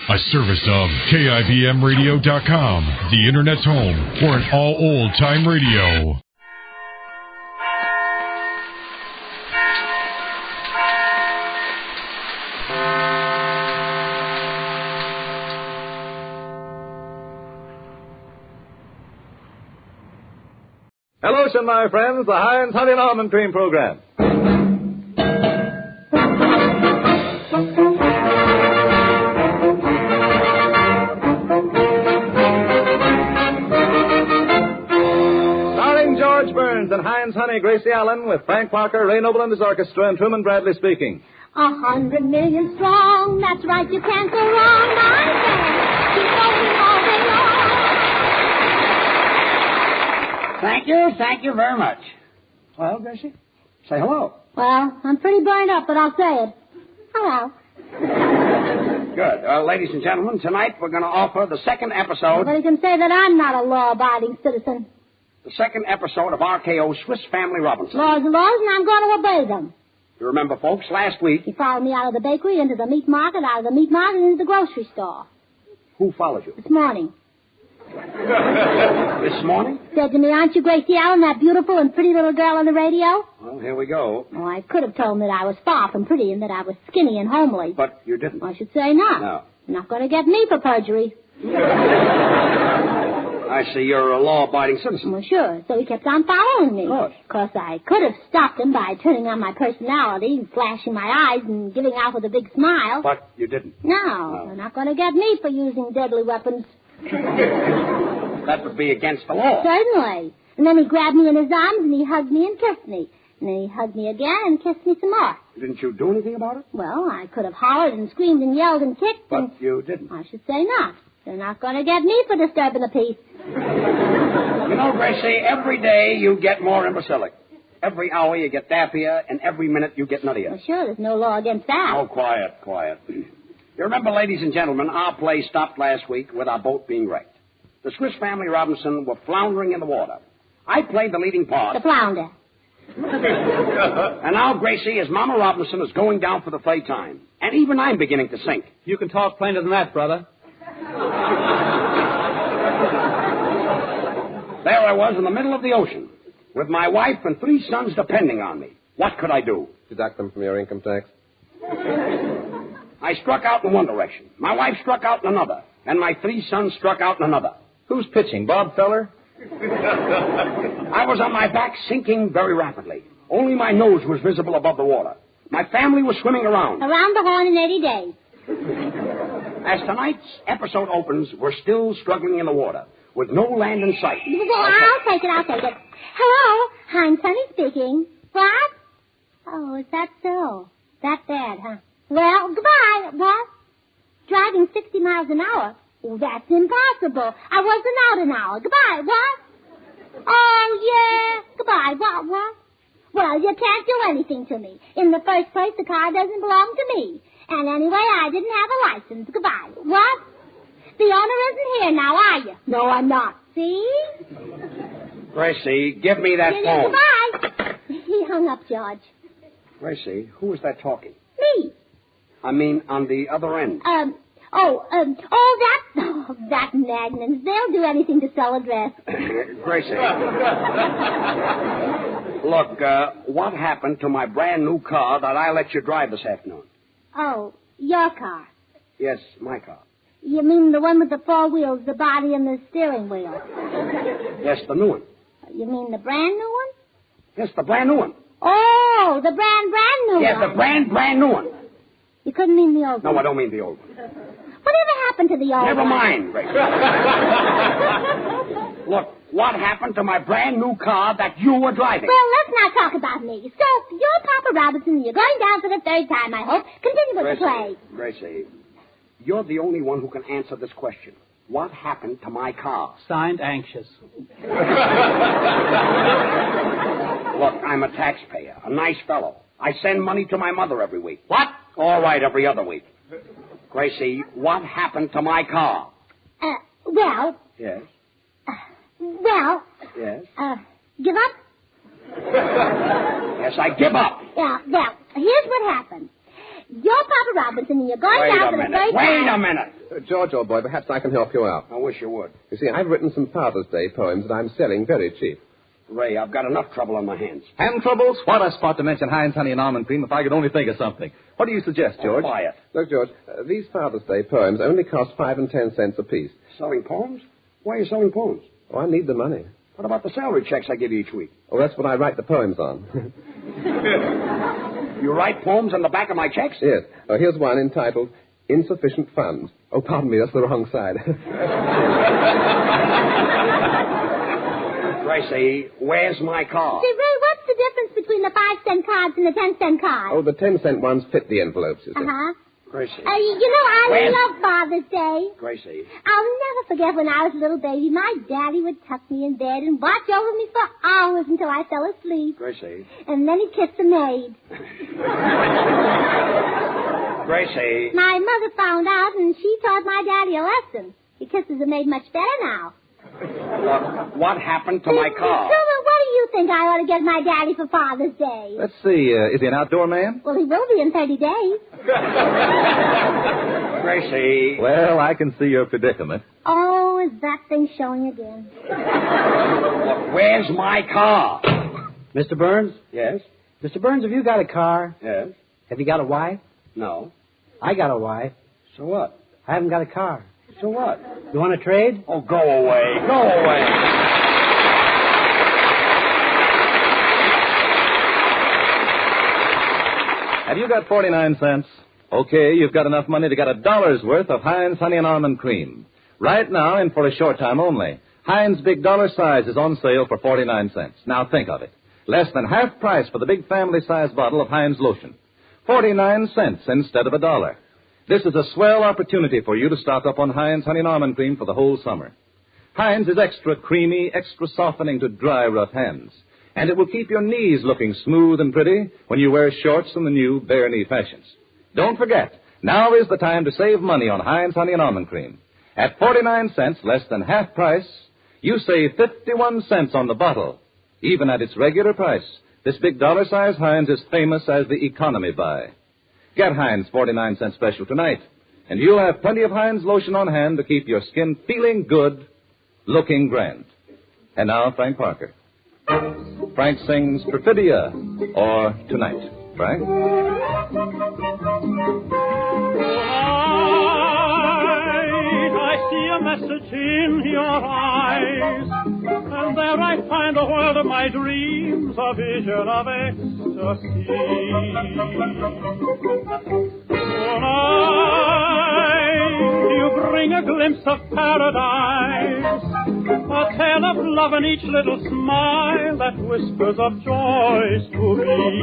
A service of KIBMradio.com, the Internet's home for an all old-time radio. Hello, my friends, the Heinz Honey and Almond Cream Program. And Heinz Honey, Gracie Allen, with Frank Parker, Ray Noble and his orchestra, and Truman Bradley speaking. 100 million strong, that's right, you can't go wrong. Keep going all day long. Thank you very much. Well, Gracie, say hello. Well, I'm pretty burned up, but I'll say it. Hello. Good. Ladies and gentlemen, tonight we're going to offer the second episode. Nobody can say that I'm not a law-abiding citizen. The second episode of RKO's Swiss Family Robinson. Laws are laws, and I'm going to obey them. You remember, folks, last week... He followed me out of the bakery, into the meat market, out of the meat market, into the grocery store. Who followed you? This morning. This morning? Said to me, aren't you Gracie Allen, that beautiful and pretty little girl on the radio? Well, here we go. Oh, I could have told him that I was far from pretty and that I was skinny and homely. But you didn't. I should say not. No. You're not going to get me for perjury. I see you're a law-abiding citizen. Well, sure. So he kept on following me. Good. Of course, I could have stopped him by turning on my personality, flashing my eyes, and giving out with a big smile. But you didn't. No. They're not going to get me for using deadly weapons. That would be against the law. Certainly. And then he grabbed me in his arms, and he hugged me and kissed me. And then he hugged me again and kissed me some more. Didn't you do anything about it? Well, I could have hollered and screamed and yelled and kicked. But you didn't. I should say not. They're not going to get me for disturbing the peace. You know, Gracie, every day you get more imbecilic. Every hour you get dappier, and every minute you get nuttier. Well, sure, there's no law against that. Oh, quiet. You remember, ladies and gentlemen, our play stopped last week with our boat being wrecked. The Swiss Family Robinson were floundering in the water. I played the leading part. The flounder. And now Gracie, as Mama Robinson, is going down for the third time. And even I'm beginning to sink. You can talk plainer than that, brother. There I was in the middle of the ocean, with my wife and 3 sons depending on me. What could I do? Deduct them from your income tax. I struck out in one direction. My wife struck out in another. And my 3 sons struck out in another. Who's pitching, Bob Feller? I was on my back, sinking very rapidly. Only my nose was visible above the water. My family was swimming around. Around the horn in 80 days. As tonight's episode opens, we're still struggling in the water, with no land in sight. Well, I'll take it. Hello, Heinz Honey speaking. What? Oh, is that so? That bad, huh? Well, goodbye. What? Driving 60 miles an hour? Oh, that's impossible. I wasn't out an hour. Goodbye. What? Oh, yeah. Goodbye. What? Well, you can't do anything to me. In the first place, the car doesn't belong to me. And anyway, I didn't have a license. Goodbye. What? The owner isn't here now, are you? No, I'm not. See? Gracie, give me that phone. Goodbye. He hung up, George. Gracie, who is that talking? Me. I mean, on the other end. That magnums. They'll do anything to sell a dress. Gracie. Look, what happened to my brand new car that I let you drive this afternoon? Oh, your car. Yes, my car. You mean the one with the 4 wheels, the body, and the steering wheel? Yes, the new one. You mean the brand new one? Yes, the brand new one. Oh, the brand new yes, one. Yes, the brand new one. You couldn't mean the old one. No, I don't mean the old one. Whatever happened to the old Never one? mind, Gracie. Look, what happened to my brand new car that you were driving? Well, let's not talk about me. So, you're Papa Robinson, and you're going down for the 3rd time, I hope. Continue with the play. Gracie, you're the only one who can answer this question. What happened to my car? Signed, Anxious. Look, I'm a taxpayer, a nice fellow. I send money to my mother every week. What? All right, every other week. Gracie, what happened to my car? Well... Yes? Yes? Give up? Yes, I give up. Yeah, well, here's what happened. You're Papa Robinson, and you're going down for the first time. Wait a minute. George, old boy, perhaps I can help you out. I wish you would. You see, I've written some Father's Day poems that I'm selling very cheap. Ray, I've got enough trouble on my hands. Hand troubles? What a spot to mention Heinz Honey and Almond Cream if I could only think of something. What do you suggest, George? Quiet. Look, George, these Father's Day poems only cost 5 and 10 cents apiece. Selling poems? Why are you selling poems? Oh, I need the money. What about the salary checks I give you each week? Oh, that's what I write the poems on. You write poems on the back of my checks? Yes. Oh, here's one entitled Insufficient Funds. Oh, pardon me, that's the wrong side. Gracie, where's my car? Say, Ray, what's the difference between the 5-cent cards and the 10-cent cards? Oh, the 10-cent ones fit the envelopes, you see. Uh-huh. Gracie. I love Father's Day. Gracie. I'll never forget when I was a little baby. My daddy would tuck me in bed and watch over me for hours until I fell asleep. Gracie. And then he'd kiss the maid. Gracie. My mother found out, and she taught my daddy a lesson. He kisses the maid much better now. What happened to my car? Truman, what do you think I ought to get my daddy for Father's Day? Let's see. Is he an outdoor man? Well, he will be in 30 days. Gracie. Well, I can see your predicament. Oh, is that thing showing again? Look, where's my car? Mr. Burns? Yes? Mr. Burns, have you got a car? Yes? Have you got a wife? No. I got a wife. So what? I haven't got a car. So what? You want to trade? Oh, go away. Go away. Have you got 49 cents? Okay, you've got enough money to get $1 worth of Heinz Honey and Almond Cream. Right now, and for a short time only, Heinz Big Dollar Size is on sale for 49 cents. Now think of it. Less than half price for the big family size bottle of Heinz lotion. 49 cents instead of $1. This is a swell opportunity for you to stock up on Heinz Honey and Almond Cream for the whole summer. Heinz is extra creamy, extra softening to dry, rough hands. And it will keep your knees looking smooth and pretty when you wear shorts in the new bare knee fashions. Don't forget, now is the time to save money on Heinz Honey and Almond Cream. At 49 cents, less than half price, you save 51 cents on the bottle. Even at its regular price, this big dollar-size Heinz is famous as the economy buy. Get Heinz 49-cent special tonight, and you'll have plenty of Heinz lotion on hand to keep your skin feeling good, looking grand. And now, Frank Parker. Frank sings Perfidia, or Tonight. Frank? I see a message in your eyes, and there I find the world of my dreams, a vision of ecstasy. Tonight, you bring a glimpse of paradise, a tale of love in each little smile that whispers of joys to me.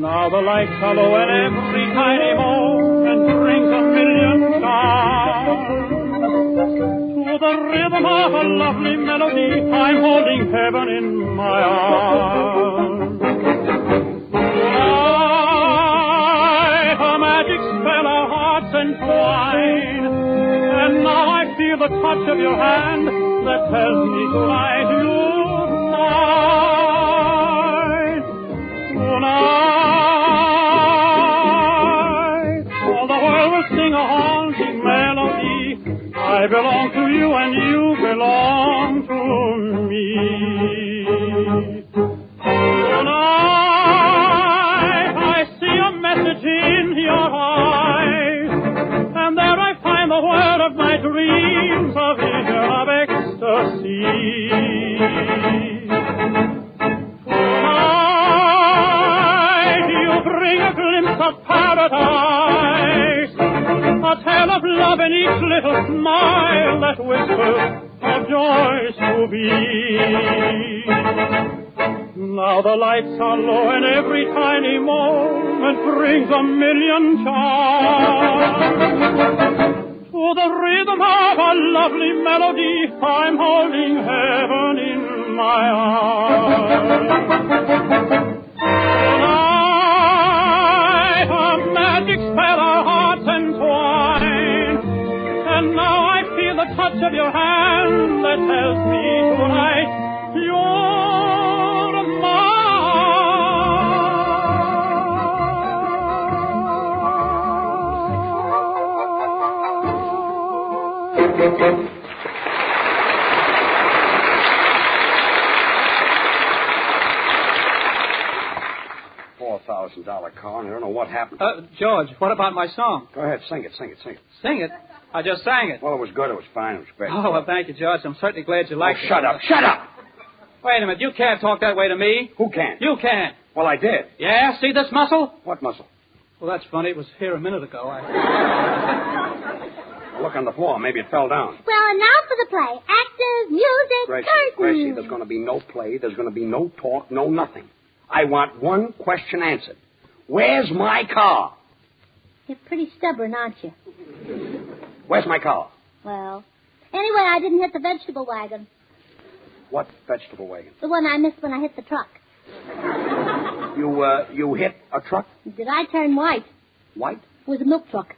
Now the lights are low and every tiny moment brings a million charms. To the rhythm of a lovely melody, I'm holding heaven in my arms. Tonight, a magic spell our hearts entwine, and now I feel the touch of your hand that tells me tonight you're mine. Tonight, all the world will sing a haunting melody. I belong to you and you belong to me. Tonight, I see a message in your eyes, and there I find the world of my dreams, a vision of ecstasy. Tonight, you bring a glimpse of paradise, a tale of love in each little smile that whispers of joys to be. Now the lights are low and every tiny moment brings a million charms. To the rhythm of a lovely melody, I'm holding heaven in my arms. Tonight, a magic spell our hearts entwine, and now I feel the touch of your hand that tells me tonight you're mine. $4,000 car, and I don't know what happened. George, what about my song? Go ahead, sing it. Sing it? I just sang it. Well, it was good. It was fine. It was great. Oh, well, thank you, George. I'm certainly glad you liked it. Shut up. Shut up. Wait a minute. You can't talk that way to me. Who can't? You can't. Well, I did. Yeah? See this muscle? What muscle? Well, that's funny. It was here a minute ago. Look on the floor. Maybe it fell down. Well, and now for the play. Actors, music, curtain. Gracie, there's going to be no play. There's going to be no talk, no nothing. I want one question answered. Where's my car? You're pretty stubborn, aren't you? Where's my car? Well, anyway, I didn't hit the vegetable wagon. What vegetable wagon? The one I missed when I hit the truck. You hit a truck? Did I turn white? White? It was a milk truck.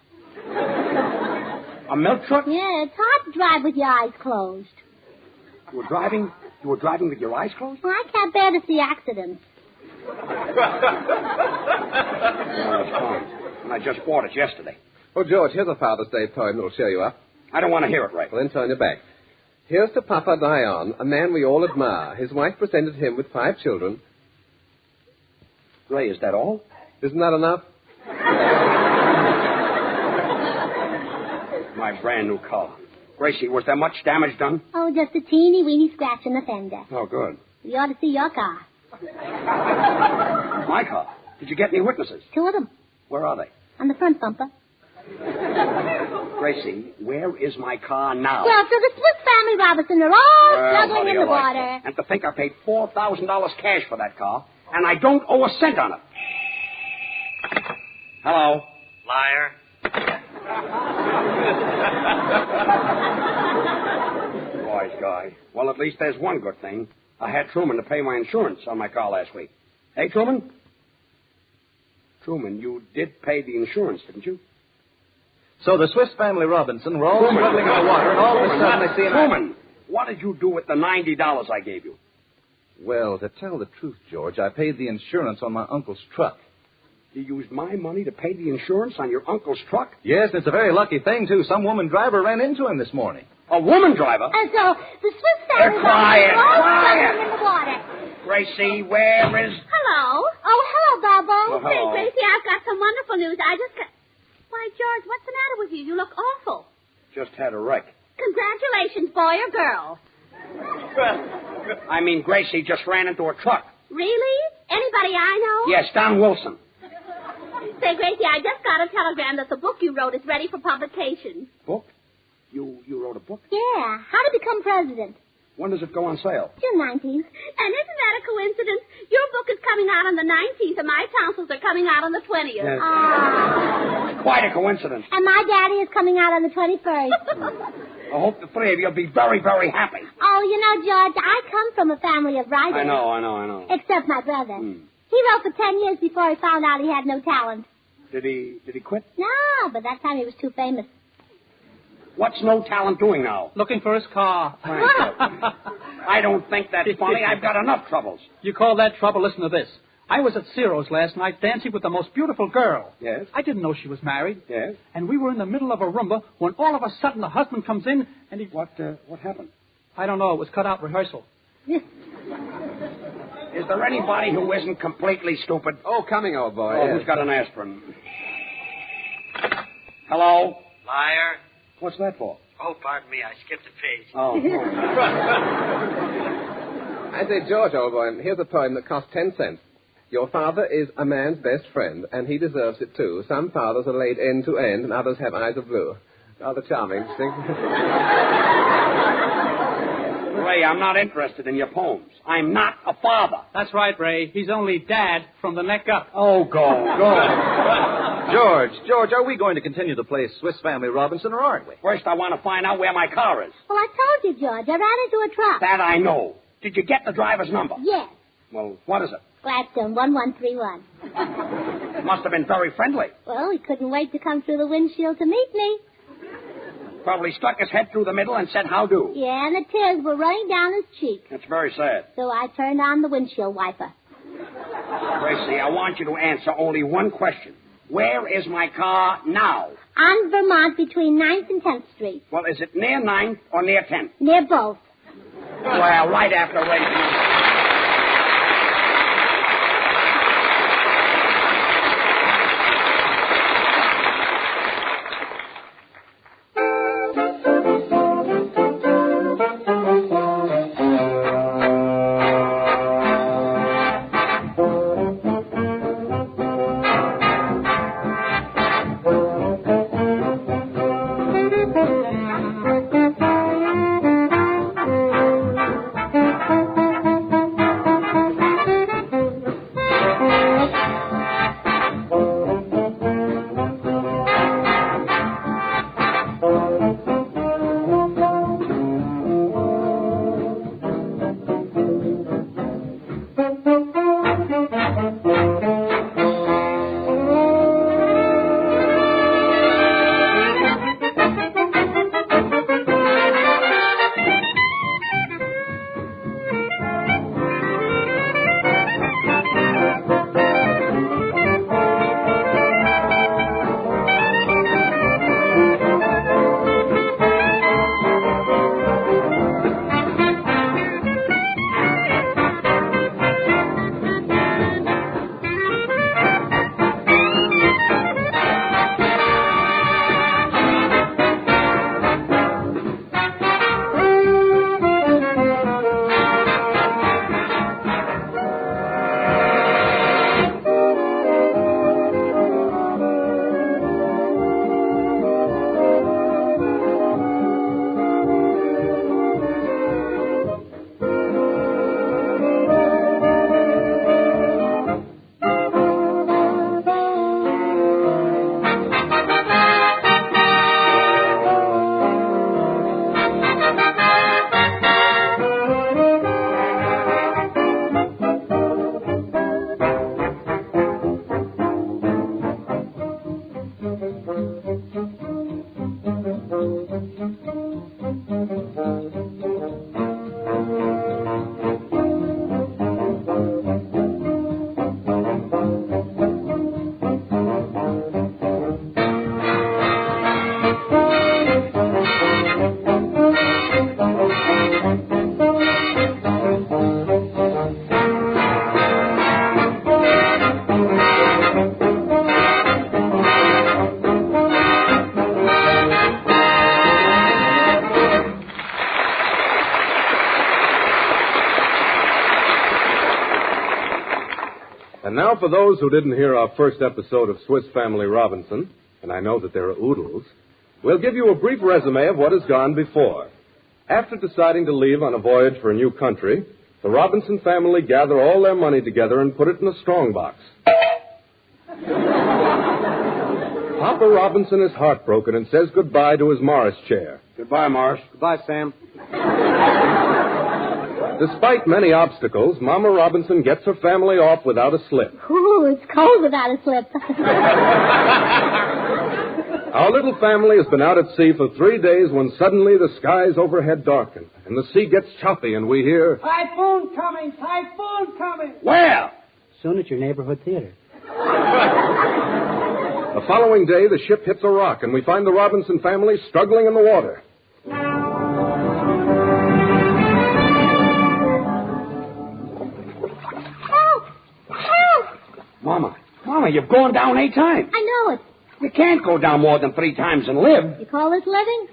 A milk truck? Yeah, it's hard to drive with your eyes closed. You were driving with your eyes closed? Well, I can't bear to see accidents. No, that's fine. And I just bought it yesterday. Oh, George, here's a Father's Day poem that'll cheer you up. I don't want to hear it, Ray. Well, then turn your back. Here's to Papa Dion, a man we all admire. His wife presented him with 5 children. Ray, is that all? Isn't that enough? My brand new car. Gracie, was there much damage done? Oh, just a teeny-weeny scratch in the fender. Oh, good. You ought to see your car. My car? Did you get any witnesses? 2 of them. Where are they? On the front bumper. Gracie, where is my car now? Well, so the Swiss Family Robinson are all struggling in the water. And to think I paid $4,000 cash for that car, and I don't owe a cent on it. Hello? Liar. Wise guy. Well, at least there's one good thing. I had Truman to pay my insurance on my car last week. Hey, Truman? Truman, you did pay the insurance, didn't you? So the Swiss Family Robinson were all struggling in the water, and all of a sudden they see an... Truman, what did you do with the $90 I gave you? Well, to tell the truth, George, I paid the insurance on my uncle's truck. You used my money to pay the insurance on your uncle's truck? Yes, and it's a very lucky thing, too. Some woman driver ran into him this morning. A woman driver? And so the Swiss Family Robinson are all struggling in the water. Gracie, where is... Hello. Oh, hello, Bobo. Oh, hello. Say, Gracie, I've got some wonderful news. I just got... Why, George, what's the matter with you? You look awful. Just had a wreck. Congratulations, boy or girl. I mean, Gracie just ran into a truck. Really? Anybody I know? Yes, Don Wilson. Say, Gracie, I just got a telegram that the book you wrote is ready for publication. Book? You wrote a book? Yeah. How to become president. When does it go on sale? June 19th. And isn't that a coincidence? Your book is coming out on the 19th, and my tonsils are coming out on the 20th. Yes. Ah. Quite a coincidence. And my daddy is coming out on the 21st. I hope the 3 of you will be very, very happy. Oh, you know, George, I come from a family of writers. I know. Except my brother. He wrote for 10 years before he found out he had no talent. Did he quit? No, but that time he was too famous. What's no talent doing now? Looking for his car. I don't think that's funny. I've got enough troubles. You call that trouble? Listen to this. I was at Ciro's last night dancing with the most beautiful girl. Yes? I didn't know she was married. Yes? And we were in the middle of a rumba when all of a sudden the husband comes in and he... What happened? I don't know. It was cut out rehearsal. Is there anybody who isn't completely stupid? Oh, coming, old boy. Oh, who's got an aspirin? Hello? Liar. What's that for? Oh, pardon me. I skipped a page. Oh. I say, George, old boy, here's a poem that costs 10 cents. Your father is a man's best friend, and he deserves it, too. Some fathers are laid end to end, and others have eyes of blue. Rather charming, think. Ray, I'm not interested in your poems. I'm not a father. That's right, Ray. He's only dad from the neck up. Oh, go. George, are we going to continue to play Swiss Family Robinson, or aren't we? First, I want to find out where my car is. Well, I told you, George. I ran into a truck. That I know. Did you get the driver's number? Yes. Well, what is it? Gladstone 1131. Must have been very friendly. Well, he couldn't wait to come through the windshield to meet me. Probably stuck his head through the middle and said, how do? Yeah, and the tears were running down his cheek. That's very sad. So I turned on the windshield wiper. Gracie, I want you to answer only one question. Where is my car now? On Vermont between 9th and 10th Street. Well, is it near 9th or near 10th? Near both. Well, right after raising. And now for those who didn't hear our first episode of Swiss Family Robinson, and I know that there are oodles, we'll give you a brief resume of what has gone before. After deciding to leave on a voyage for a new country, the Robinson family gather all their money together and put it in a strongbox. Papa Robinson is heartbroken and says goodbye to his Morris chair. Goodbye, Morris. Goodbye, Sam. Despite many obstacles, Mama Robinson gets her family off without a slip. Ooh, it's cold without a slip. Our little family has been out at sea for 3 days when suddenly the skies overhead darken and the sea gets choppy and we hear... Typhoon coming! Typhoon coming! Where? Soon at your neighborhood theater. The following day, the ship hits a rock and we find the Robinson family struggling in the water. Mama, you've gone down 8 times. I know it. You can't go down more than 3 times and live. You call this living?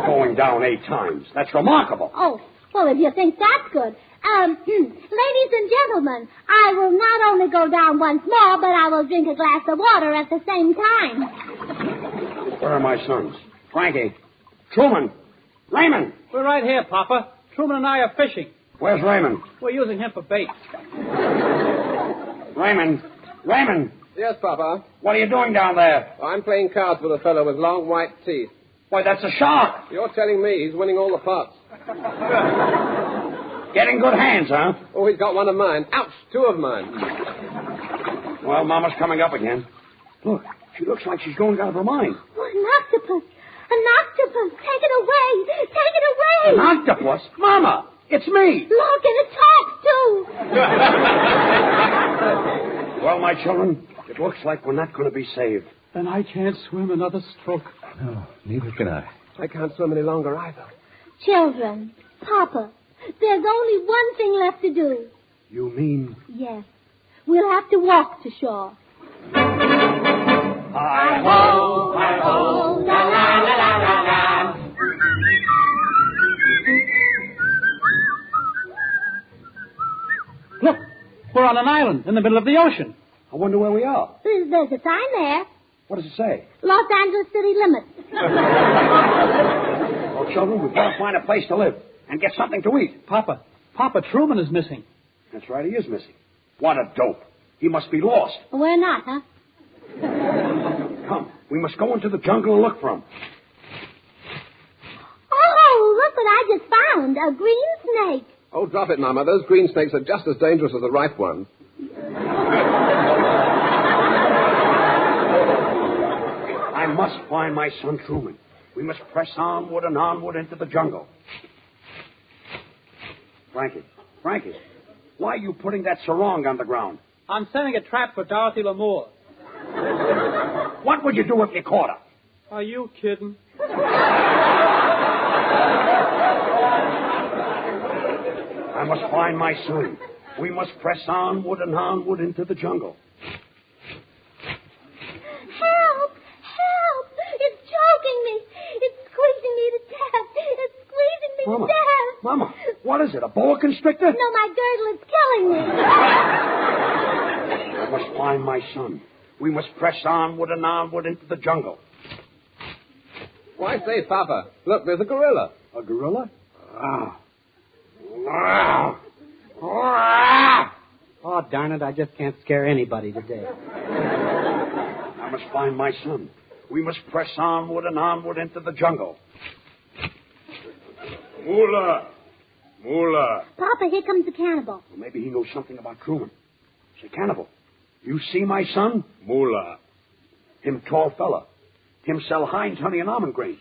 Going down 8 times. That's remarkable. Oh, well, if you think that's good. Ladies and gentlemen, I will not only go down once more, but I will drink a glass of water at the same time. Where are my sons? Frankie. Truman. Raymond. We're right here, Papa. Truman and I are fishing. Where's Raymond? We're using him for bait. Raymond. Yes, Papa. What are you doing down there? I'm playing cards with a fellow with long white teeth. Why, that's a shark. You're telling me he's winning all the pots. Getting good hands, huh? Oh, he's got one of mine. Ouch, 2 of mine. Well, Mama's coming up again. Look, she looks like she's going out of her mind. Oh, an octopus. An octopus. Take it away. Take it away. An octopus? Mama, it's me. Look, and it talks, too. Well, my children, It looks like we're not going to be saved. Then I can't swim another stroke. No, neither can I. I can't swim any longer either. Children, Papa, there's only one thing left to do. You mean? Yes. We'll have to walk to shore. Hi-ho, hi-ho, la-la-la-la-la-la. Look, we're on an island in the middle of the ocean. I wonder where we are. There's a sign there. What does it say? Los Angeles city limits. Well, children, we've got to find a place to live and get something to eat. Papa Truman is missing. That's right, he is missing. What a dope. He must be lost. We're not, huh? Come, we must go into the jungle and look for him. Oh, look what I just found. A green snake. Oh, drop it, Mama. Those green snakes are just as dangerous as the right ones. I must find my son Truman. We must press onward and onward into the jungle. Frankie, why are you putting that sarong on the ground? I'm setting a trap for Dorothy Lamour. What would you do if you caught her? Are you kidding? I must find my son. We must press onward and onward into the jungle. Help! Help! It's choking me. It's squeezing me to death. It's squeezing me to death. Mama, what is it, a boa constrictor? No, my girdle is killing me. I must find my son. We must press onward and onward into the jungle. Why, say, Papa, look, there's a gorilla. A gorilla? Oh, darn it, I just can't scare anybody today. I must find my son. We must press onward and onward into the jungle. Moolah! Papa, here comes the cannibal. Well, maybe he knows something about Truman. Say, cannibal, you see my son? Moolah! Him tall fella. Him sell Heinz honey and almond grain.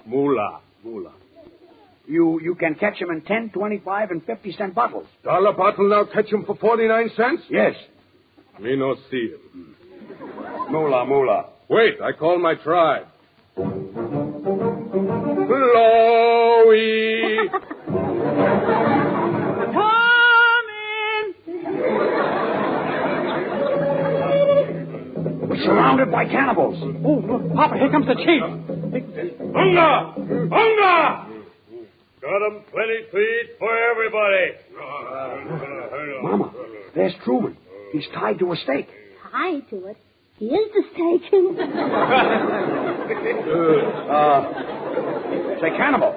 Moolah! You can catch him in 10, 25, and 50-cent bottles. Dollar bottle now catch him for 49 cents? Yes. Me no see him. Moolah. Wait, I call my tribe. Chloe! We're surrounded by cannibals. Oh, look, Papa, here comes the chief. Hunger! Got 'em plenty to eat for everybody. Mama, there's Truman. He's tied to a stake. Tied to it. He is the stake. Say, cannibal.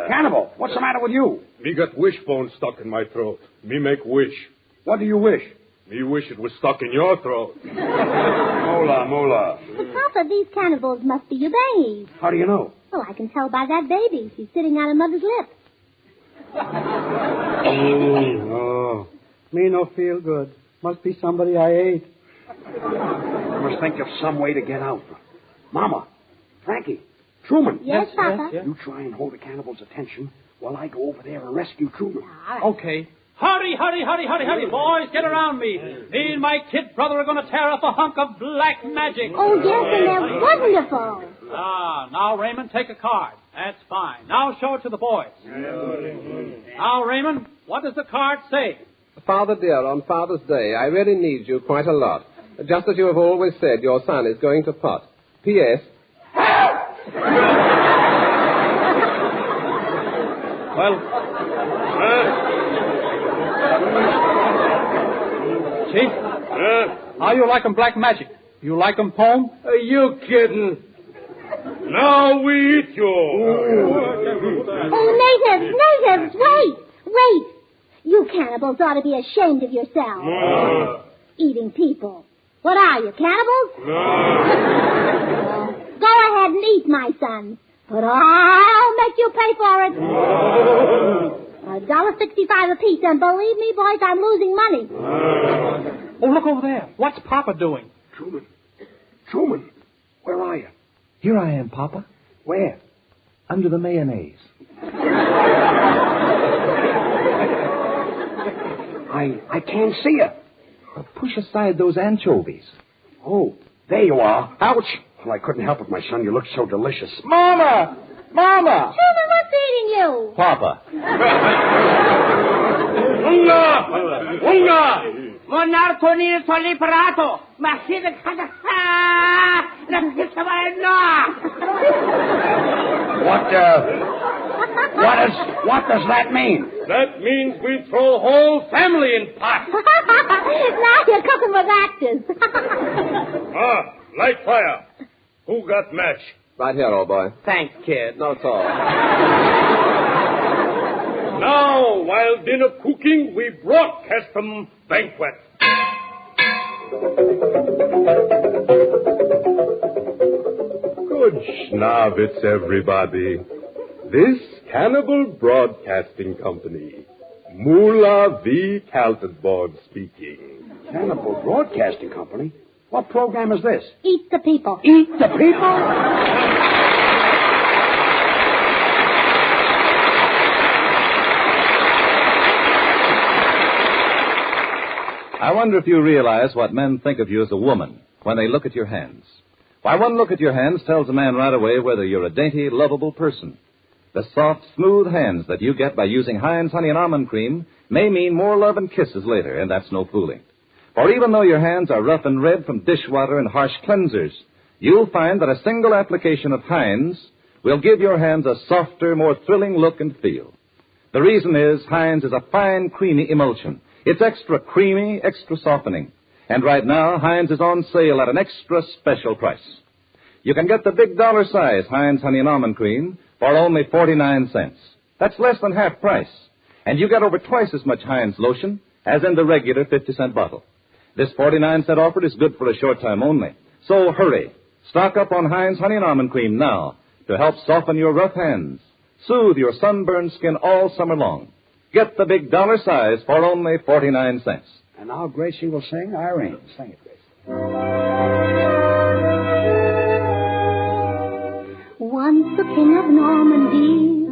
Cannibal, what's the matter with you? Me got wishbone stuck in my throat. Me make wish. What do you wish? Me wish it was stuck in your throat. Moolah. Papa, these cannibals must be your babies. How do you know? Well, I can tell by that baby. She's sitting on her mother's lip. Oh, me no feel good. Must be somebody I ate. I must think of some way to get out. Mama, Frankie, Truman. Yes, Papa. yes. You try and hold the cannibal's attention while I go over there and rescue Truman. Okay. Hurry, boys, get around me. Me and my kid brother are going to tear up a hunk of black magic. Oh, yes, and they're wonderful. Now, Raymond, take a card. That's fine. Now show it to the boys. Now, Raymond, what does the card say? Father dear, on Father's Day, I really need you quite a lot. Just as you have always said, your son is going to pot. P.S. Well, Chief, how you like 'em black magic? You like 'em poem? Are you kidding? Now we eat you. Oh, natives, wait. You cannibals ought to be ashamed of yourselves. Eating people. What are you, cannibals? Go ahead and eat, my son. But I'll make you pay for it. $1.65 apiece, and believe me, boys, I'm losing money. Oh, look over there. What's Papa doing? Truman, where are you? Here I am, Papa. Where? Under the mayonnaise. I can't see you. Push aside those anchovies. Oh, there you are. Ouch. Well, I couldn't help it, my son. You look so delicious. Mama! Mama! Children, what's eating you? Papa. Unga! Monarco ni soliparato. Masida kada. What does that mean? That means we throw whole family in pot. Now you're cooking with actors. Light fire. Who got match? Right here, old boy. Thanks, kid. Not at all. Now, while dinner cooking, we broadcast them banquet. Good schnavitz, everybody. This Cannibal Broadcasting Company. Moolah V. Kaltenborg speaking. Cannibal Broadcasting Company? What program is this? Eat the people. Eat the people? I wonder if you realize what men think of you as a woman when they look at your hands. Why, one look at your hands tells a man right away whether you're a dainty, lovable person. The soft, smooth hands that you get by using Heinz Honey and Almond Cream may mean more love and kisses later, and that's no fooling. For even though your hands are rough and red from dishwater and harsh cleansers, you'll find that a single application of Heinz will give your hands a softer, more thrilling look and feel. The reason is Heinz is a fine, creamy emulsion. It's extra creamy, extra softening. And right now, Heinz is on sale at an extra special price. You can get the big dollar size Heinz Honey and Almond Cream for only 49 cents. That's less than half price. And you get over twice as much Heinz lotion as in the regular 50-cent bottle. This 49-cent offer is good for a short time only. So hurry. Stock up on Heinz Honey and Almond Cream now to help soften your rough hands, soothe your sunburned skin all summer long. Get the big dollar size for only 49 cents. And now Gracie will sing Irene. Sing it, Gracie. Once the king of Normandy,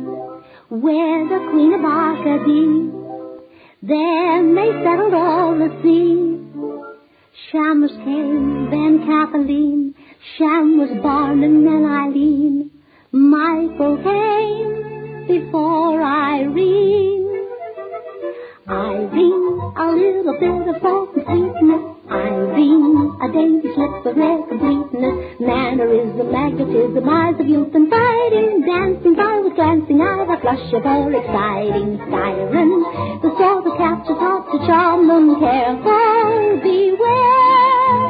where the queen of Arcady, then they settled all the seas. Shamrock came, then Kathleen, Sham was born and then Eileen. Michael came before Irene. Irene, a little bit of salt and sweetness. Irene, a dainty slip of rare completeness. Mannerism, magnetism, eyes of youth and fighting. Dancing by with glancing eye, a flush of her exciting siren. The sword that captures hearts to charm them. Careful, beware.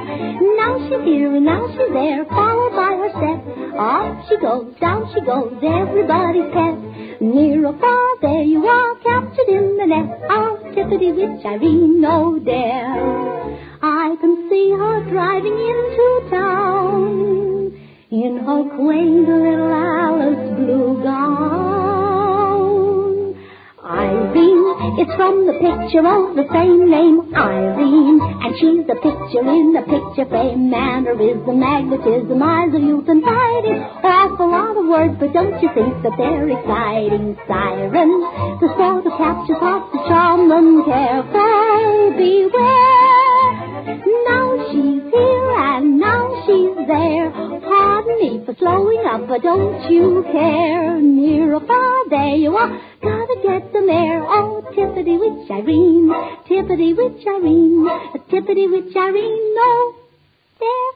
Now she's here and now she's there, followed by her step. Up she goes, down she goes, everybody's pet. Near or far, there you are, captured in the net. Our tippity witch Irene, no dare. I can see her driving into town in her quaint little Alice blue gown. Irene, it's from the picture of the same name, Irene, and she's a picture in the picture frame. Mannerism, magnetism, eyes of youth and fighting. Awful lot of words, but don't you think that they're exciting? Siren, the sword that captures hearts to charm them. Careful, beware. Now she's here and now she's there. Pardon me for slowing up, but don't you care? Near or far, there you are. Gotta get the mare. Oh, tippity witch Irene, tippity witch Irene, tippity witch Irene, no, there.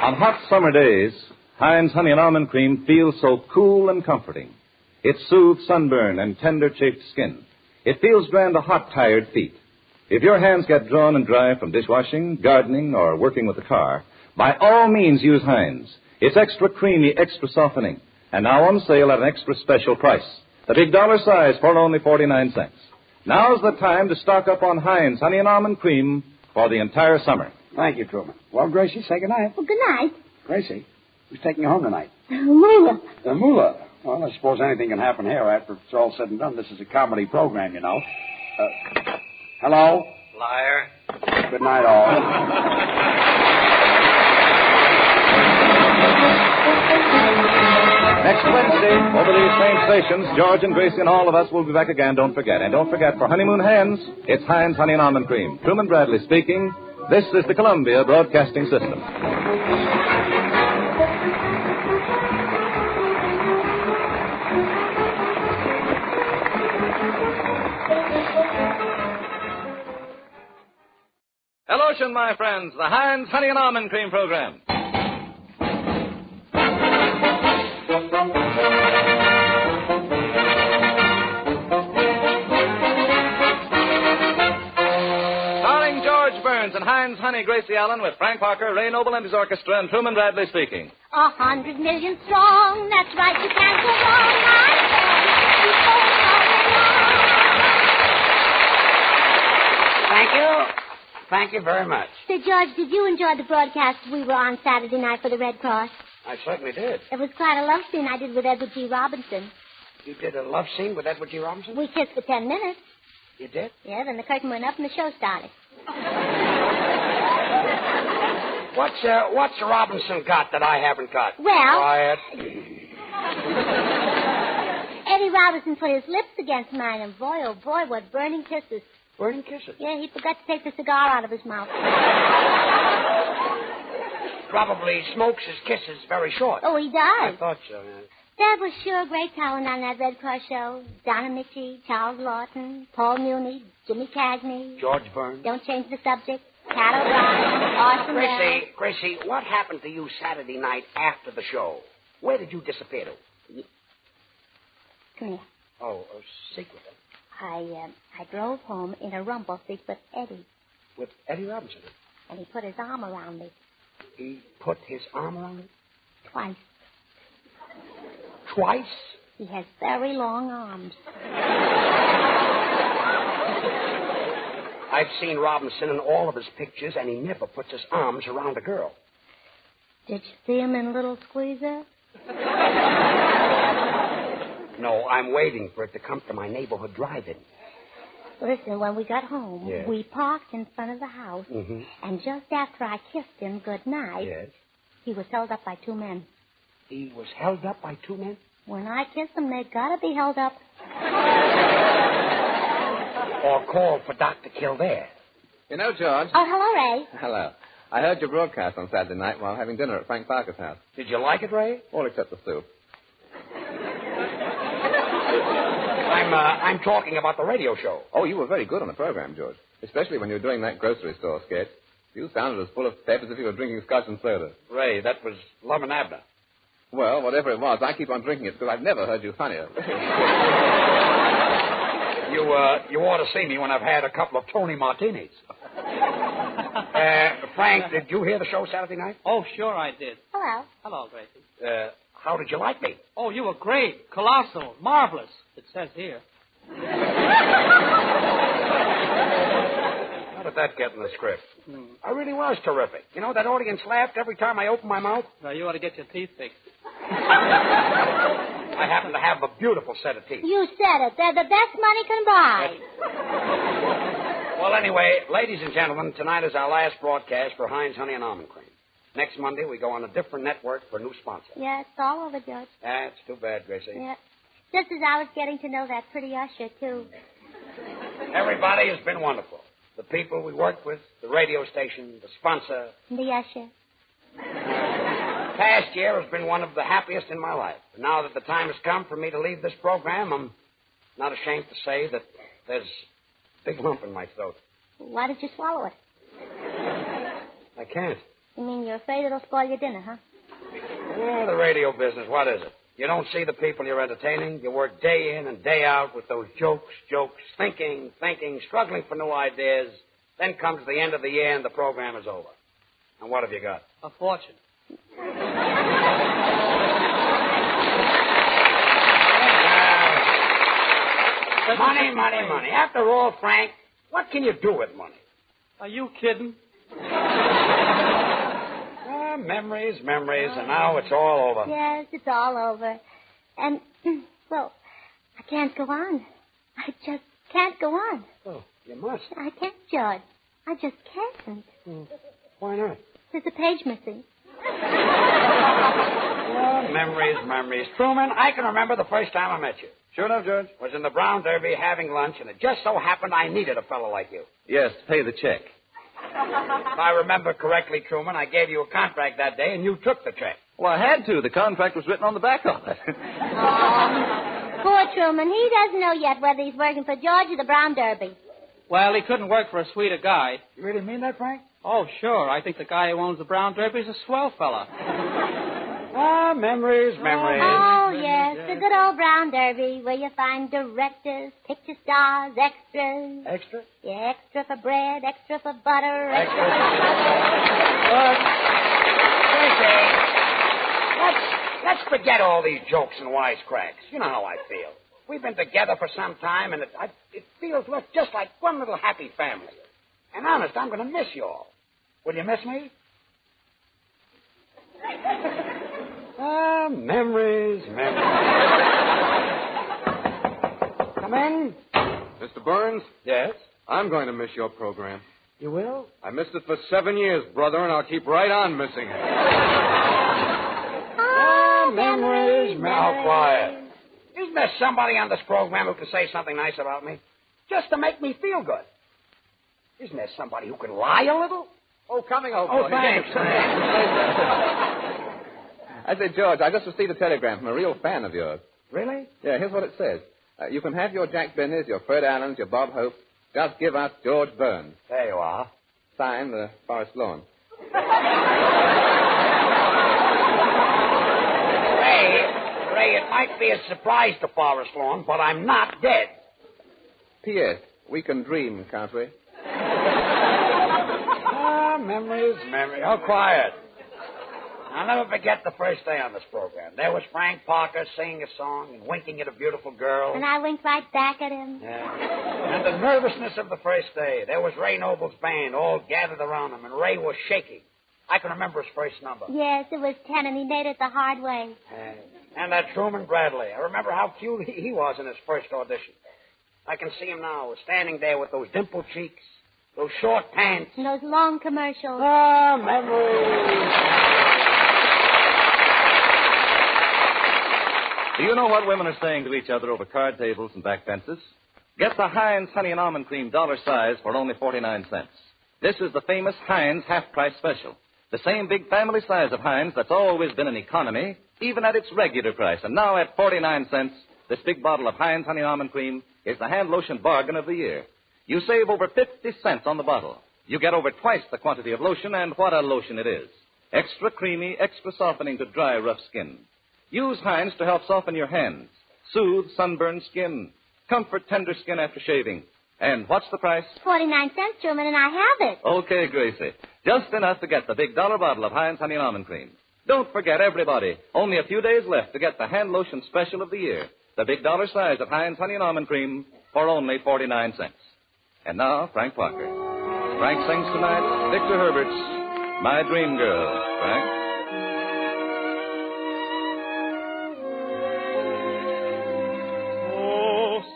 On hot summer days, Heinz Honey and Almond Cream feels so cool and comforting. It soothes sunburn and tender chafed skin. It feels grand to hot, tired feet. If your hands get drawn and dry from dishwashing, gardening, or working with the car, by all means use Heinz. It's extra creamy, extra softening, and now on sale at an extra special price. The big dollar size for only 49 cents. Now's the time to stock up on Heinz Honey and Almond Cream for the entire summer. Thank you, Truman. Well, Gracie, say goodnight. Well, good night. Gracie, who's taking you home tonight? Moolah. The Moolah. Well, I suppose anything can happen here after it's all said and done. This is a comedy program, you know. Hello? Liar. Good night, all. Next Wednesday, over these same stations, George and Gracie and all of us will be back again, don't forget. And don't forget, for honeymoon hens, it's Heinz Honey and Almond Cream. Truman Bradley speaking. This is the Columbia Broadcasting System. Hello, my friends, the Heinz Honey and Almond Cream program. Starring George Burns and Heinz Honey, Gracie Allen, with Frank Parker, Ray Noble and his orchestra, and Truman Bradley speaking. 100 million strong, that's right, you can't go wrong. Thank you. Thank you very much. Say, George, did you enjoy the broadcast we were on Saturday night for the Red Cross? I certainly did. It was quite a love scene I did with Edward G. Robinson. You did a love scene with Edward G. Robinson? We kissed for 10 minutes. You did? Yeah, then the curtain went up and the show started. What's Robinson got that I haven't got? Well... Quiet. Eddie Robinson put his lips against mine, and boy, oh boy, what burning kisses. Burning kisses? Yeah, he forgot to take the cigar out of his mouth. Probably smokes his kisses very short. Oh, he does. I thought so, man. Dad was sure great talent on that Red Cross show. Donna Mitchie, Charles Lawton, Paul Muni, Jimmy Cagney. George Burns. Don't change the subject. Pat O'Brien, Orson Welles. Gracie, what happened to you Saturday night after the show? Where did you disappear to? Come here. Oh, a secret. I drove home in a rumble seat with Eddie. With Eddie Robinson? And he put his arm around me. He put his arm around you? Twice. Twice? He has very long arms. I've seen Robinson in all of his pictures, and he never puts his arms around a girl. Did you see him in Little Squeezer? No, I'm waiting for it to come to my neighborhood drive-in. Listen, when we got home, we parked in front of the house, and just after I kissed him goodnight, he was held up by two men. He was held up by two men? When I kissed him, they'd got to be held up. Or called for Dr. Kildare. You know, George. Oh, hello, Ray. Hello. I heard your broadcast on Saturday night while having dinner at Frank Parker's house. Did you like it, Ray? All except the soup. I'm talking about the radio show. Oh, you were very good on the program, George. Especially when you were doing that grocery store sketch. You sounded as full of pep as if you were drinking scotch and soda. Ray, that was Love and Abner. Well, whatever it was, I keep on drinking it because I've never heard you funnier. You ought to see me when I've had a couple of Tony Martinis. Frank, did you hear the show Saturday night? Oh, sure I did. Hello. Hello, Gracie. How did you like me? Oh, you were great, colossal, marvelous, it says here. How did that get in the script? I really was terrific. You know, that audience laughed every time I opened my mouth. Well, you ought to get your teeth fixed. I happen to have a beautiful set of teeth. You said it. They're the best money can buy. Well, anyway, ladies and gentlemen, tonight is our last broadcast for Heinz Honey and Almond Cream. Next Monday, we go on a different network for a new sponsor. Yeah, it's all over, George. That's too bad, Gracie. Yeah. Just as I was getting to know that pretty usher, too. Everybody has been wonderful. The people we worked with, the radio station, the sponsor. The usher. Past year has been one of the happiest in my life. And now that the time has come for me to leave this program, I'm not ashamed to say that there's a big lump in my throat. Why did you swallow it? I can't. You mean you're afraid it'll spoil your dinner, huh? Yeah, the radio business, what is it? You don't see the people you're entertaining. You work day in and day out with those jokes, thinking, struggling for new ideas. Then comes the end of the year and the program is over. And what have you got? A fortune. Money. After all, Frank, what can you do with money? Are you kidding? Memories, and now it's all over. Yes, it's all over. And, well, I can't go on. I just can't go on. Oh, you must. I can't, George. I just can't. Why not? There's a page missing. Memories. Truman, I can remember the first time I met you. Sure enough, George. Was in the Brown Derby having lunch, and it just so happened I needed a fellow like you. Yes, to pay the check. If I remember correctly, Truman, I gave you a contract that day, and you took the check. Well, I had to. The contract was written on the back of it. Poor Truman. He doesn't know yet whether he's working for George or the Brown Derby. Well, he couldn't work for a sweeter guy. You really mean that, Frank? Oh, sure. I think the guy who owns the Brown Derby is a swell fella. Memories. Oh, yes, the good old Brown Derby, where you find directors, picture stars, extras. Extra? Yeah, extra for bread, extra for butter, extra Let's forget all these jokes and wisecracks. You know how I feel. We've been together for some time, and it feels just like one little happy family. And honest, I'm going to miss you all. Will you miss me? Memories. Come in. Mr. Burns? Yes? I'm going to miss your program. You will? I missed it for 7 years, brother, and I'll keep right on missing it. Memories. Oh, quiet. Isn't there somebody on this program who can say something nice about me? Just to make me feel good. Isn't there somebody who can lie a little? Oh, coming over. Oh, thanks. I say, George, I just received a telegram from a real fan of yours. Really? Yeah, here's what it says. You can have your Jack Benny's, your Fred Allens, your Bob Hope. Just give us George Burns. There you are. Signed, Forest Lawn. Ray, it might be a surprise to Forest Lawn, but I'm not dead. P.S. We can dream, can't we? Memories. Oh, quiet. I'll never forget the first day on this program. There was Frank Parker singing a song and winking at a beautiful girl. And I winked right back at him. Yeah. And the nervousness of the first day. There was Ray Noble's band all gathered around him, and Ray was shaking. I can remember his first number. Yes, it was 10, and he made it the hard way. And that Truman Bradley. I remember how cute he was in his first audition. I can see him now, standing there with those dimpled cheeks, those short pants. And those long commercials. Memories. Do you know what women are saying to each other over card tables and back fences? Get the Heinz Honey and Almond Cream dollar size for only 49 cents. This is the famous Heinz half-price special. The same big family size of Heinz that's always been an economy, even at its regular price. And now at 49 cents, this big bottle of Heinz Honey and Almond Cream is the hand lotion bargain of the year. You save over 50 cents on the bottle. You get over twice the quantity of lotion, and what a lotion it is. Extra creamy, extra softening to dry, rough skin. Use Heinz to help soften your hands, soothe sunburned skin, comfort tender skin after shaving. And what's the price? 49 cents, Truman, and I have it. Okay, Gracie. Just enough to get the big dollar bottle of Heinz Honey and Almond Cream. Don't forget, everybody, only a few days left to get the hand lotion special of the year. The big dollar size of Heinz Honey and Almond Cream for only 49 cents. And now, Frank Parker. Frank sings tonight Victor Herbert's My Dream Girl. Frank?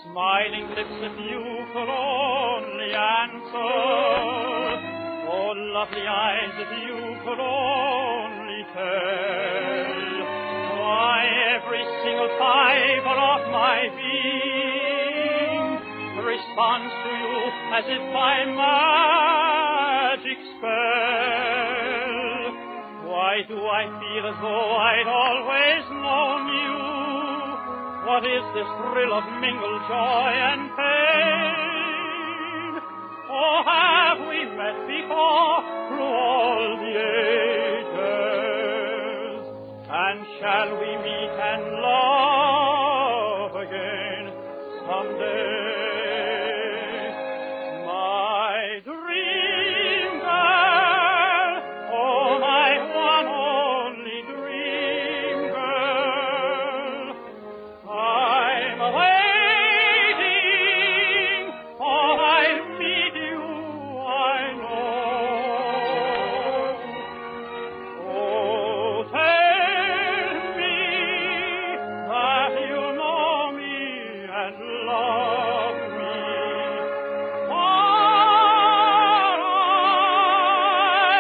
Smiling lips, if you could only answer. Oh, lovely eyes, if you could only tell. Why, every single fiber of my being responds to you as if by magic spell. Why do I feel as though I'd always known you? What is this thrill of mingled joy and pain? Or have we met before through all the ages? And shall we meet and love again someday? My dream girl, oh, my one only dream girl, I'm waiting, for I'll meet you, I know. Oh, tell me that you know me and love me, for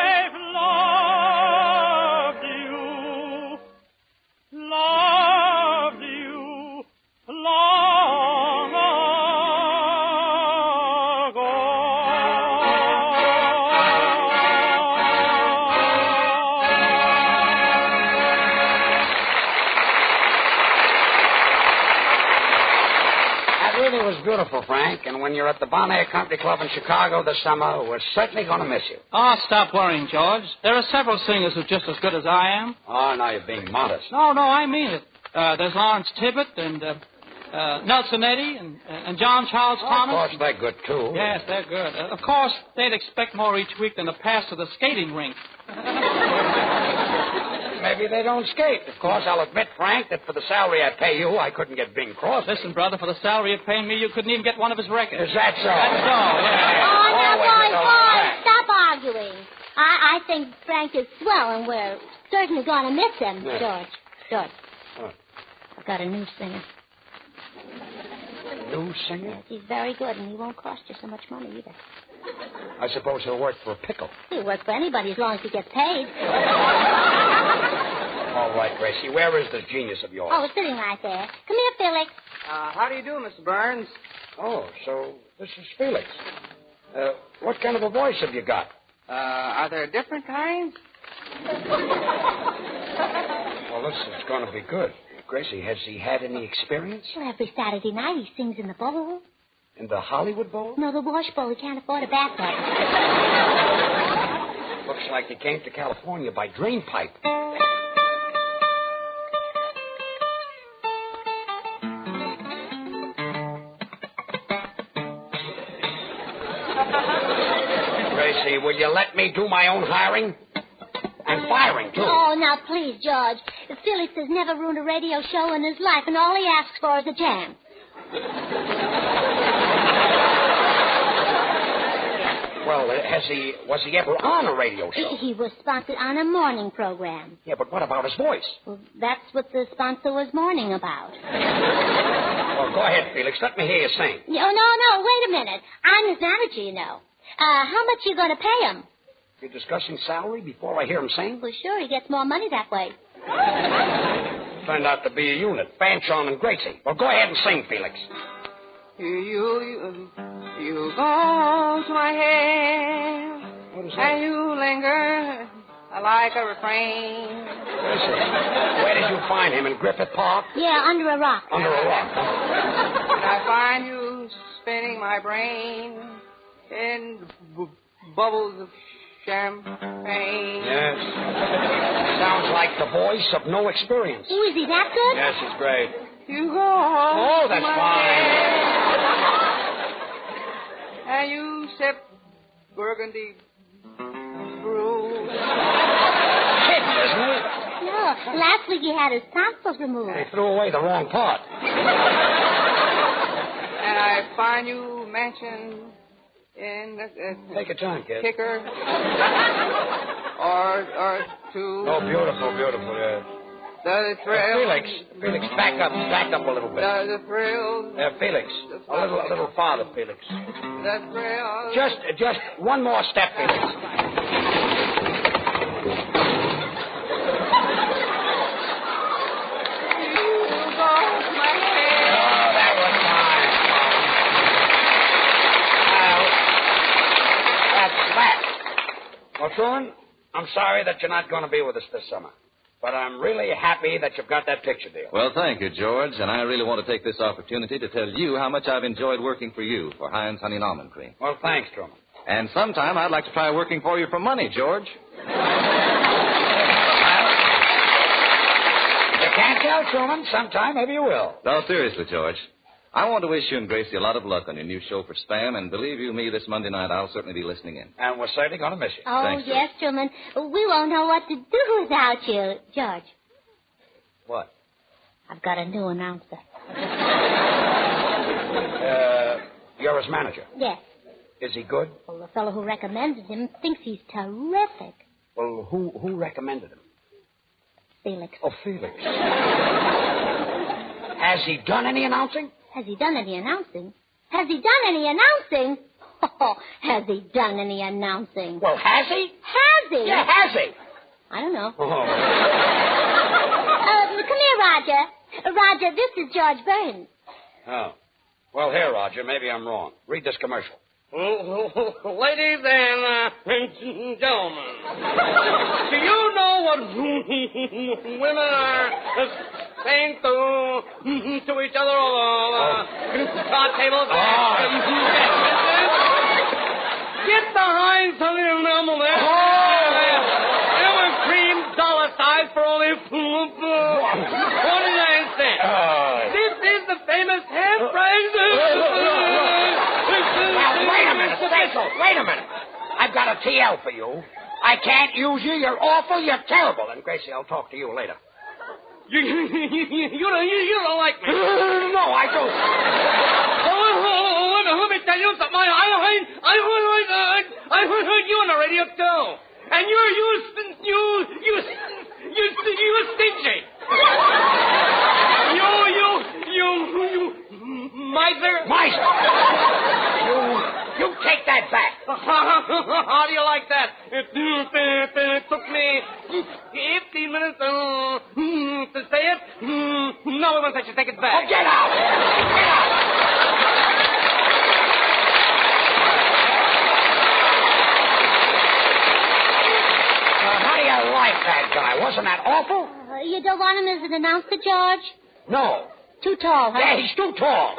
I've loved you really was beautiful, Frank. And when you're at the Bon Air Country Club in Chicago this summer, we're certainly going to miss you. Oh, stop worrying, George. There are several singers who are just as good as I am. Oh, now you're being modest. No, I mean it. There's Lawrence Tibbett and Nelson Eddy and John Charles Thomas. Of course, they're good, too. Yes, they're good. Of course, they'd expect more each week than a pass to the skating rink. Maybe they don't skate. Of course, I'll admit, Frank, that for the salary I pay you, I couldn't get Bing Crosby. Listen, brother, for the salary you're paying me, you couldn't even get one of his records. Is that so? That's so, yeah. Oh, now, Always boys, stop arguing. I think Frank is swell, and we're certainly going to miss him. Yeah. George. What? I've got a new singer. New singer? Yes, he's very good, and he won't cost you so much money either. I suppose he'll work for a pickle. He'll work for anybody as long as he gets paid. All right, Gracie, where is this genius of yours? Oh, it's sitting right there. Come here, Felix. How do you do, Mr. Burns? Oh, so this is Felix. What kind of a voice have you got? Are there different kinds? Well, this is going to be good. Gracie, has he had any experience? Well, every Saturday night he sings in the bowl. In the Hollywood Bowl? No, the wash bowl. He can't afford a bathtub. Looks like he came to California by drain pipe. Gracie, will you let me do my own hiring? And firing, too. Oh, now, please, George. Felix has never ruined a radio show in his life, and all he asks for is a chance. Well, was he ever on a radio show? He was sponsored on a morning program. Yeah, but what about his voice? Well, that's what the sponsor was mourning about. Well, go ahead, Felix. Let me hear you sing. No, wait a minute. I'm his manager, you know. How much are you going to pay him? You're discussing salary before I hear him sing? Well, sure, he gets more money that way. Turned out to be a unit, Fanchon and Gracie. Well, go ahead and sing, Felix. You go to my head, and you linger like a refrain. Where did you find him, in Griffith Park? Yeah, under a rock. Under a rock. I find you spinning my brain in bubbles of champagne. Yes. Sounds like the voice of no experience. Ooh, is he that good? Yes, he's great. You go Oh, that's fine. And you sip burgundy brew. Kid, isn't he? No, last week he had his tonsils removed. They threw away the wrong part. And I find you mentioned in the Take your time, kid. kicker or two. Oh, beautiful, yeah. The thrill. Felix, back up a little bit. The thrill. Felix, a little farther, Felix. The thrill. Just one more step, Felix. You go to my head. Oh, that was fine. That's that. Well, Truman, I'm sorry that you're not going to be with us this summer. But I'm really happy that you've got that picture deal. Well, thank you, George. And I really want to take this opportunity to tell you how much I've enjoyed working for you for Heinz Honey and Almond Cream. Well, thanks, Truman. And sometime I'd like to try working for you for money, George. You can't tell, Truman. Sometime maybe you will. No, seriously, George. I want to wish you and Gracie a lot of luck on your new show for Spam, and believe you me, this Monday night I'll certainly be listening in. And we're certainly going to miss you. Oh, Thanks, yes, Truman. We won't know what to do without you. George. What? I've got a new announcer. You're his manager. Yes. Is he good? Well, the fellow who recommended him thinks he's terrific. Well, who recommended him? Felix. Oh, Felix. Has he done any announcing? Has he done any announcing? Has he done any announcing? Oh, has he done any announcing? Well, has he? Has he? Yeah, has he? I don't know. Oh. Come here, Roger. Roger, this is George Burns. Oh. Well, here, Roger, maybe I'm wrong. Read this commercial. Ladies and gentlemen, do you know what women are saying to each other card tables. Get the Heinz honey enamel there. There was cream dollar size for only 49 cents. This is the famous half price. Wait a minute, Cecil. Wait a minute. I've got a TL for you. I can't use you. You're awful. You're terrible. And Gracie, I'll talk to you later. You don't like me. No, I don't. Let me tell you something. I heard you on the radio too, and you stingy. You miser. Miser. You take that back. How do you like that? It took me 15 minutes to say it. No, we want to take it back. Oh, get out! Get out! How do you like that guy? Wasn't that awful? You don't want him as an announcer, George? No. Too tall, huh? Yeah, he's too tall.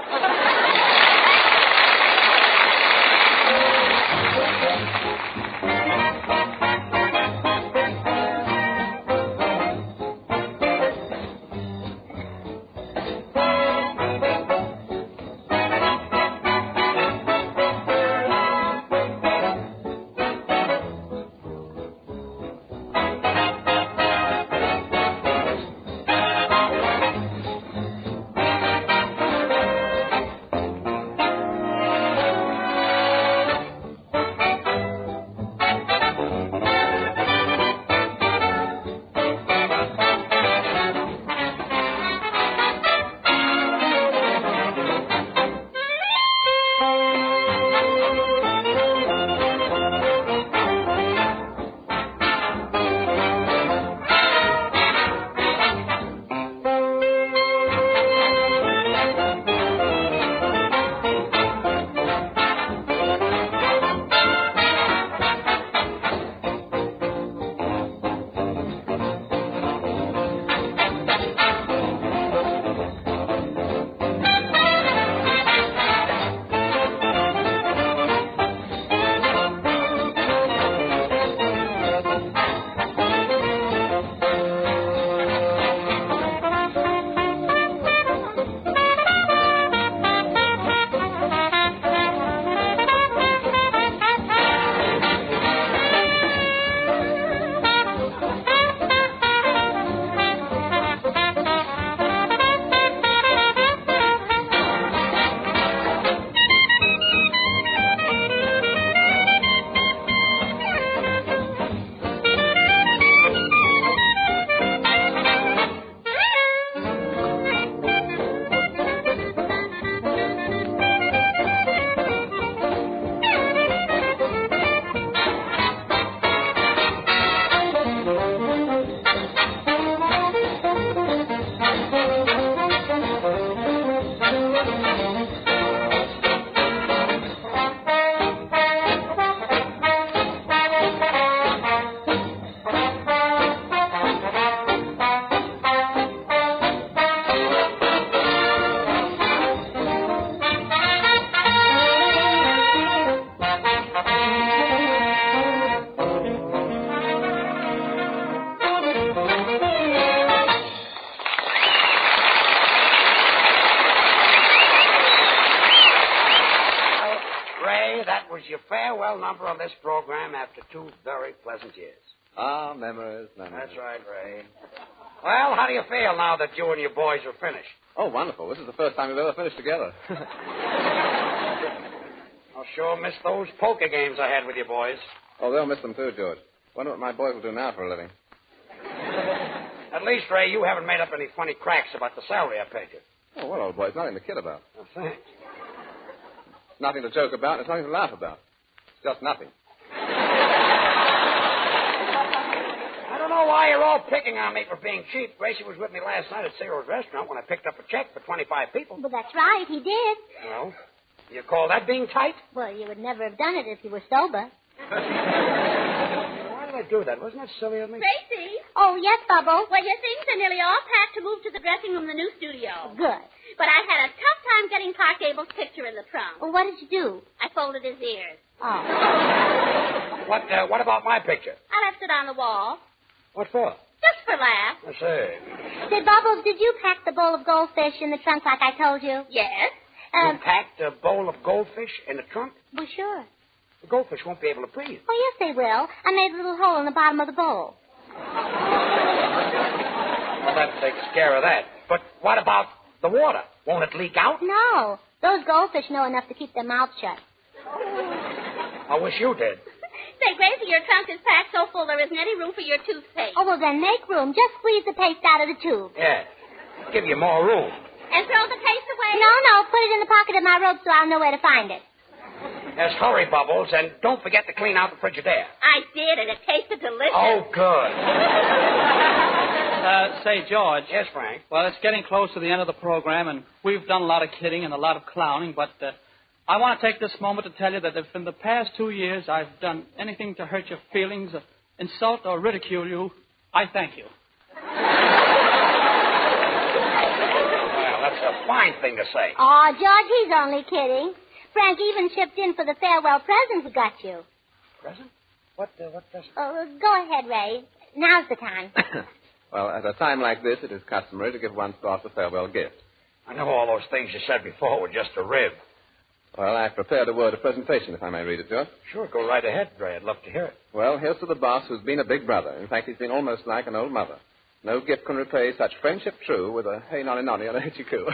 Your farewell number on this program after 2 very pleasant years. Ah, memories. That's right, Ray. Well, how do you feel now that you and your boys are finished? Oh, wonderful. This is the first time we've ever finished together. I'll sure miss those poker games I had with you boys. Oh, they'll miss them too, George. Wonder what my boys will do now for a living. At least, Ray, you haven't made up any funny cracks about the salary I paid you. Oh, well, old boy, it's nothing to kid about. Oh, thanks. Nothing to joke about, and it's nothing to laugh about. It's just nothing. I don't know why you're all picking on me for being cheap. Gracie was with me last night at Ciro's restaurant when I picked up a check for 25 people. Well, that's right, he did. Well, you call that being tight? Well, you would never have done it if you were sober. Why did I do that? Wasn't that silly of me? Gracie! Oh, yes, Bubbles. Well, your things are nearly all packed to move to the dressing room in the new studio. Good. But I had a tough time getting Clark Gable's picture in the trunk. Well, what did you do? I folded his ears. Oh. What about my picture? I left it on the wall. What for? Just for laughs. I say. Say, Bubbles, did you pack the bowl of goldfish in the trunk like I told you? Yes. You packed a bowl of goldfish in the trunk? Well, sure. The goldfish won't be able to breathe. Oh, yes, they will. I made a little hole in the bottom of the bowl. Well, that takes care of that. But what about the water? Won't it leak out? No. Those goldfish know enough to keep their mouths shut. I wish you did. Say, Gracie, your trunk is packed so full there isn't any room for your toothpaste. Oh, well, then make room. Just squeeze the paste out of the tube. Yeah. Give you more room. And throw the paste away? No. Put it in the pocket of my robe so I'll know where to find it. Yes, hurry, Bubbles, and don't forget to clean out the Frigidaire. I did, and it tasted delicious. Oh, good. Say, George. Yes, Frank? Well, it's getting close to the end of the program, and we've done a lot of kidding and a lot of clowning, but I want to take this moment to tell you that if in the past 2 years I've done anything to hurt your feelings, insult or ridicule you, I thank you. Well, that's a fine thing to say. Oh, George, he's only kidding. Frank even chipped in for the farewell present we got you. Present? What present? Oh, go ahead, Ray. Now's the time. Well, at a time like this, it is customary to give one's boss a farewell gift. I know all those things you said before were just a rib. Well, I've prepared a word of presentation, if I may read it, George. Sure, go right ahead, Ray. I'd love to hear it. Well, here's to the boss who's been a big brother. In fact, he's been almost like an old mother. No gift can repay such friendship true with a hey nonny nonny on a hitchy coo.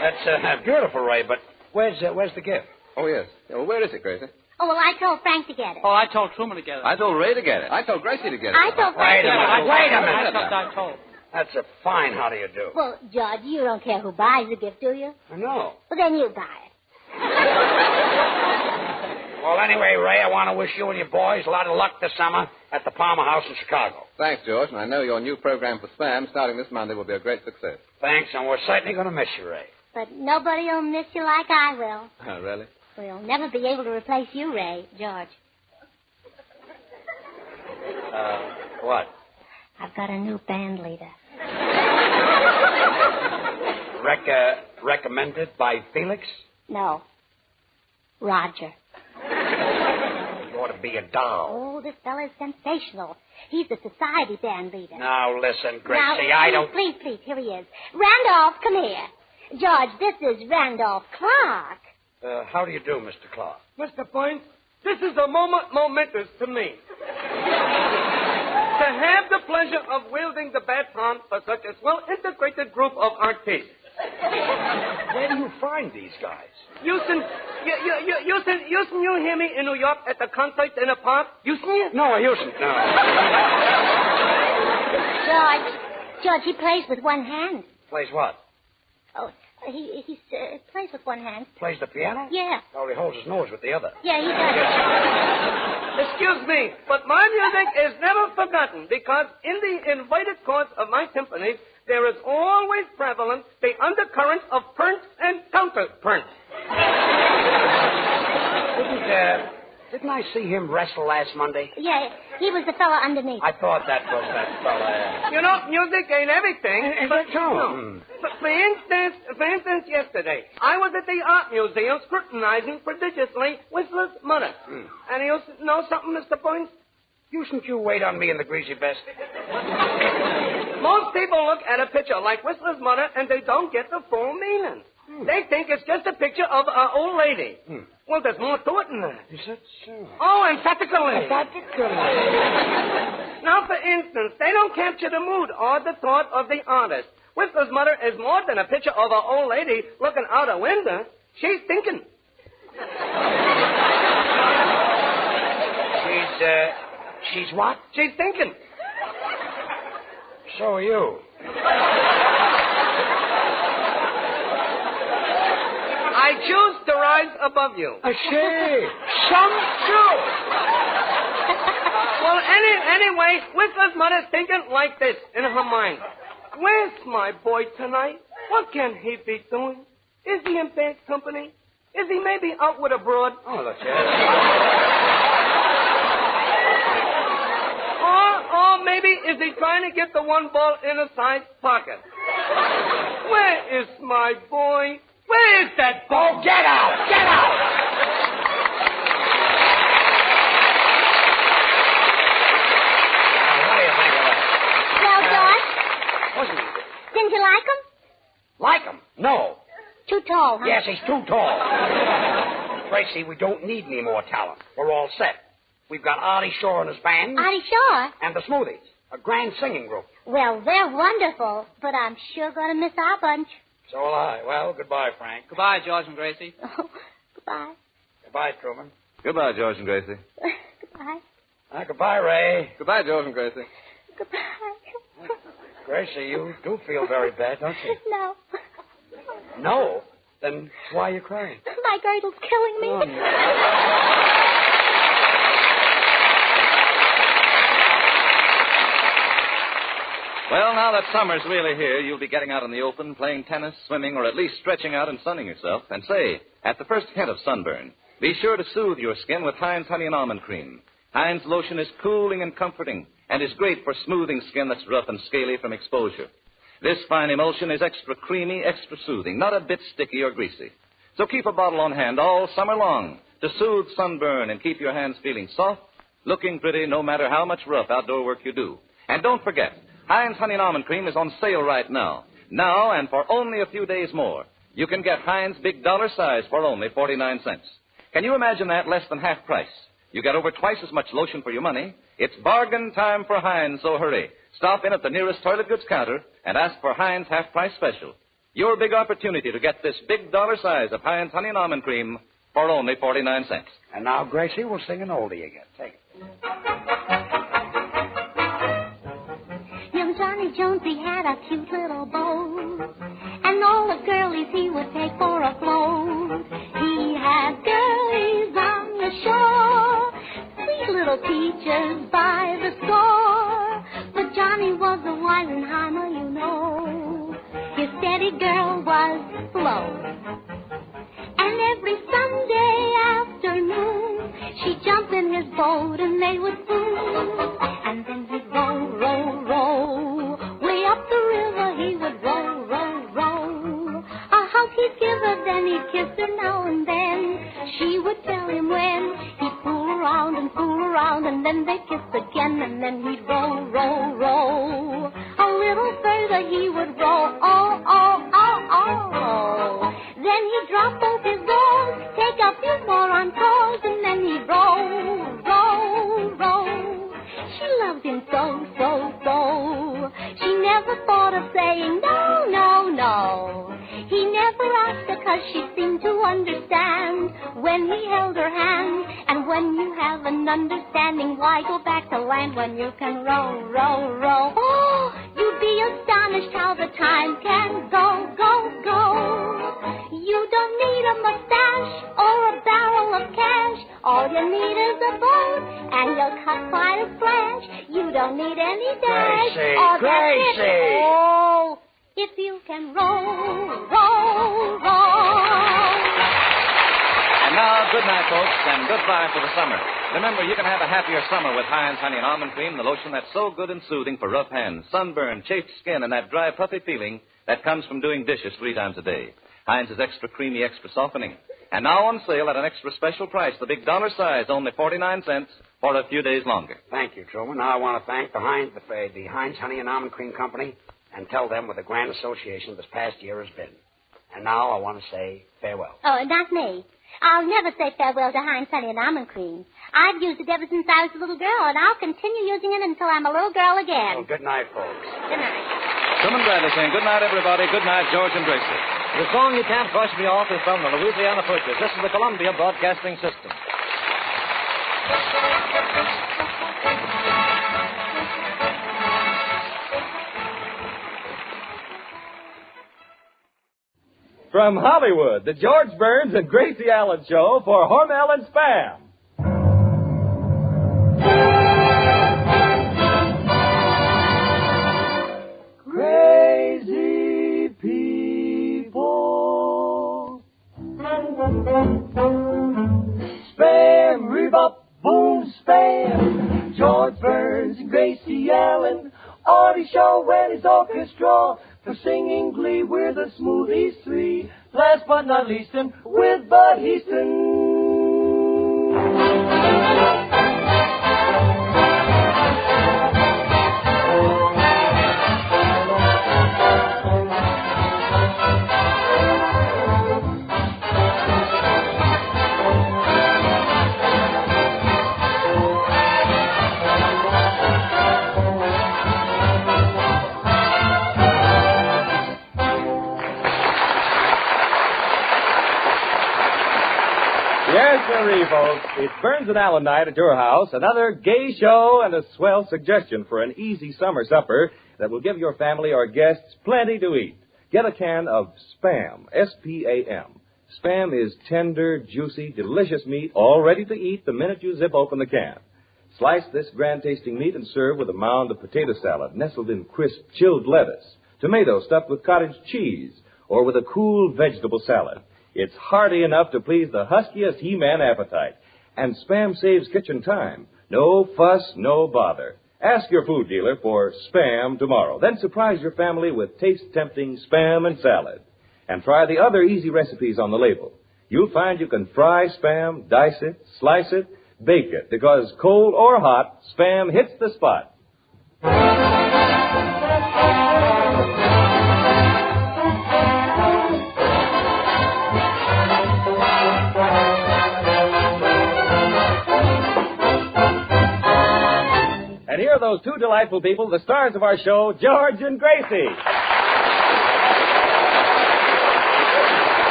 That's beautiful, Ray, but where's the gift? Oh, yes. Well, where is it, Gracie? Oh, well, I told Frank to get it. Oh, I told Truman to get it. I told Ray to get it. I told Gracie to get it. I told Frank to get it. Wait a minute. I told. That's a fine how do you do. Well, George, you don't care who buys the gift, do you? No. Well, then you buy it. Well, anyway, Ray, I want to wish you and your boys a lot of luck this summer at the Palmer House in Chicago. Thanks, George, and I know your new program for Spam starting this Monday will be a great success. Thanks, and we're certainly going to miss you, Ray. But nobody will miss you like I will. Oh, really? We'll never be able to replace you, Ray, George. What? I've got a new band leader. Recommended by Felix? No. Roger. You ought to be a doll. Oh, this fella's sensational. He's the society band leader. Now, listen, Gracie, now, I don't... Please, here he is. Randolph, come here. George, this is Randolph Clark. How do you do, Mr. Clark? Mr. Point, this is a moment momentous to me. To have the pleasure of wielding the baton for such a well-integrated group of artists. Where do you find these guys? You hear me in New York at the concert in the park? Houston? No, Houston, no. George, he plays with one hand. Plays what? Oh, he plays with one hand. Plays the piano? Yeah. Oh, he holds his nose with the other. Yeah, he does. Excuse me, but my music is never forgotten because in the invited course of my symphonies, there is always prevalent the undercurrent of print and counterprint. Didn't I see him wrestle last Monday? Yeah, he was the fella underneath. I thought that was that fella. You know, music ain't everything. Is that so? No. But for instance, yesterday, I was at the art museum scrutinizing prodigiously Whistler's mother. And you know something, Mr. Boyne? Shouldn't you wait on me in the greasy vest? Most people look at a picture like Whistler's mother and they don't get the full meaning. They think it's just a picture of an old lady. Well, there's more to it than that. Is that so? Oh, emphatically. Now, for instance, they don't capture the mood or the thought of the artist. Whistler's mother is more than a picture of an old lady looking out a window. She's thinking. She's what? She's thinking. So are you. I choose to rise above you. Some truth. Well, anyway, Whistler's mother's thinking like this in her mind. Where's my boy tonight? What can he be doing? Is he in bad company? Is he maybe out with a broad? Oh, look, Or maybe is he trying to get the one ball in a side pocket? Where is my boy? Where is that ball? Oh, get out! Get out! Now, what do you think of that? Well, George, Wasn't he? didn't you like him? Like him? No. Too tall, huh? Yes, he's too tall. Gracie, we don't need any more talent. We're all set. We've got Artie Shaw and his band. Artie Shaw? And the Smoothies, a grand singing group. Well, they're wonderful, but I'm sure going to miss our bunch. So will I. Well, goodbye, Frank. Goodbye, George and Gracie. Oh, goodbye. Goodbye, Truman. Goodbye, George and Gracie. Goodbye. Goodbye, Ray. Goodbye, George and Gracie. Goodbye. Gracie, you do feel very bad, don't you? No. No? Then why are you crying? My girdle's killing me. Oh, no. Well, now that summer's really here, you'll be getting out in the open, playing tennis, swimming, or at least stretching out and sunning yourself. And say, at the first hint of sunburn, be sure to soothe your skin with Heinz Honey and Almond Cream. Heinz lotion is cooling and comforting and is great for smoothing skin that's rough and scaly from exposure. This fine emulsion is extra creamy, extra soothing, not a bit sticky or greasy. So keep a bottle on hand all summer long to soothe sunburn and keep your hands feeling soft, looking pretty no matter how much rough outdoor work you do. And don't forget, Heinz Honey and Almond Cream is on sale right now. Now and for only a few days more, you can get Heinz Big Dollar Size for only 49 cents. Can you imagine that? Less than half price. You get over twice as much lotion for your money. It's bargain time for Heinz, so hurry. Stop in at the nearest toilet goods counter and ask for Heinz half-price special. Your big opportunity to get this Big Dollar Size of Heinz Honey and Almond Cream for only 49 cents. And now, Gracie, we'll sing an oldie again. Take it. Young Johnny Jones, he had a cute little boat, and all the girlies he would take for a float. He had girlies on the shore, sweet little peaches by the score. But Johnny was a Weisenheimer, you know. His steady girl was Flo. And every Sunday afternoon, she'd jump in his boat and they would spoon. And then he'd row, row, row. Way up the river he would row, row, row. A hug he'd give her, then he'd kiss her now and then. She would tell him when. He'd fool around, and then they'd kiss again. And then he'd row, row, row. A little further he would row, oh, oh, oh, oh. Then he'd drop both his oars, take a few more on toes, and then he'd row, row, row. She loved him so, so, so. She never thought of saying no, no, no. He never asked her 'cause she seemed to understand when he held her hand. And when you have an understanding, why go back to land when you can row, row, row? Oh, you'd be astonished how the time can go, go, go. You don't need a mustache or a barrel of cash. All you need is a boat, and you'll cut quite a splash. You don't need any dash. Gracie, or Gracie. Oh, if you can row, row, row. And now, good night, folks, and goodbye for the summer. Remember, you can have a happier summer with Heinz Honey and Almond Cream, the lotion that's so good and soothing for rough hands, sunburn, chafed skin, and that dry, puffy feeling that comes from doing dishes 3 times a day. Heinz is extra creamy, extra softening. And now on sale at an extra special price, the Big Dollar Size, only 49 cents for a few days longer. Thank you, Truman. Now I want to thank the Heinz Honey and Almond Cream Company and tell them what the grand association this past year has been. And now I want to say farewell. Oh, not me. I'll never say farewell to Heinz Honey and Almond Cream. I've used it ever since I was a little girl, and I'll continue using it until I'm a little girl again. Well, good night, folks. Good night. Truman Bradley saying good night, everybody. Good night, George and Gracie. The song You Can't Brush Me Off is from the Louisiana Purchase. This is the Columbia Broadcasting System. From Hollywood, the George Burns and Gracie Allen Show for Hormel and Spam. Crazy people. Spam, rebop, boom, spam. George Burns and Gracie orchestra. For singing glee, we're the Smoothies Three. Last but not least, and with Bud Heaston. Folks, it's Burns and Allen night at your house. Another gay show and a swell suggestion for an easy summer supper that will give your family or guests plenty to eat. Get a can of Spam, S-P-A-M. Spam is tender, juicy, delicious meat, all ready to eat the minute you zip open the can. Slice this grand-tasting meat and serve with a mound of potato salad nestled in crisp, chilled lettuce, tomato stuffed with cottage cheese, or with a cool vegetable salad. It's hearty enough to please the huskiest He-Man appetite. And Spam saves kitchen time. No fuss, no bother. Ask your food dealer for Spam tomorrow. Then surprise your family with taste-tempting Spam and salad. And try the other easy recipes on the label. You'll find you can fry Spam, dice it, slice it, bake it. Because cold or hot, Spam hits the spot. And here are those two delightful people, the stars of our show, George and Gracie.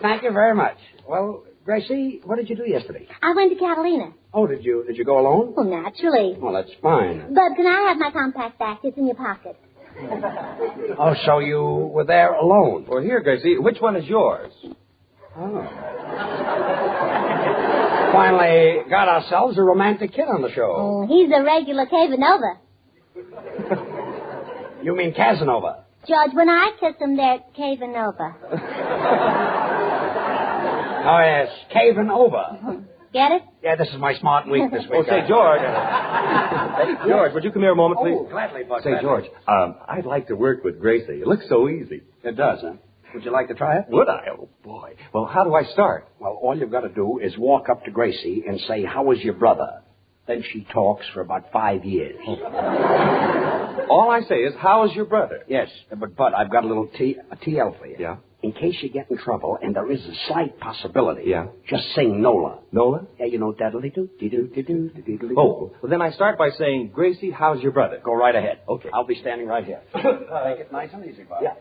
Thank you very much. Well, Gracie, what did you do yesterday? I went to Catalina. Oh, did you go alone? Well, naturally. Well, that's fine. But can I have my compact back? It's in your pocket. Oh, so you were there alone? Well, here, Gracie, which one is yours? Oh. Finally got ourselves a romantic kid on the show. Oh, he's a regular Casanova. You mean Casanova? George, when I kiss him, they're Casanova. Oh, yes, caving over. Get it? Yeah, this is my smart week this week. Oh, say, George. Hey, George, would you come here a moment, please? Oh, gladly, Buck. Say, George, I'd like to work with Gracie. It looks so easy. It does, huh? Would you like to try it? Would I? Oh, boy. Well, how do I start? Well, all you've got to do is walk up to Gracie and say, "How was your brother?" Then she talks for about 5 years. All I say is, "How is your brother?" Yes, but Bud, I've got a little TL for you. Yeah? In case you get in trouble, and there is a slight possibility, yeah, just sing Nola. Nola? Yeah, you know, daddly-doo, dee-doo. Oh, well, then I start by saying, "Gracie, how's your brother?" Go right ahead. Okay. I'll be standing right here. Take it nice and easy, Bud. Yeah.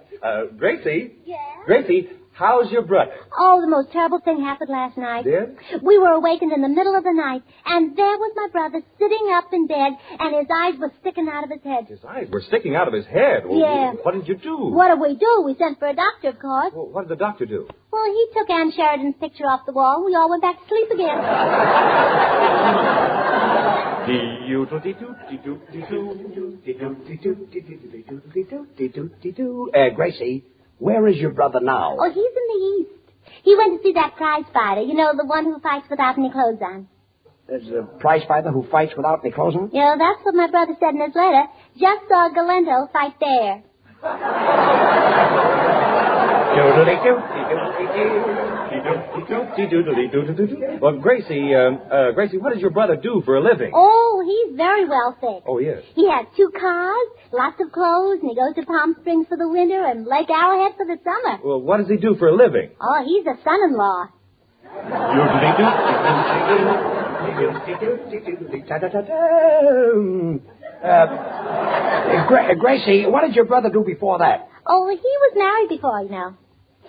Gracie? Yeah? Gracie, how's your brother? Oh, the most terrible thing happened last night. Did? We were awakened in the middle of the night, and there was my brother sitting up in bed, and his eyes were sticking out of his head. His eyes were sticking out of his head. Well, yeah. What did you do? What did we do? We sent for a doctor, of course. Well, what did the doctor do? Well, he took Ann Sheridan's picture off the wall, and we all went back to sleep again. Gracie, where is your brother now? Oh, he's in the east. He went to see that prize fighter, you know, the one who fights without any clothes on. There's a prize fighter who fights without any clothes on? Yeah, that's what my brother said in his letter. Just saw Galento fight there. Well, Gracie, what does your brother do for a living? Oh, he's very wealthy. Oh, yes. He has 2 cars, lots of clothes, and he goes to Palm Springs for the winter and Lake Arrowhead for the summer. Well, what does he do for a living? Oh, he's a son-in-law. Gracie, what did your brother do before that? Oh, he was married before, you know.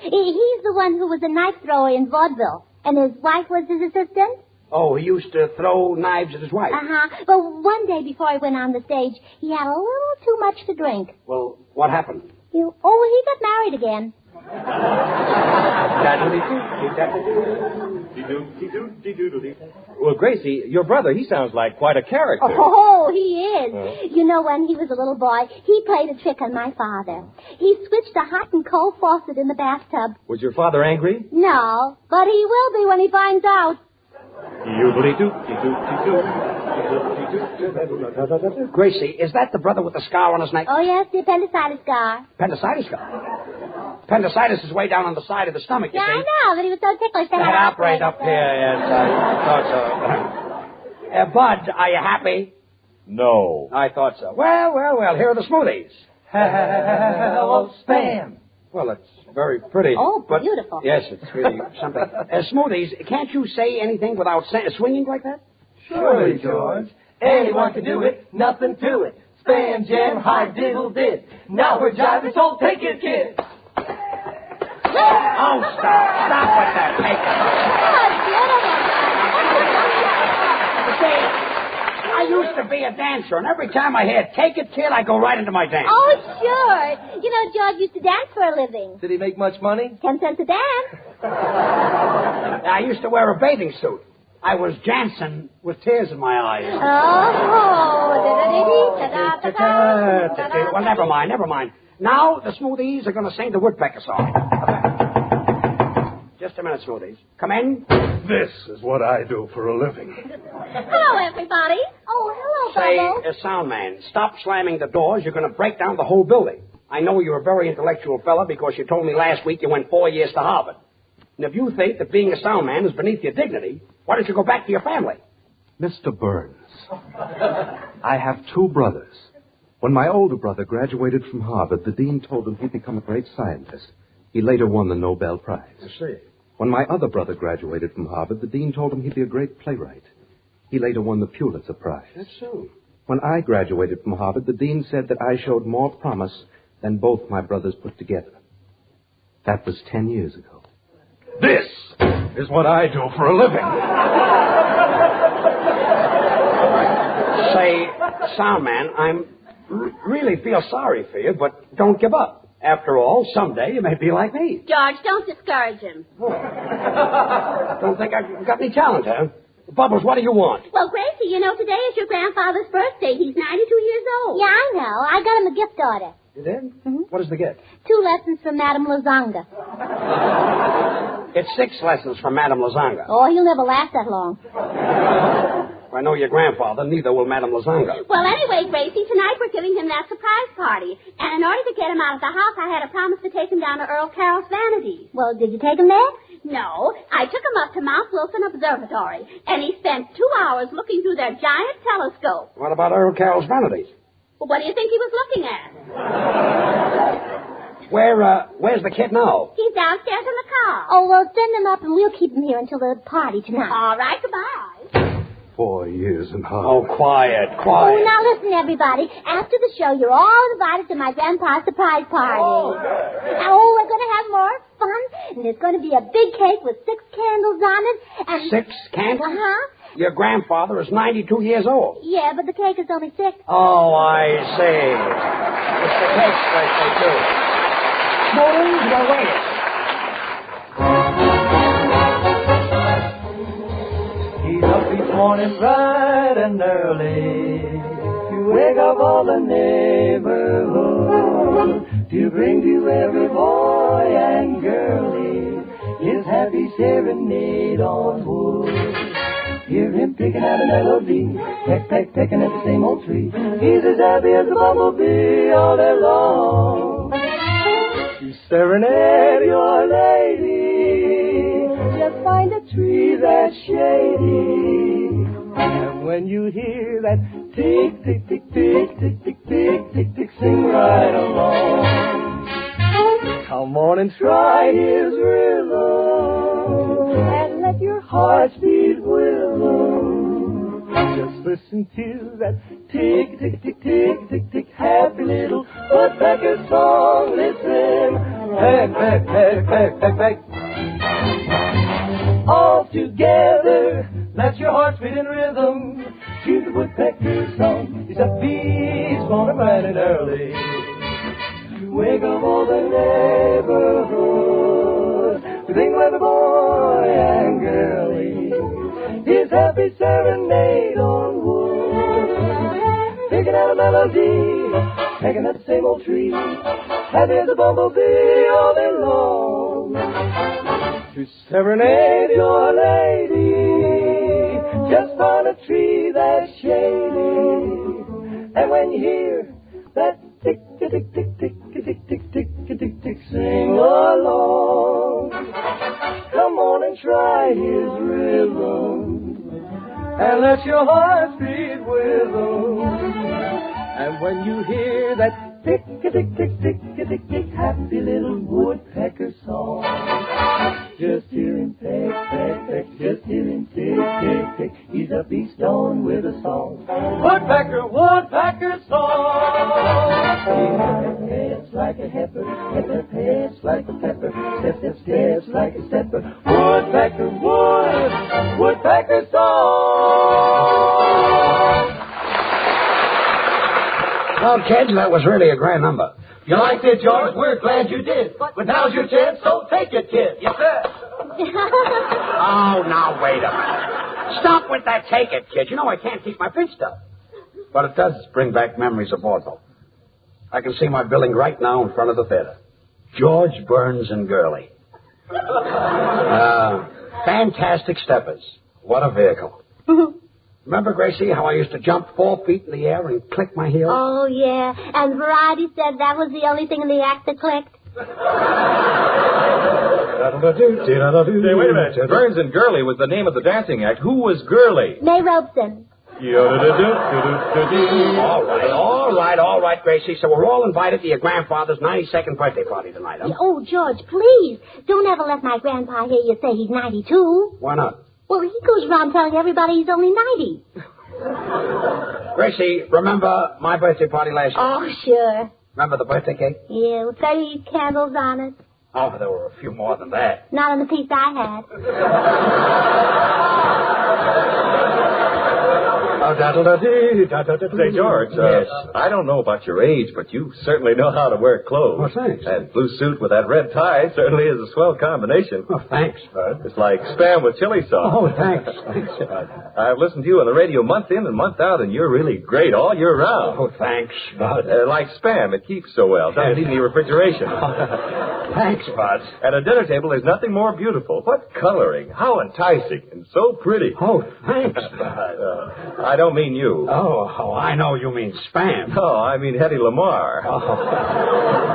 He's the one who was a knife thrower in vaudeville, and his wife was his assistant. Oh, he used to throw knives at his wife. Uh-huh. But one day before he went on the stage, he had a little too much to drink. Well, what happened? He got married again. Well, Gracie, your brother, he sounds like quite a character. Oh, he is. You know, when he was a little boy, he played a trick on my father. He switched a hot and cold faucet in the bathtub. Was your father angry? No, but he will be when he finds out. Gracie, is that the brother with the scar on his neck? Oh, yes, the appendicitis scar. Appendicitis scar? Appendicitis is way down on the side of the stomach, you Yeah, see. I know, but he was so ticklish they They had had operate up here, yes. I thought so. Bud, are you happy? No. I thought so. Well, here are the smoothies. Hello, Spam. Well, it's very pretty. Oh, but beautiful. Yes, it's really something. Smoothies, can't you say anything without swinging like that? Surely, George. Anyone can do it, nothing to it. Spam, jam, high diddle did. Now we're driving, so take it, kid. Oh, stop with that. Take it. See, I used to be a dancer, and every time I hear "Take It, Kid," I go right into my dance. Oh, sure. You know, George used to dance for a living. Did he make much money? 10 cents a dance. I used to wear a bathing suit. I was Jansen with tears in my eyes. Well, never mind. Now the Smoothies are going to sing the Woodpecker song. Just a minute, Smoothies. Come in. This is what I do for a living. Hello, everybody. Oh, hello, Say, Bubbles. sound man, stop slamming the doors. You're going to break down the whole building. I know you're a very intellectual fella because you told me last week you went 4 years to Harvard. And if you think that being a sound man is beneath your dignity, why don't you go back to your family? Mr. Burns, I have 2 brothers. When my older brother graduated from Harvard, the dean told him he'd become a great scientist. He later won the Nobel Prize. I see. When my other brother graduated from Harvard, the dean told him he'd be a great playwright. He later won the Pulitzer Prize. That's so. When I graduated from Harvard, the dean said that I showed more promise than both my brothers put together. That was 10 years ago. This is what I do for a living. Say, sound man, I really feel sorry for you, but don't give up. After all, someday you may be like me. George, don't discourage him. Don't think I've got any talent, huh? Bubbles, what do you want? Well, Gracie, you know, today is your grandfather's birthday. He's 92 years old. Yeah, I know. I got him a gift order. You did? Mm-hmm. What is the gift? 2 lessons from Madame Lazanga. It's 6 lessons from Madame Lazanga. Oh, he'll never last that long. If I know your grandfather, neither will Madame Lazanga. Well, anyway, Gracie, tonight we're giving him that surprise party. And in order to get him out of the house, I had a promise to take him down to Earl Carroll's Vanities. Well, did you take him there? No, I took him up to Mount Wilson Observatory, and he spent 2 hours looking through their giant telescope. What about Earl Carroll's Vanities? Well, what do you think he was looking at? Where's the kid now? He's downstairs in the car. Oh, well, send him up and we'll keep him here until the party tonight. All right, goodbye. 4 years in Harvard. Oh, quiet. Oh, now listen, everybody. After the show, you're all invited to my grandpa's surprise party. Oh, we're going to have more fun, and there's going to be a big cake with 6 candles on it, and... 6 candles? Uh-huh. Your grandfather is 92 years old. Yeah, but the cake is only 6. Oh, I see. It's the cake's birthday, too. Smoothies, well, wait. He's up each morning bright and early to wake up all the neighborhood, to bring to every boy and girlie his happy serenade on wood. Hear him picking out a melody, peck, peck, pecking at the same old tree. He's as happy as a bumblebee all day long. To serenade your lady, just find a tree that's shady. And when you hear that tick, tick, tick, tick, tick, tick, tick, tick, tick, sing right along. Come on and try his rhythm, and let your heart beat with him. Just listen to that tick, tick, tick, tick, tick, tick, happy little woodpecker song. Listen, peck, peck, peck, peck, peck, peck. All together, let your heart beat in rhythm to the woodpecker song. It's a bee's morning bright and early to wake up all the neighborhood, to bring every boy and girlie his happy serenade on wood, picking out a melody, pecking at the same old tree, happy as a bumblebee all day long. To serenade your lady, Just find a tree that's shady. And when you hear that tick, tick, tick, tick, tick, tick, tick, tick, tick, tick, sing along. Come on and try his rhythm, and let your heart beat with him. And when you hear that tick, tick, tick, tick, tick, tick, tick, happy little woodpecker song, just hear him peck, peck, peck, just hear him tick, tick, tick. He's a beast on with a song. Woodpecker, woodpecker song. He heads like a heifer, heifer heads like a pepper, step, step, steps like a stepper. Woodpecker, woodpecker song. Well, kids, that was really a grand number. You liked it, George? We're glad you did. But now's your chance, so take it, kid. Yes, sir. Oh, now, wait a minute. Stop with that take it, kid. You know I can't keep my fist up. But it does bring back memories of vaudeville. I can see my billing right now in front of the theater. George Burns and Gurley. Fantastic steppers. What a vehicle. Remember, Gracie, how I used to jump 4 feet in the air and click my heels? Oh, yeah. And Variety said that was the only thing in the act that clicked. Hey, wait a minute. Burns and Gurley was the name of the dancing act. Who was Gurley? May Robeson. All right, Gracie. So we're all invited to your grandfather's 92nd birthday party tonight, huh? Oh, George, please. Don't ever let my grandpa hear you say he's 92. Why not? Well, he goes around telling everybody he's only 90. Gracie, remember my birthday party last year? Oh, sure. Remember the birthday cake? Yeah, with 30 candles on it. Oh, there were a few more than that. Not on the piece I had. Say, George, yes. I don't know about your age, but you certainly know how to wear clothes. Oh, thanks. That blue suit with that red tie certainly is a swell combination. Oh, thanks, Bud. It's like Spam with chili sauce. Oh, thanks. Thanks, Bud. I've listened to you on the radio month in and month out, and you're really great all year round. Oh, thanks, Bud. Like Spam, it keeps so well. Doesn't need any refrigeration. Thanks, Bud. At a dinner table, there's nothing more beautiful. What coloring. How enticing and so pretty. Oh, thanks, Bud. I don't mean you. Oh, I know you mean Spam. No, I mean Hedy Lamarr. Oh.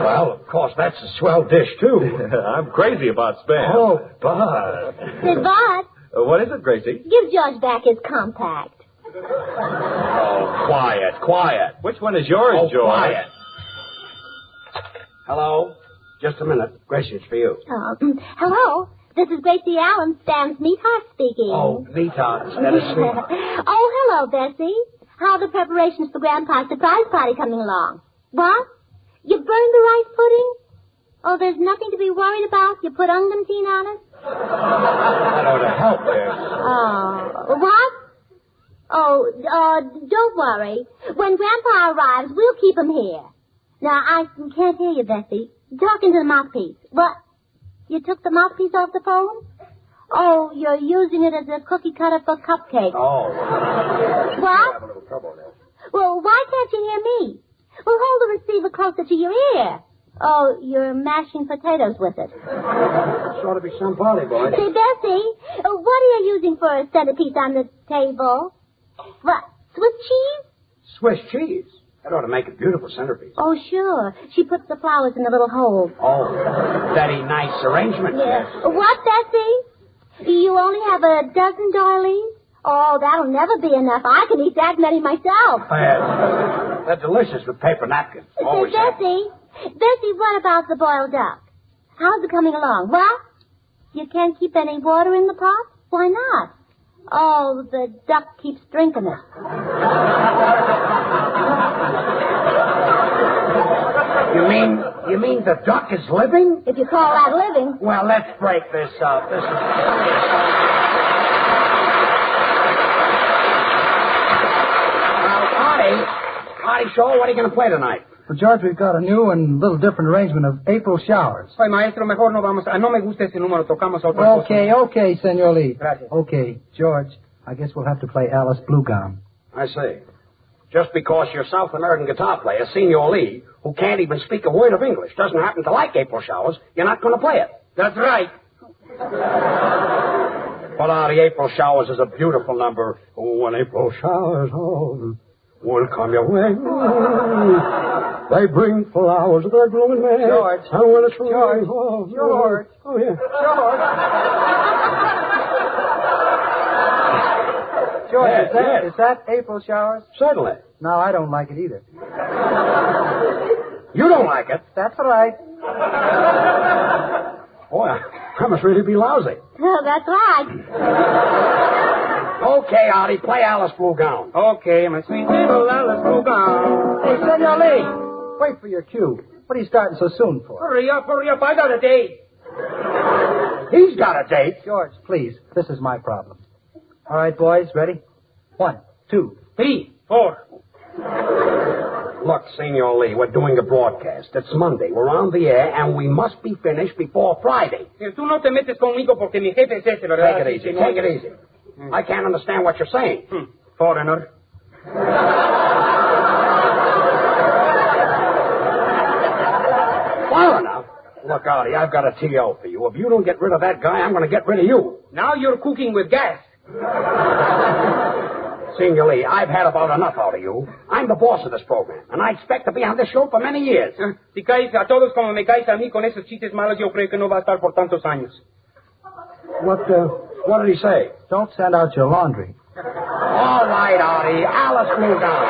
Well, of course, that's a swell dish, too. I'm crazy about Spam. Oh, Bud. Say, Bud. What is it, Gracie? Give George back his compact. Oh, quiet. Which one is yours, Oh, George? quiet. Hello? Just a minute. Gracie, it's for you. Hello. This is Gracie Allen, Stan's meatheart speaking. Oh, meatheart instead of sweet. Oh, hello, Bessie. How are the preparations for Grandpa's surprise party coming along? What? You burned the rice pudding? Oh, there's nothing to be worried about? You put ungantine on it? That ought to help there. Oh, what? Oh, don't worry. When Grandpa arrives, we'll keep him here. Now, I can't hear you, Bessie. Talk into the mouthpiece. What? You took the mouthpiece off the phone? Oh, you're using it as a cookie cutter for cupcakes. Oh. What? Have a little trouble there. Well, why can't you hear me? Well, hold the receiver closer to your ear. Oh, you're mashing potatoes with it. This ought to be some party, boy. Say, Bessie, what are you using for a centerpiece on the table? What, Swiss cheese? Swiss cheese? That ought to make a beautiful centerpiece. Oh, sure. She puts the flowers in the little hole. Oh, very nice arrangement. Yeah. What, Bessie? You only have a dozen doilies? Oh, that'll never be enough. I can eat that many myself. They're delicious with paper napkins. Say, Always Bessie, what about the boiled duck? How's it coming along? What? You can't keep any water in the pot? Why not? Oh, the duck keeps drinking it. You mean the duck is living? If you call that living. Well, let's break this up. This is... Artie Shaw, what are you going to play tonight? Well, George, we've got a new and little different arrangement of April Showers. Oye, maestro, mejor no vamos a... No me gusta ese número, tocamos a otra cosa. Okay, Senor Lee. Gracias. Okay, George, I guess we'll have to play Alice Bluegown. I see. Just because your South American guitar player, Senor Lee, who can't even speak a word of English, doesn't happen to like April Showers, you're not going to play it. That's right. But the April showers is a beautiful number. Oh, when April showers will come your way. They bring flowers of their blooming May. George. And when it's George. George. Oh, yeah. George, is that April showers? Certainly. No, I don't like it either. You don't like it? That's right. Boy, I must really be lousy. Oh, that's right. Okay, Artie, play Alice Blue Gown. Okay, my sweet little Alice Blue Gown. Hey, Senor Lee, wait for your cue. What are you starting so soon for? Hurry up. I got a date. He's got a date. George, please. This is my problem. All right, boys, ready? 1, 2, 3, 4. Look, Senor Lee, we're doing a broadcast. It's Monday. We're on the air, and we must be finished before Friday. Tú no te metes conmigo porque mi jefe es ese, ¿verdad? Take it easy. I can't understand what you're saying. Foreigner. Foreigner? Look, Artie, I've got a TO for you. If you don't get rid of that guy, I'm going to get rid of you. Now you're cooking with gas. Senor Lee, I've had about enough out of you. I'm the boss of this program, and I expect to be on this show for many years. Si caes a todos como me caes a mí con esos chistes malos, yo creo que no va a estar por tantos años. What did he say? Don't send out your laundry. All right, Artie. Alice Blue Gown.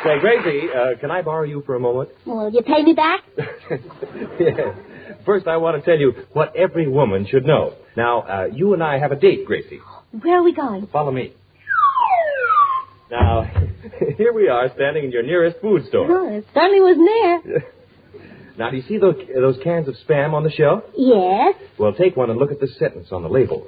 Say, Gracie, can I borrow you for a moment? Will you pay me back? Yes. First, I want to tell you what every woman should know. Now, you and I have a date, Gracie. Where are we going? Follow me. Now, here we are standing in your nearest food store. Oh, it certainly was near. Now, do you see those cans of Spam on the shelf? Yes. Well, take one and look at the sentence on the label.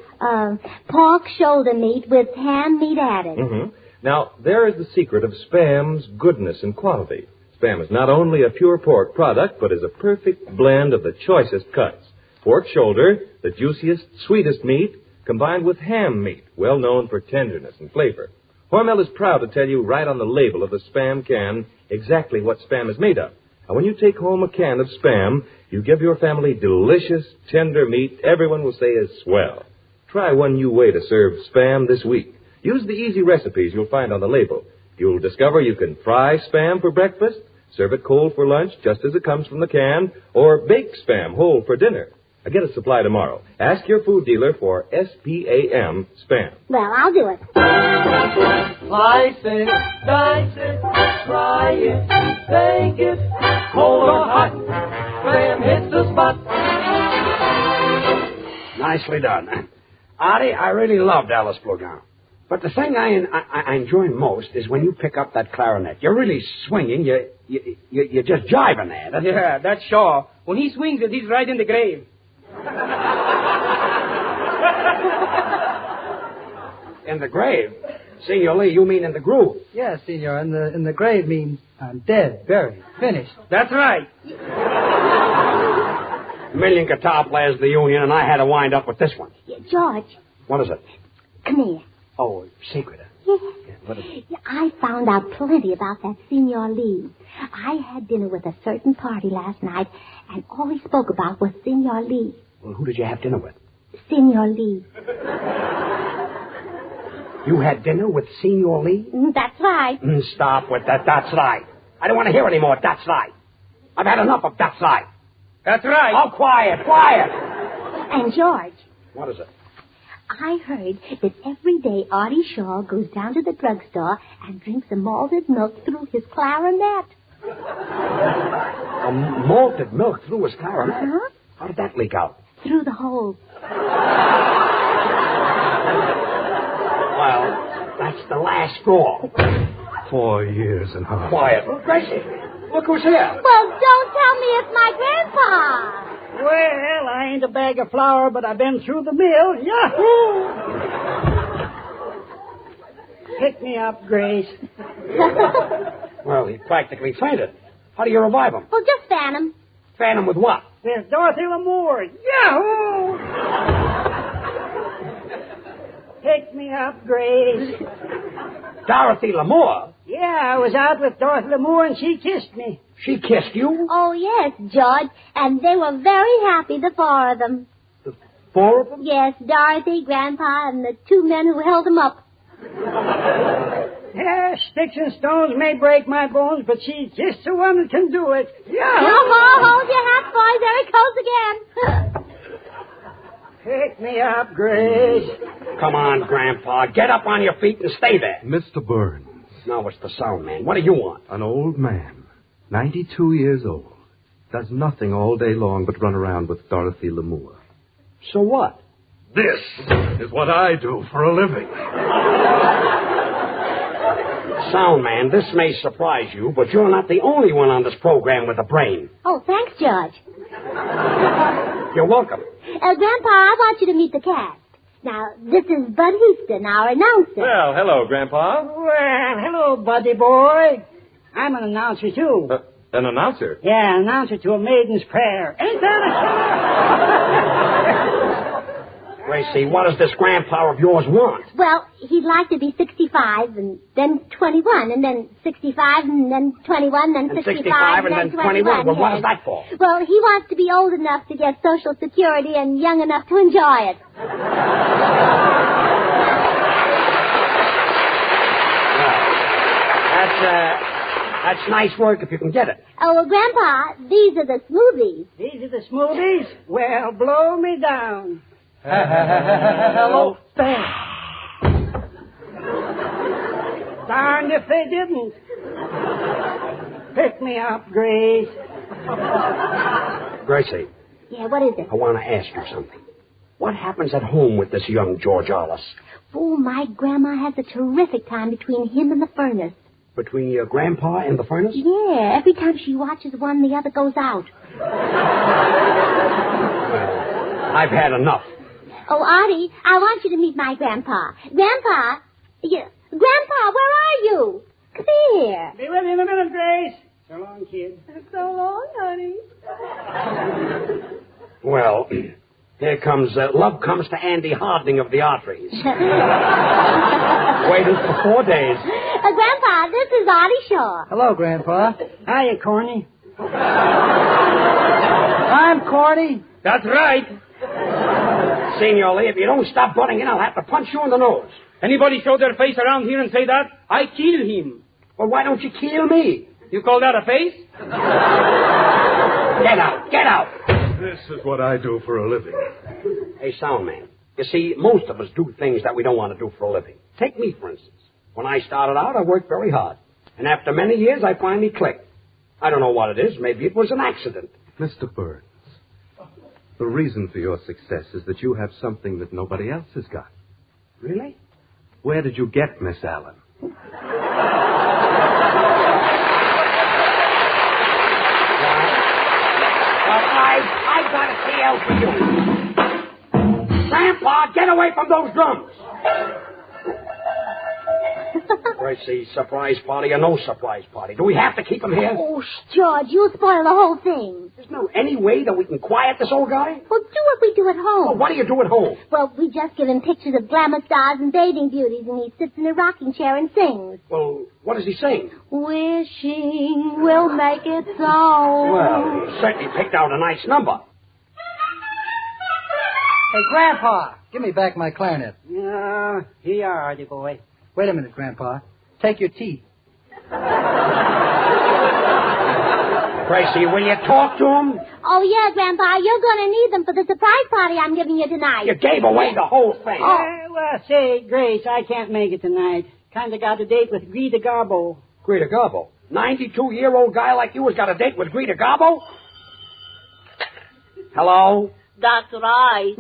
Pork shoulder meat with ham meat added. Mm-hmm. Now, there is the secret of Spam's goodness and quality. Spam is not only a pure pork product, but is a perfect blend of the choicest cuts. Pork shoulder, the juiciest, sweetest meat, combined with ham meat, well known for tenderness and flavor. Hormel is proud to tell you right on the label of the Spam can exactly what Spam is made of. And when you take home a can of Spam, you give your family delicious, tender meat everyone will say is swell. Try one new way to serve Spam this week. Use the easy recipes you'll find on the label. You'll discover you can fry Spam for breakfast, serve it cold for lunch just as it comes from the can, or bake Spam whole for dinner. Now get a supply tomorrow. Ask your food dealer for SPAM Spam. Well, I'll do it. Slice it, dice it, fry it, bake it, cold or hot, Spam hits the spot. Nicely done. Artie, I really loved Alice Bluegown. But the thing I enjoy most is when you pick up that clarinet. You're really swinging. You're just jiving there. Yeah, that's sure. When he swings it, he's right in the grave. In the grave? Senor Lee, you mean in the groove? Yes, senor. In the grave means I'm dead, buried, finished. That's right. A million guitar players of the Union, and I had to wind up with this one. Yeah, George, What is it? come here. Oh, secret. Yes. What is it? Yeah, I found out plenty about that Senor Lee. I had dinner with a certain party last night, and all he spoke about was Senor Lee. Well, who did you have dinner with? Senor Lee. You had dinner with Senor Lee? That's right. Stop with that. That's right. I don't want to hear any more. That's right. I've had enough of that's right. That's right. Oh, quiet, quiet. And George, What is it? I heard that every day Artie Shaw goes down to the drugstore and drinks a malted milk through his clarinet. A malted milk through his clarinet? Uh-huh. How did that leak out? Through the hole. Well, that's the last straw. 4 years and a half. Quiet. Gracie, look who's here. Well, don't tell me it's my grandpa. Well, I ain't a bag of flour, but I've been through the mill. Yahoo! Pick me up, Grace. Well, he practically fainted. How do you revive him? Well, just fan him. Fan him with what? There's Dorothy Lamour. Yahoo! Pick me up, Grace. Dorothy Lamour? Yeah, I was out with Dorothy Lamour and she kissed me. She kissed you? Oh, yes, George. And they were very happy, the four of them. The four of them? Yes, Dorothy, Grandpa, and the two men who held them up. Yeah, sticks and stones may break my bones, but she's just the one that can do it. Yahoo! Hold your hat, boys. There he goes again. Pick me up, Grace. Come on, Grandpa. Get up on your feet and stay there. Mr. Burns. Now, what's the sound, man? What do you want? An old man, 92 years old, does nothing all day long but run around with Dorothy Lamour. So what? This is what I do for a living. Sound man, this may surprise you, but you're not the only one on this program with a brain. Oh, thanks, George. You're welcome. Grandpa, I want you to meet the cast. Now, this is Bud Houston, our announcer. Well, hello, Grandpa. Well, hello, buddy boy. I'm an announcer, too. An announcer? Yeah, an announcer to a maiden's prayer. Ain't that a... Gracie, what does this grandpa of yours want? Well, he'd like to be 65, and then 21, and then 65, and then 21, then 65, and then 21. Well, what is that for? Well, he wants to be old enough to get Social Security and young enough to enjoy it. That's nice work if you can get it. Oh, well, Grandpa, these are the smoothies. These are the smoothies? Well, blow me down. Hello. Darned if they didn't. Pick me up, Grace. Gracie. Yeah, what is it? I want to ask you something. What happens at home with this young George Alice? Oh, my grandma has a terrific time between him and the furnace. Between your grandpa and the furnace? Yeah, every time she watches one, the other goes out. I've had enough. Oh, Artie, I want you to meet my grandpa. Grandpa, Yeah. Grandpa, where are you? Come here. Be with you in a minute, Grace. So long, kid. So long, honey. Well, here comes, love comes to Andy hardening of the arteries. Waited for 4 days. Grandpa, this is Artie Shaw. Hello, Grandpa. Hiya, Corny. I'm corny. That's right. Senor Lee, if you don't stop butting in, I'll have to punch you in the nose. Anybody show their face around here and say that, I kill him. Well, why don't you kill me? You call that a face? Get out, get out. This is what I do for a living. Hey, sound man. You see, most of us do things that we don't want to do for a living. Take me, for instance. When I started out, I worked very hard. And after many years, I finally clicked. I don't know what it is. Maybe it was an accident. Mr. Burns, the reason for your success is that you have something that nobody else has got. Really? Where did you get Miss Allen? I got a TL for you. Grandpa, get away from those drums. Gracie, surprise party or no surprise party? Do we have to keep him here? Oh, George, you'll spoil the whole thing. There's no any way that we can quiet this old guy? Well, do what we do at home. Well, what do you do at home? Well, we just give him pictures of glamour stars and bathing beauties, and he sits in a rocking chair and sings. Well, what does he sing? Wishing will make it so. Well, he certainly picked out a nice number. Hey, Grandpa, give me back my clarinet. Yeah, here you are, Artie boy. Wait a minute, Grandpa. Take your teeth. Gracie, will you talk to him? Oh, yeah, Grandpa, you're going to need them for the surprise party I'm giving you tonight. You gave away the whole thing. Well, say, Grace, I can't make it tonight. Kind of got a date with Greta Garbo. Greta Garbo? 92-year-old guy like you has got a date with Greta Garbo? Hello? That's right.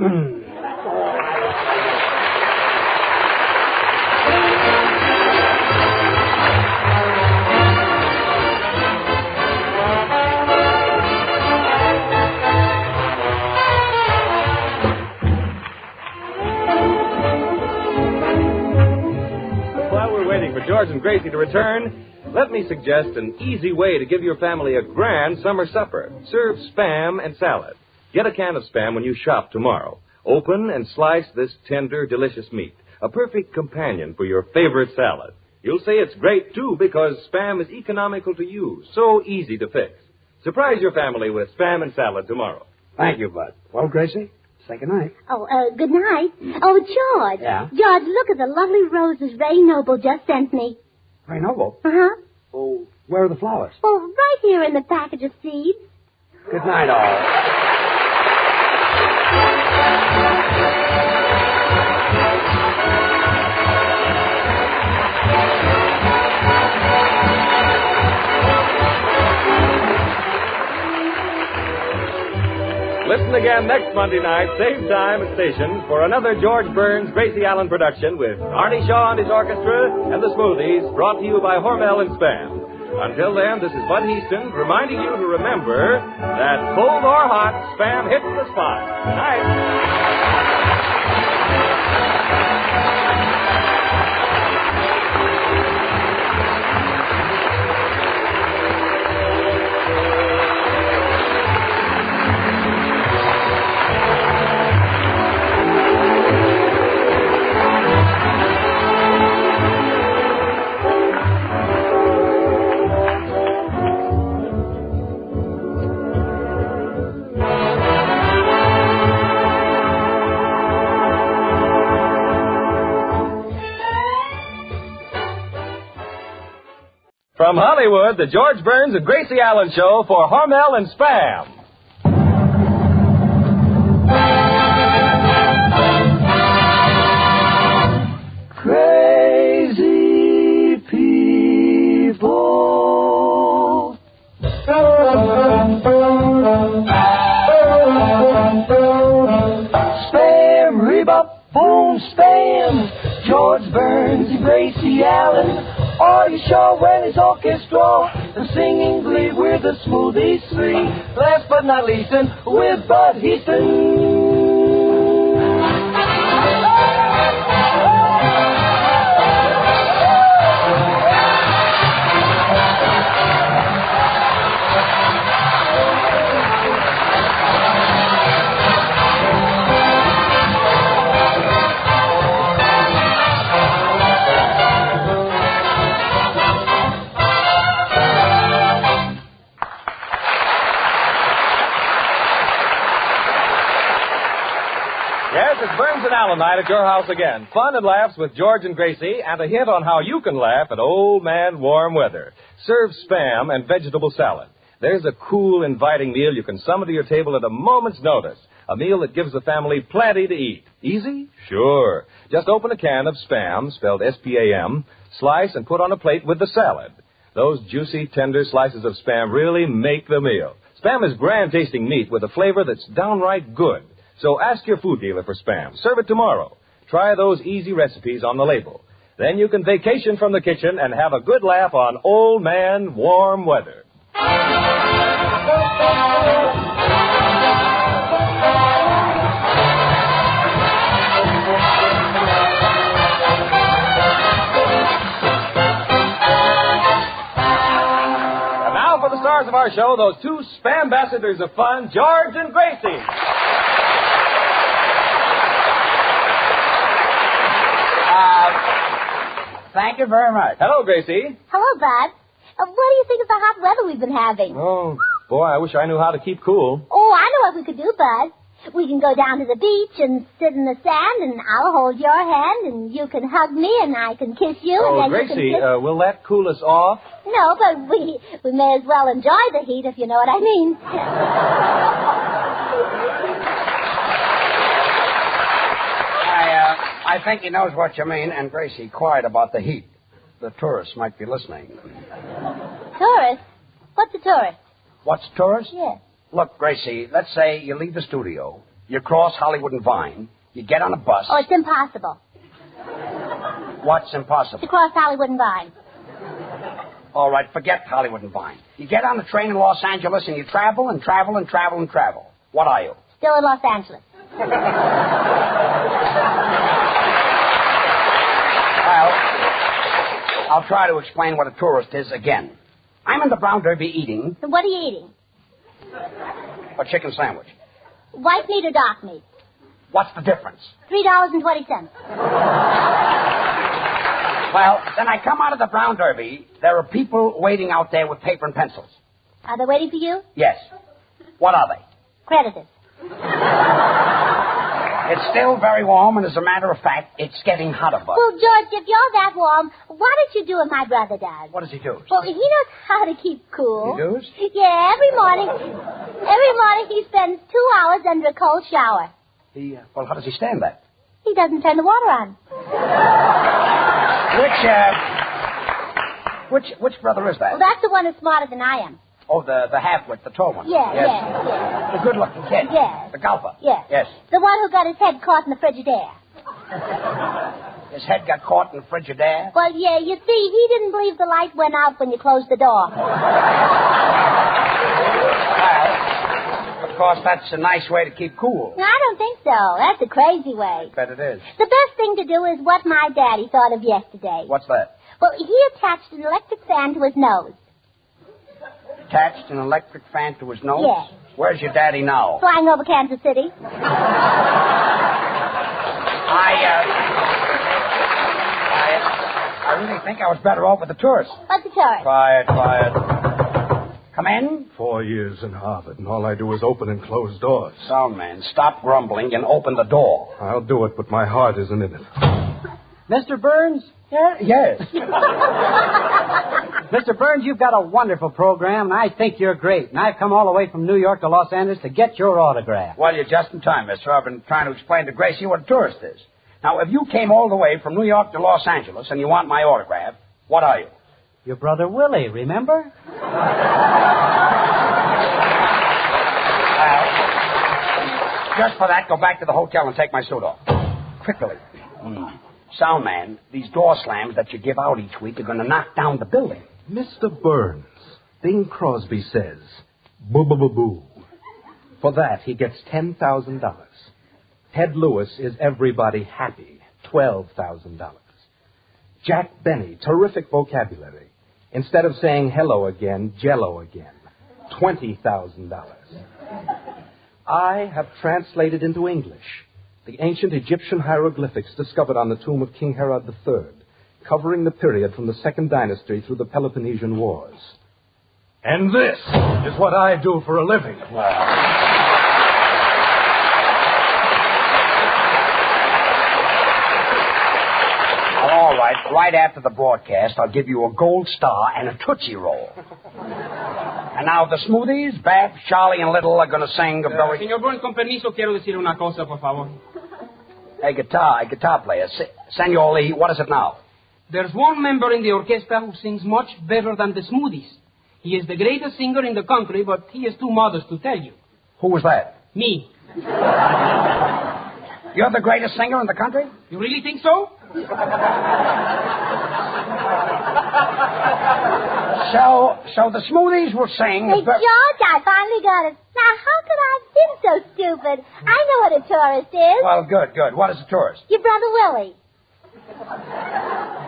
While we're waiting for George and Gracie to return, let me suggest an easy way to give your family a grand summer supper. Serve Spam and salad. Get a can of Spam when you shop tomorrow. Open and slice this tender, delicious meat. A perfect companion for your favorite salad. You'll say it's great, too, because Spam is economical to use. So easy to fix. Surprise your family with Spam and salad tomorrow. Thank you, Bud. Well, Gracie, say good night. Oh, good night. Oh, George. Yeah? George, look at the lovely roses Ray Noble just sent me. Ray Noble? Uh-huh. Oh, where are the flowers? Oh, right here in the package of seeds. Good night, all. Listen again next Monday night, same time and station, for another George Burns, Gracie Allen production with Artie Shaw and his orchestra and the Smoothies, brought to you by Hormel and Spam. Until then, this is Bud Heaston reminding you to remember that cold or hot, Spam hits the spot. Good night. From Hollywood, the George Burns and Gracie Allen Show for Hormel and Spam. Crazy people. Spam, rebop, boom, spam. George Burns and Gracie Allen. Are you sure when his orchestra and singing glee, we're the Smoothies three. Last but not least, and with Bud Heaston. night at your house again. Fun and laughs with George and Gracie, and a hint on how you can laugh at Old Man Warm Weather. Serve Spam and vegetable salad. There's a cool, inviting meal you can summon to your table at a moment's notice. A meal that gives the family plenty to eat. Easy? Sure. Just open a can of Spam, spelled S-P-A-M, slice and put on a plate with the salad. Those juicy, tender slices of Spam really make the meal. Spam is grand-tasting meat with a flavor that's downright good. So ask your food dealer for Spam. Serve it tomorrow. Try those easy recipes on the label. Then you can vacation from the kitchen and have a good laugh on Old Man Warm Weather. The stars of our show, those two spam-ambassadors of fun, George and Gracie. Thank you very much. Hello, Gracie. Hello, Bud. What do you think of the hot weather we've been having? Oh, boy, I wish I knew how to keep cool. Oh, I know what we could do, Bud. We can go down to the beach and sit in the sand, and I'll hold your hand, and you can hug me, and I can kiss you. Oh, and then Gracie, you can will that cool us off? No, but we may as well enjoy the heat, if you know what I mean. I think he knows what you mean, and Gracie, quiet about the heat. The tourists might be listening. Tourist? What's a tourist? What's a tourist? Yes. Look, Gracie, let's say you leave the studio, you cross Hollywood and Vine, you get on a bus. Oh, it's impossible. What's impossible? To cross Hollywood and Vine. All right, forget Hollywood and Vine. You get on the train in Los Angeles and you travel and travel and travel and travel. What are you? Still in Los Angeles. Well, I'll try to explain what a tourist is again. I'm in the Brown Derby eating. And what are you eating? A chicken sandwich. White meat or dark meat? What's the difference? $3.20. Well, then I come out of the Brown Derby. There are people waiting out there with paper and pencils. Are they waiting for you? Yes. What are they? Creditors. It's still very warm, and as a matter of fact, it's getting hotter, Bud. Well, George, if you're that warm, why don't you do what my brother does? What does he do? Well, he knows how to keep cool. He does? Yeah, every morning he spends 2 hours under a cold shower. Well, how does he stand that? He doesn't turn the water on. Which brother is that? Well, that's the one who's smarter than I am. Oh, the half-wit, the tall one. Yeah, yes. yeah. The good-looking kid. Yeah. The golfer. Yeah. Yes. The one who got his head caught in the Frigidaire. His head got caught in the Frigidaire? Well, yeah, you see, he didn't believe the light went out when you closed the door. Well, of course, that's a nice way to keep cool. No, I don't think so. That's a crazy way. Bet it is. The best thing to do is what my daddy thought of yesterday. What's that? Well, he attached an electric fan to his nose. Attached an electric fan to his nose? Yes. Where's your daddy now? Flying over Kansas City. I really think I was better off with the tourist. What's the tourist? Quiet. Come in. 4 years in Harvard, and all I do is open and close doors. Sound man, stop grumbling and open the door. I'll do it, but my heart isn't in it. Mr. Burns? Yes. Mr. Burns, you've got a wonderful program, and I think you're great. And I've come all the way from New York to Los Angeles to get your autograph. Well, you're just in time, mister. I've been trying to explain to Gracie what a tourist is. Now, if you came all the way from New York to Los Angeles and you want my autograph, what are you? Your brother Willie, remember? Just for that, go back to the hotel and take my suit off. Quickly. Sound man, these door slams that you give out each week are going to knock down the building. Mr. Burns, Bing Crosby says, boo-boo-boo-boo. For that, he gets $10,000. Ted Lewis is everybody happy, $12,000. Jack Benny, terrific vocabulary. Instead of saying hello again, jello again, $20,000. I have translated into English the ancient Egyptian hieroglyphics discovered on the tomb of King Herod III, covering the period from the Second Dynasty through the Peloponnesian Wars. And this is what I do for a living. Well, right. Right after the broadcast, I'll give you a gold star and a Tootsie Roll. And now the Smoothies, Babs, Charlie, and Little are going to sing a very... Señor Burns, con permiso, quiero decir una cosa, por favor. Hey, guitar player. Senor Lee, what is it now? There's one member in the orchestra who sings much better than the Smoothies. He is the greatest singer in the country, but he is too modest to tell you. Who was that? Me. You're the greatest singer in the country? You really think so? So the Smoothies will sing... Hey, George, I finally got it. Now, how could I have been so stupid? I know what a tourist is. Well, good. What is a tourist? Your brother Willie.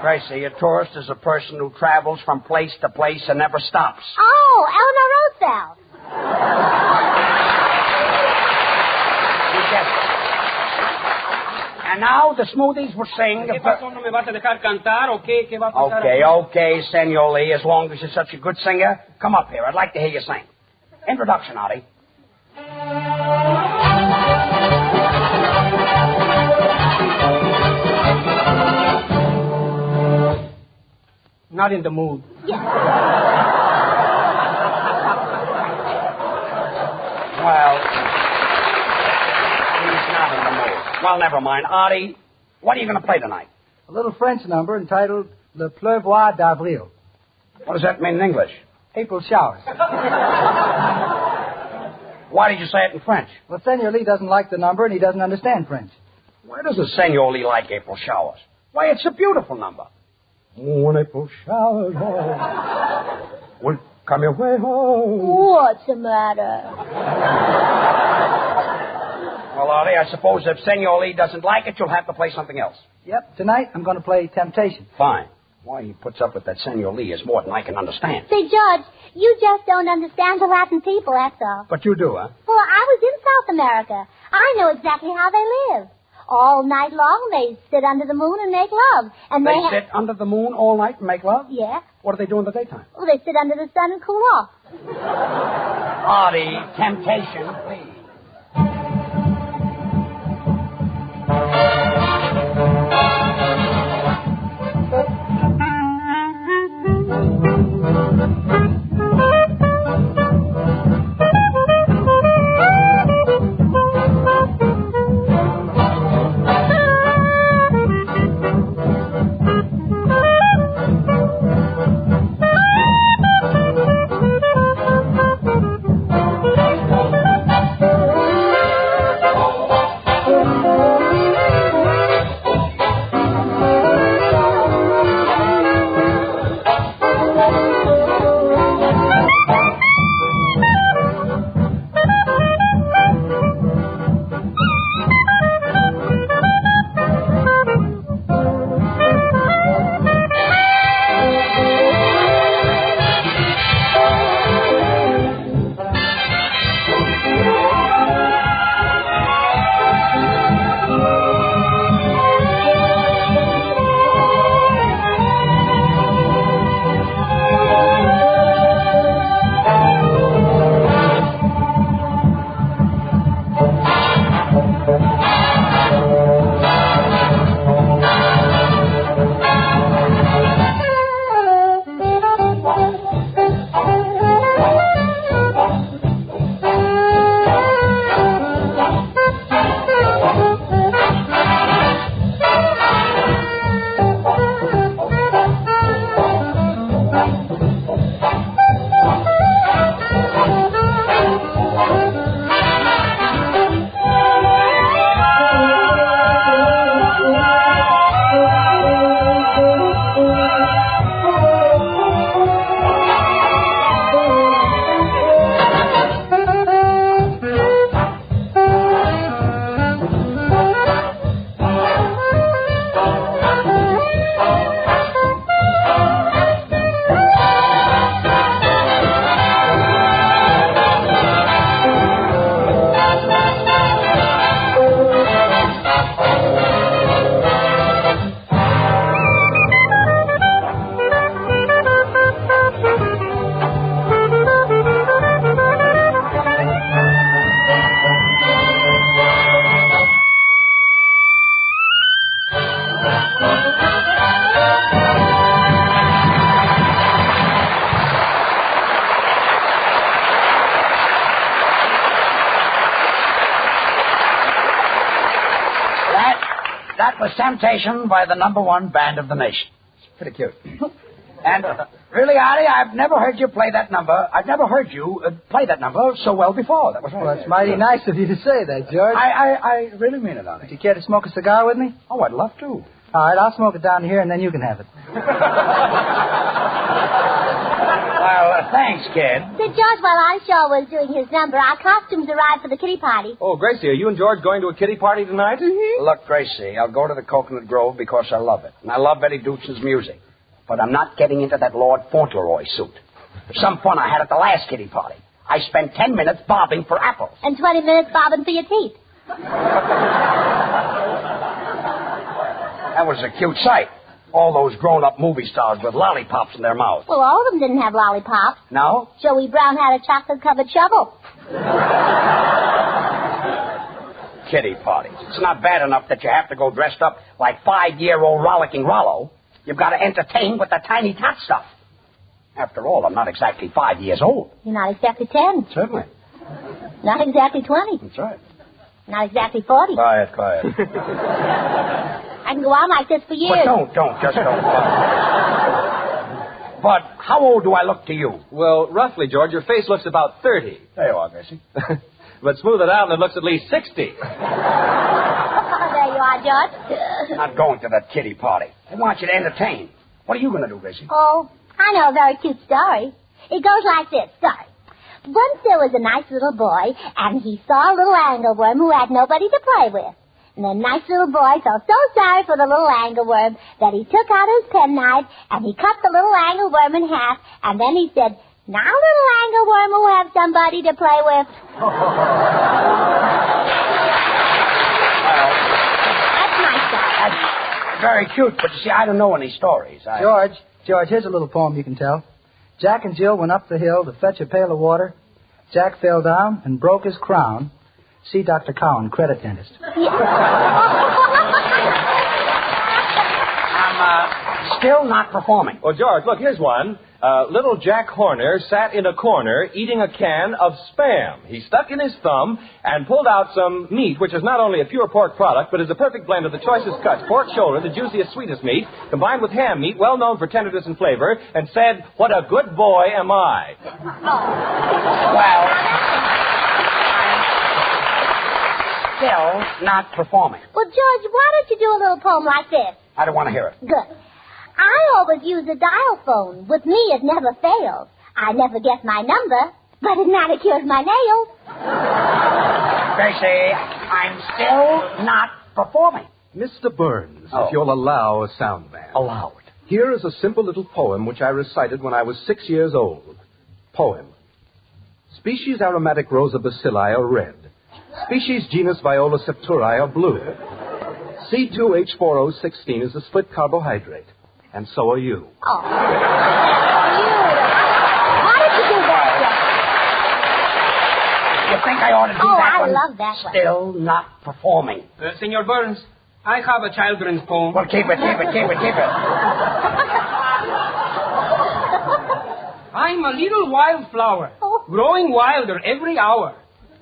Gracie, a tourist is a person who travels from place to place and never stops. Oh, Eleanor Roosevelt. You guessed it. And now the Smoothies will sing... ¿Qué pasó? ¿No me vas a dejar cantar o qué? ¿Qué va a pasar? Okay, Senor Lee, as long as you're such a good singer, come up here. I'd like to hear you sing. Introduction, Artie. Not in the mood. Well, he's not in the mood. Well, never mind. Artie, what are you going to play tonight? A little French number entitled Le Pleuvoir d'Avril. What does that mean in English? April showers. Why did you say it in French? Well, Senor Lee doesn't like the number and he doesn't understand French. Why doesn't Senor Lee like April showers? Why, it's a beautiful number. When April showers will come your way home. What's the matter? Well, Artie, I suppose if Senor Lee doesn't like it, you'll have to play something else. Yep, tonight I'm going to play Temptation. Fine. Why he puts up with that Senor Lee is more than I can understand. Say, George, you just don't understand the Latin people, that's all. But you do, huh? Well, I was in South America. I know exactly how they live. All night long, they sit under the moon and make love. And They sit under the moon all night and make love? Yeah. What do they do in the daytime? Well, they sit under the sun and cool off. Artie, Temptation, please. was Temptation by the #1 band of the nation. It's pretty cute. And really, Artie, I've never heard you play that number. I've never heard you play that number so well before. That was Well, that's mighty nice of you to say that, George. I really mean it, Artie. Would you care to smoke a cigar with me? Oh, I'd love to. All right, I'll smoke it down here, and then you can have it. Well, thanks, kid. Said George, while our show was doing his number, our costumes arrived for the kiddie party. Oh, Gracie, are you and George going to a kiddie party tonight? Look, Gracie, I'll go to the Coconut Grove because I love it. And I love Betty Dootson's music. But I'm not getting into that Lord Fauntleroy suit. Some fun I had at the last kiddie party. I spent 10 minutes bobbing for apples. And 20 minutes bobbing for your teeth. That was a cute sight. All those grown-up movie stars with lollipops in their mouths. Well, all of them didn't have lollipops. No? Joey Brown had a chocolate-covered shovel. Kiddie parties. It's not bad enough that you have to go dressed up like 5-year-old rollicking Rollo. You've got to entertain with the tiny tot stuff. After all, I'm not exactly 5 years old. You're not exactly 10. Certainly. Not exactly 20. That's right. Not exactly 40. Quiet. I can go on like this for years. But don't. Just don't. But how old do I look to you? Well, roughly, George, your face looks about 30. There you are, Gracie. But smooth it out and it looks at least 60. There you are, George. Not going to that kiddie party. They want you to entertain. What are you going to do, Gracie? Oh, I know a very cute story. It goes like this. Sorry. Once there was a nice little boy, and he saw a little angleworm who had nobody to play with. And the nice little boy felt so sorry for the little angleworm that he took out his penknife and he cut the little angleworm in half, and then he said, "Now, little angleworm will have somebody to play with." That's my story. That's very cute, but you see, I don't know any stories. George, here's a little poem you can tell. Jack and Jill went up the hill to fetch a pail of water. Jack fell down and broke his crown. See Dr. Cowan, credit dentist. I'm still not performing. Well, George, look, here's one. Little Jack Horner sat in a corner eating a can of Spam. He stuck in his thumb and pulled out some meat, which is not only a pure pork product, but is a perfect blend of the choicest cuts, pork shoulder, the juiciest, sweetest meat, combined with ham meat, well known for tenderness and flavor, and said, "What a good boy am I." Well, still not performing. Well, George, why don't you do a little poem like this? I don't want to hear it. Good. I always use a dial phone. With me, it never fails. I never guess my number, but it manicures my nails. Gracie, I'm still not performing. Mr. Burns, if you'll allow a sound man. Allow it. Here is a simple little poem which I recited when I was 6 years old. Poem. Species aromatic Rosa bacilli are red. Species genus Viola septuri are blue. C2H4016 is a split carbohydrate. And so are you. Oh. Why did you do that, You think I ought to do that I one? love that one. Still not performing. Senor Burns, I have a children's poem. Well, keep it. I'm a little wildflower, growing wilder every hour.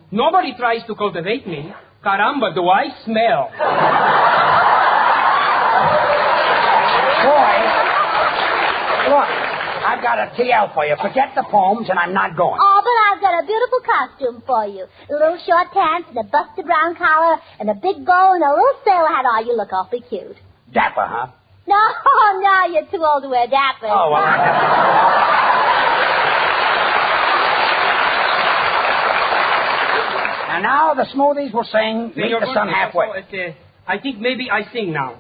Nobody tries to cultivate me. Caramba, do I smell. Boy, look, I've got a TL for you. Forget the poems, and I'm not going. Oh, but I've got a beautiful costume for you. A little short pants and a busted brown collar and a big bow and a little sailor hat. Oh, you look awfully cute. Dapper, huh? No, you're too old to wear dapper. Oh, well, And now the Smoothies will sing Meet the Sun Halfway. I think maybe I sing now.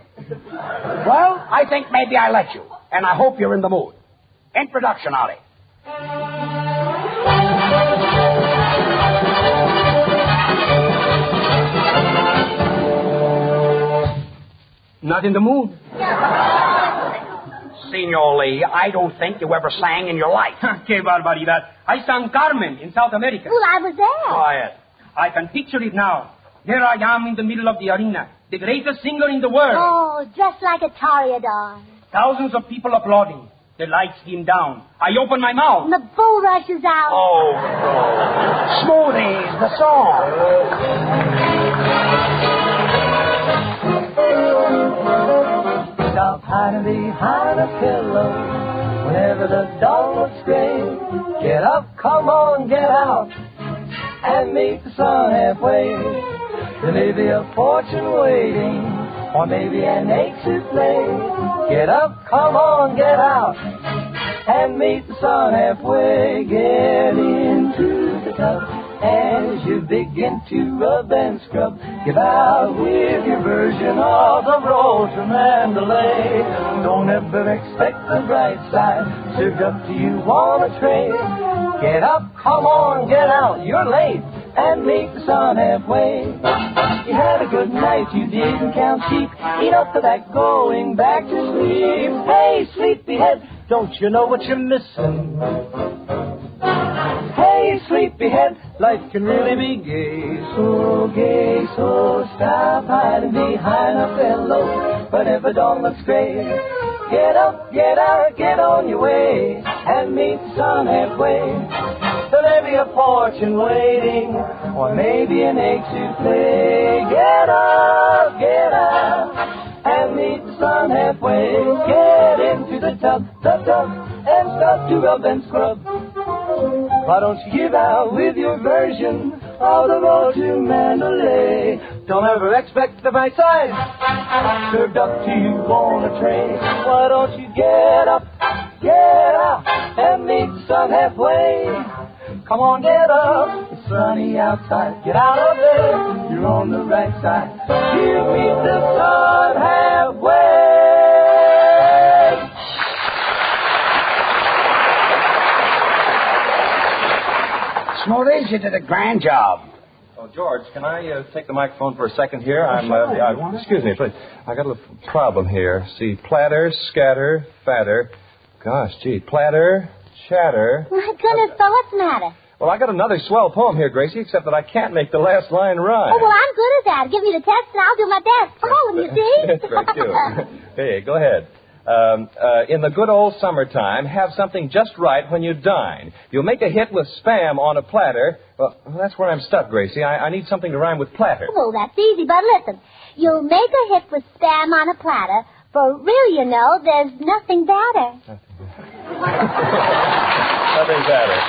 Well, I think maybe I let you. And I hope you're in the mood. Introduction, Ollie. Not in the mood. Senor Lee, I don't think you ever sang in your life. Que barbaridad. I sang Carmen in South America. Well, I was there. Quiet. I can picture it now. There I am in the middle of the arena, the greatest singer in the world. Oh, dressed like a toreador. Thousands of people applauding. The lights dim down. I open my mouth. And the bull rushes out. Oh, Smoothies, the song. hiding behind a pillow. Whenever the dawn looks gray, get up, come on, get out, and meet the sun halfway. There may be a fortune waiting, or maybe an ache to play. Get up, come on, get out, and meet the sun halfway. Get into the tub as you begin to rub and scrub. Give out with your version of the road to Mandalay. Don't ever expect the bright side served up to you on a tray. Get up, come on, get out, you're late, and meet the sun halfway. You had a good night, you didn't count sheep. Eat up for that going back to sleep. Hey, sleepyhead, don't you know what you're missing? Hey, sleepyhead, life can really be gay, so stop hiding behind a pillow whenever dawn looks gray. Get up, get out, get on your way, and meet the sun halfway. There may be a fortune waiting, or maybe an ache to play. Get up, get out, and meet the sun halfway. Get into the tub, and start to rub and scrub. Why don't you give out with your version of the road to Mandalay? Don't ever expect the bright side served up to you on a tray. Why don't you get up, get out, and meet the sun halfway? Come on, get up, it's sunny outside. Get out of there, you're on the right side. You meet the sun halfway. Smoothies, you did a grand job. Oh, George, can I take the microphone for a second here? Excuse me, please. I got a little problem here. See, platter, scatter, fatter. Gosh, gee, platter, chatter. My goodness, so what's the matter? Well, I got another swell poem here, Gracie, except that I can't make the last line rhyme. Oh, well, I'm good at that. Give me the text and I'll do my best. Oh, you see? That's very cute. Hey, go ahead. In the good old summertime, have something just right when you dine. You'll make a hit with Spam on a platter. Well, that's where I'm stuck, Gracie. I need something to rhyme with platter. Oh, that's easy, but listen. You'll make a hit with Spam on a platter. For real, you know, there's nothing better. Nothing better.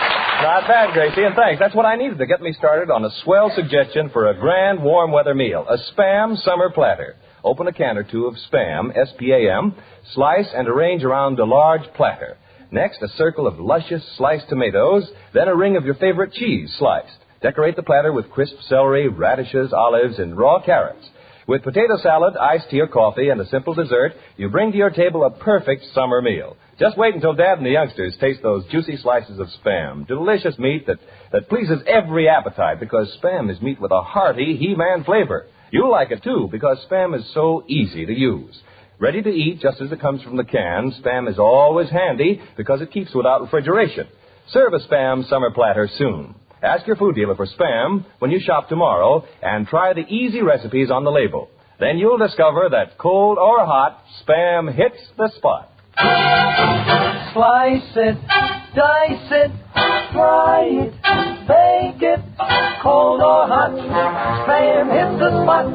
Not bad, Gracie, and thanks. That's what I needed to get me started on a swell suggestion for a grand warm weather meal. A Spam summer platter. Open a can or two of Spam, S-P-A-M, slice and arrange around a large platter. Next, a circle of luscious sliced tomatoes, then a ring of your favorite cheese sliced. Decorate the platter with crisp celery, radishes, olives, and raw carrots. With potato salad, iced tea or coffee, and a simple dessert, you bring to your table a perfect summer meal. Just wait until Dad and the youngsters taste those juicy slices of Spam. Delicious meat that pleases every appetite because Spam is meat with a hearty He-Man flavor. You'll like it, too, because Spam is so easy to use. Ready to eat just as it comes from the can, Spam is always handy because it keeps without refrigeration. Serve a Spam summer platter soon. Ask your food dealer for Spam when you shop tomorrow and try the easy recipes on the label. Then you'll discover that cold or hot, Spam hits the spot. Slice it, dice it, fry it, bake it, cold or hot, Spam hits the spot.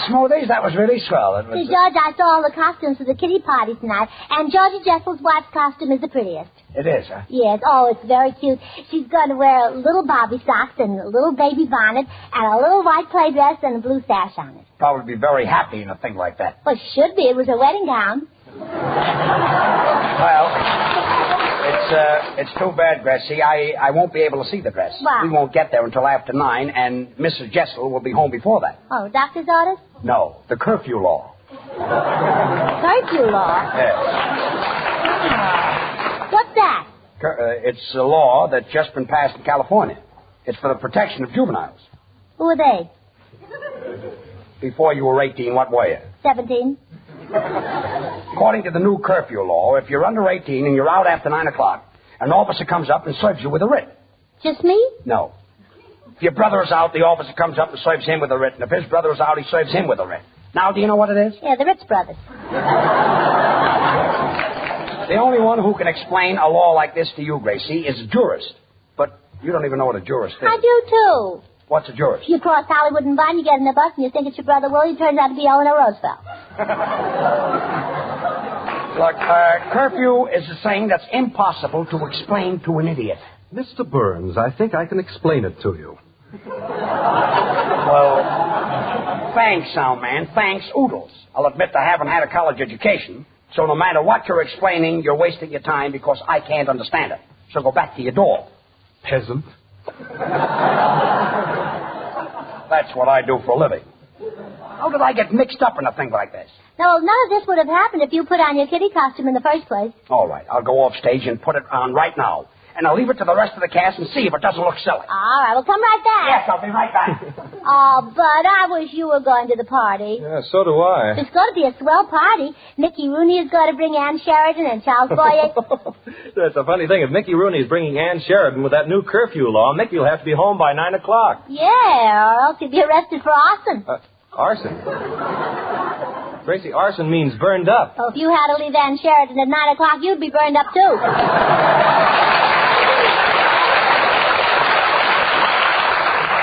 Smoothies, that was really swell. See, George, I saw all the costumes for the Kiddie Party tonight, and Georgie Jessel's wife's costume is the prettiest. It is, huh? Yes. Oh, it's very cute. She's going to wear little Bobby socks and a little baby bonnet and a little white play dress and a blue sash on it. Probably be very happy in a thing like that. Well, she should be. It was her wedding gown. Well, it's too bad, Gracie. I won't be able to see the dress. Why? We won't get there until after 9, and Mrs. Jester will be home before that. Oh, doctor's orders? No, the curfew law. Curfew law? Yes. What's that? It's a law that's just been passed in California. It's for the protection of juveniles. Who are they? Before you were 18, what were you? 17. According to the new curfew law, if you're under 18 and you're out after 9 o'clock, an officer comes up and serves you with a writ. Just me? No. If your brother is out, the officer comes up and serves him with a writ. And if his brother is out, he serves him with a writ. Now, do you know what it is? Yeah, the Ritz brothers. The only one who can explain a law like this to you, Gracie, is a jurist. But you don't even know what a jurist is. I do, too. What's a jurist? You cross Hollywood and Vine, you get in the bus, and you think it's your brother Willie. Turns out to be Eleanor Roosevelt. Look, curfew is a thing that's impossible to explain to an idiot. Mr. Burns, I think I can explain it to you. Well, thanks, Soundman. Thanks, oodles. I'll admit I haven't had a college education, so no matter what you're explaining, you're wasting your time because I can't understand it. So go back to your door. Peasant. That's what I do for a living. How did I get mixed up in a thing like this? No, none of this would have happened if you put on your kitty costume in the first place. All right, I'll go off stage and put it on right now. And I'll leave it to the rest of the cast and see if it doesn't look silly. All right, well, come right back. Yes, I'll be right back. Oh, Bud, I wish you were going to the party. Yeah, so do I. It's going to be a swell party. Mickey Rooney is going to bring Ann Sheridan and Charles Boyer. That's a funny thing. If Mickey Rooney is bringing Ann Sheridan with that new curfew law, Mickey will have to be home by 9 o'clock. Yeah, or else he'll be arrested for arson. Arson? Gracie, arson means burned up. So if you had to leave Ann Sheridan at 9 o'clock, you'd be burned up, too.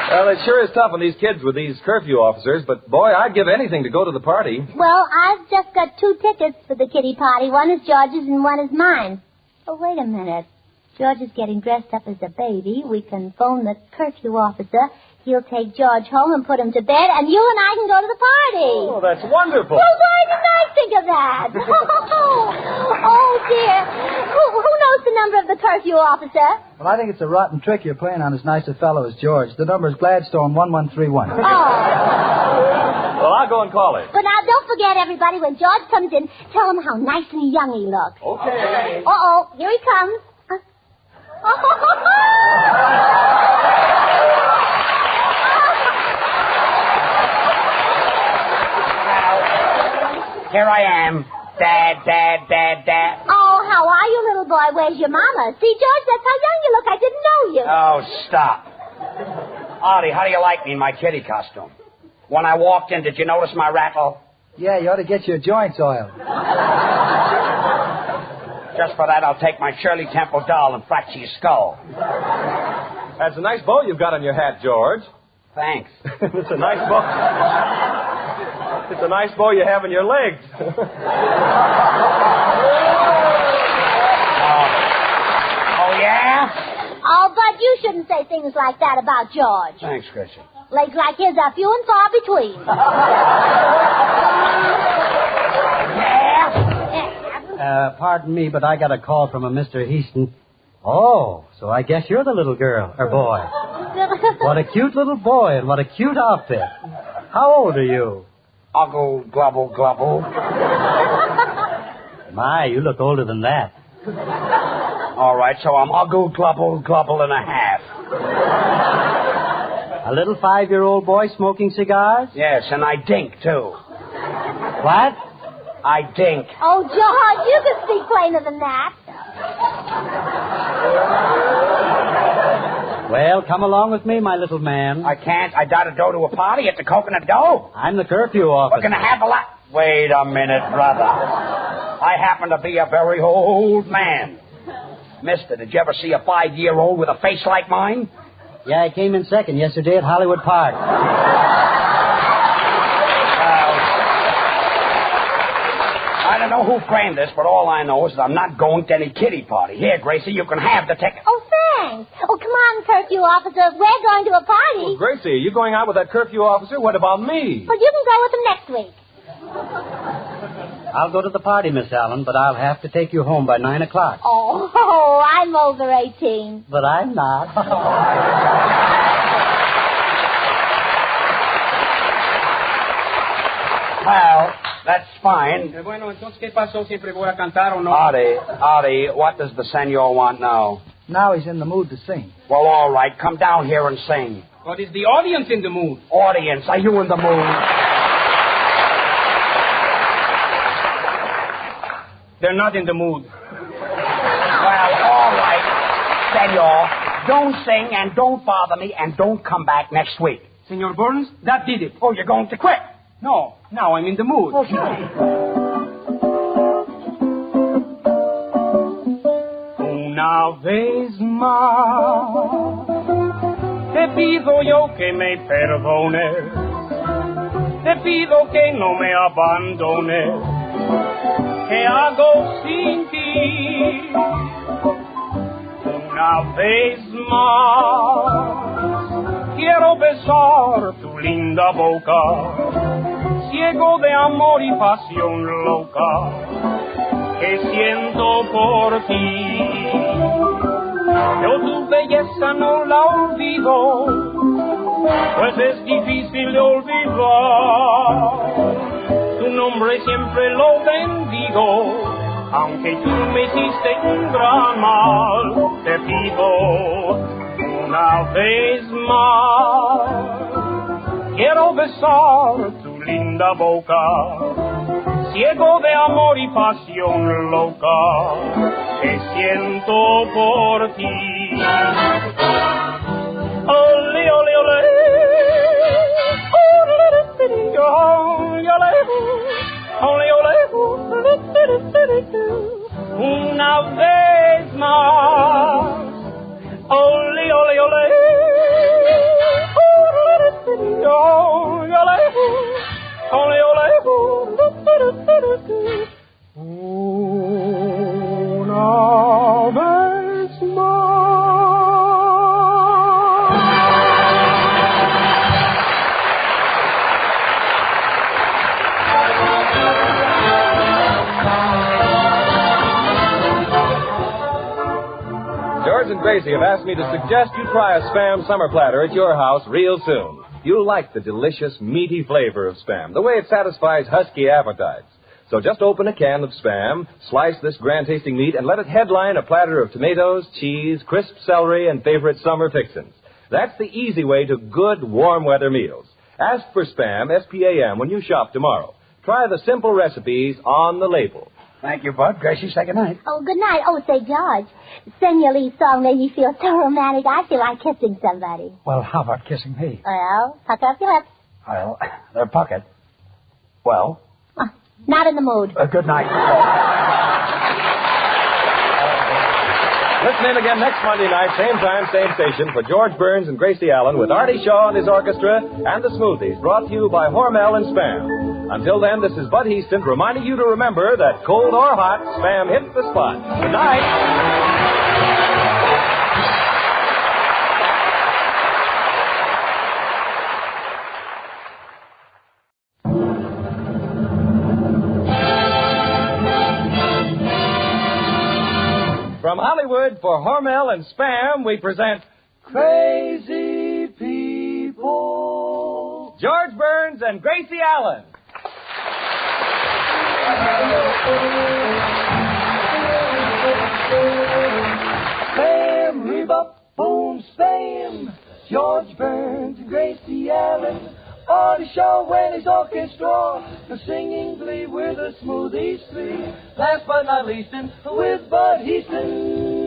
Well, it sure is tough on these kids with these curfew officers, but, boy, I'd give anything to go to the party. Well, I've just got 2 tickets for the Kiddie Party. One is George's and one is mine. Oh, wait a minute. George is getting dressed up as a baby. We can phone the curfew officer. He'll take George home and put him to bed, and you and I can go to the party. Oh, that's wonderful. Well, why didn't I think of that? Oh, dear. Who knows the number of the curfew officer? Well, I think it's a rotten trick you're playing on as nice a fellow as George. The number is Gladstone 1131. Oh. Well, I'll go and call it. But now, don't forget, everybody, when George comes in, tell him how nice and young he looks. Okay. Uh-oh, here he comes. Here I am. Dad. Oh, how are you, little boy? Where's your mama? See, George, that's how young you look. I didn't know you. Oh, stop. Artie, how do you like me in my kitty costume? When I walked in, did you notice my rattle? Yeah, you ought to get your joints oiled. Just for that, I'll take my Shirley Temple doll and fracture your skull. That's a nice bow you've got on your hat, George. Thanks. It's a nice bow. It's a nice bow you have in your legs. Oh, yeah? Oh, but you shouldn't say things like that about George. Thanks, Gracie. Legs like his are few and far between. Pardon me, but I got a call from a Mr. Heaston. Oh, so I guess you're the little girl, or boy. What a cute little boy, and what a cute outfit. How old are you? Uggle, glubble, glubble. My, you look older than that. All right, so I'm uggle, glubble, glubble and a half. A little 5-year-old boy smoking cigars? Yes, and I dink, too. What? I dink. Oh, George, you can speak plainer than that. Well, come along with me, my little man. I can't. I gotta go to a party at the Coconut Dough. I'm the curfew officer. We're gonna have a lot. Wait a minute, brother. I happen to be a very old man. Mister, did you ever see a 5-year-old with a face like mine? Yeah, I came in second yesterday at Hollywood Park. I don't know who framed this, but all I know is that I'm not going to any kiddie party. Here, Gracie, you can have the ticket. Oh, thanks. Oh, come on, curfew officer. We're going to a party. Well, Gracie, are you going out with that curfew officer? What about me? Well, you can go with him next week. I'll go to the party, Miss Allen, but I'll have to take you home by 9 o'clock. Oh, I'm over 18. But I'm not. Well, that's fine. Bueno, entonces, ¿qué pasó? ¿Siempre voy a cantar o no? Artie, what does the senor want now? Now he's in the mood to sing. Well, all right, come down here and sing. What is the audience in the mood? Audience, are you in the mood? They're not in the mood. Well, all right, senor. Don't sing and don't bother me and don't come back next week. Senor Burns, that did it. Oh, you're going to quit? No, now I'm in the mood. Una vez más te pido yo que me perdones, te pido que no me abandones, ¿qué hago sin ti? Una vez más quiero besar tu linda boca, ciego de amor y pasión loca que siento por ti. Yo tu belleza no la olvido, pues es difícil de olvidar. Tu nombre siempre lo bendigo, aunque tú me hiciste un gran mal. Te pido una vez más, quiero besar tu linda boca, ciego de amor y pasión loca que siento por ti. Ole, ole, ole, ole, ole, una vez más. Ole, ole, ole, ole, ole, una vez más. George and Gracie have asked me to suggest you try a Spam summer platter at your house real soon. You'll like the delicious, meaty flavor of Spam, the way it satisfies husky appetites. So just open a can of Spam, slice this grand-tasting meat, and let it headline a platter of tomatoes, cheese, crisp celery, and favorite summer fixins. That's the easy way to good, warm-weather meals. Ask for Spam, S-P-A-M, when you shop tomorrow. Try the simple recipes on the label. Thank you, Bud. Gracie, say good night. Oh, good night. Oh, say, George, Senor Lee's song made me feel so romantic. I feel like kissing somebody. Well, how about kissing me? Well, pucker up your lips. Well, they're puckered. Well? Not in the mood. Good night. Listen in again next Monday night, same time, same station, for George Burns and Gracie Allen with Artie Shaw and his orchestra and the Smoothies, brought to you by Hormel and Spam. Until then, this is Bud Heaston reminding you to remember that cold or hot, Spam hits the spot. Good night. From Hollywood for Hormel and Spam, we present Crazy People. George Burns and Gracie Allen. Spam, rebop, boom, spam. George Burns and Gracie Allen. Artie Shaw and his orchestra, the singing glee with the Smoothies three. Last but not least, with Bud Heaston.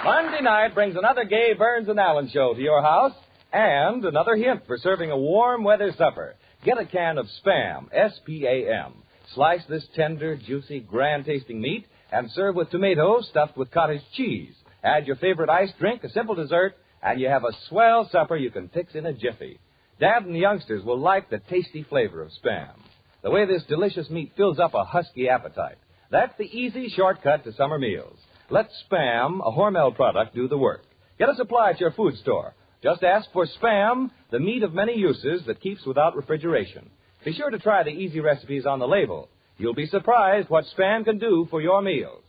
Monday night brings another gay Burns and Allen show to your house and another hint for serving a warm weather supper. Get a can of Spam, S-P-A-M. Slice this tender, juicy, grand-tasting meat and serve with tomatoes stuffed with cottage cheese. Add your favorite iced drink, a simple dessert, and you have a swell supper you can fix in a jiffy. Dad and the youngsters will like the tasty flavor of Spam. The way this delicious meat fills up a husky appetite. That's the easy shortcut to summer meals. Let Spam, a Hormel product, do the work. Get a supply at your food store. Just ask for Spam, the meat of many uses that keeps without refrigeration. Be sure to try the easy recipes on the label. You'll be surprised what Spam can do for your meals.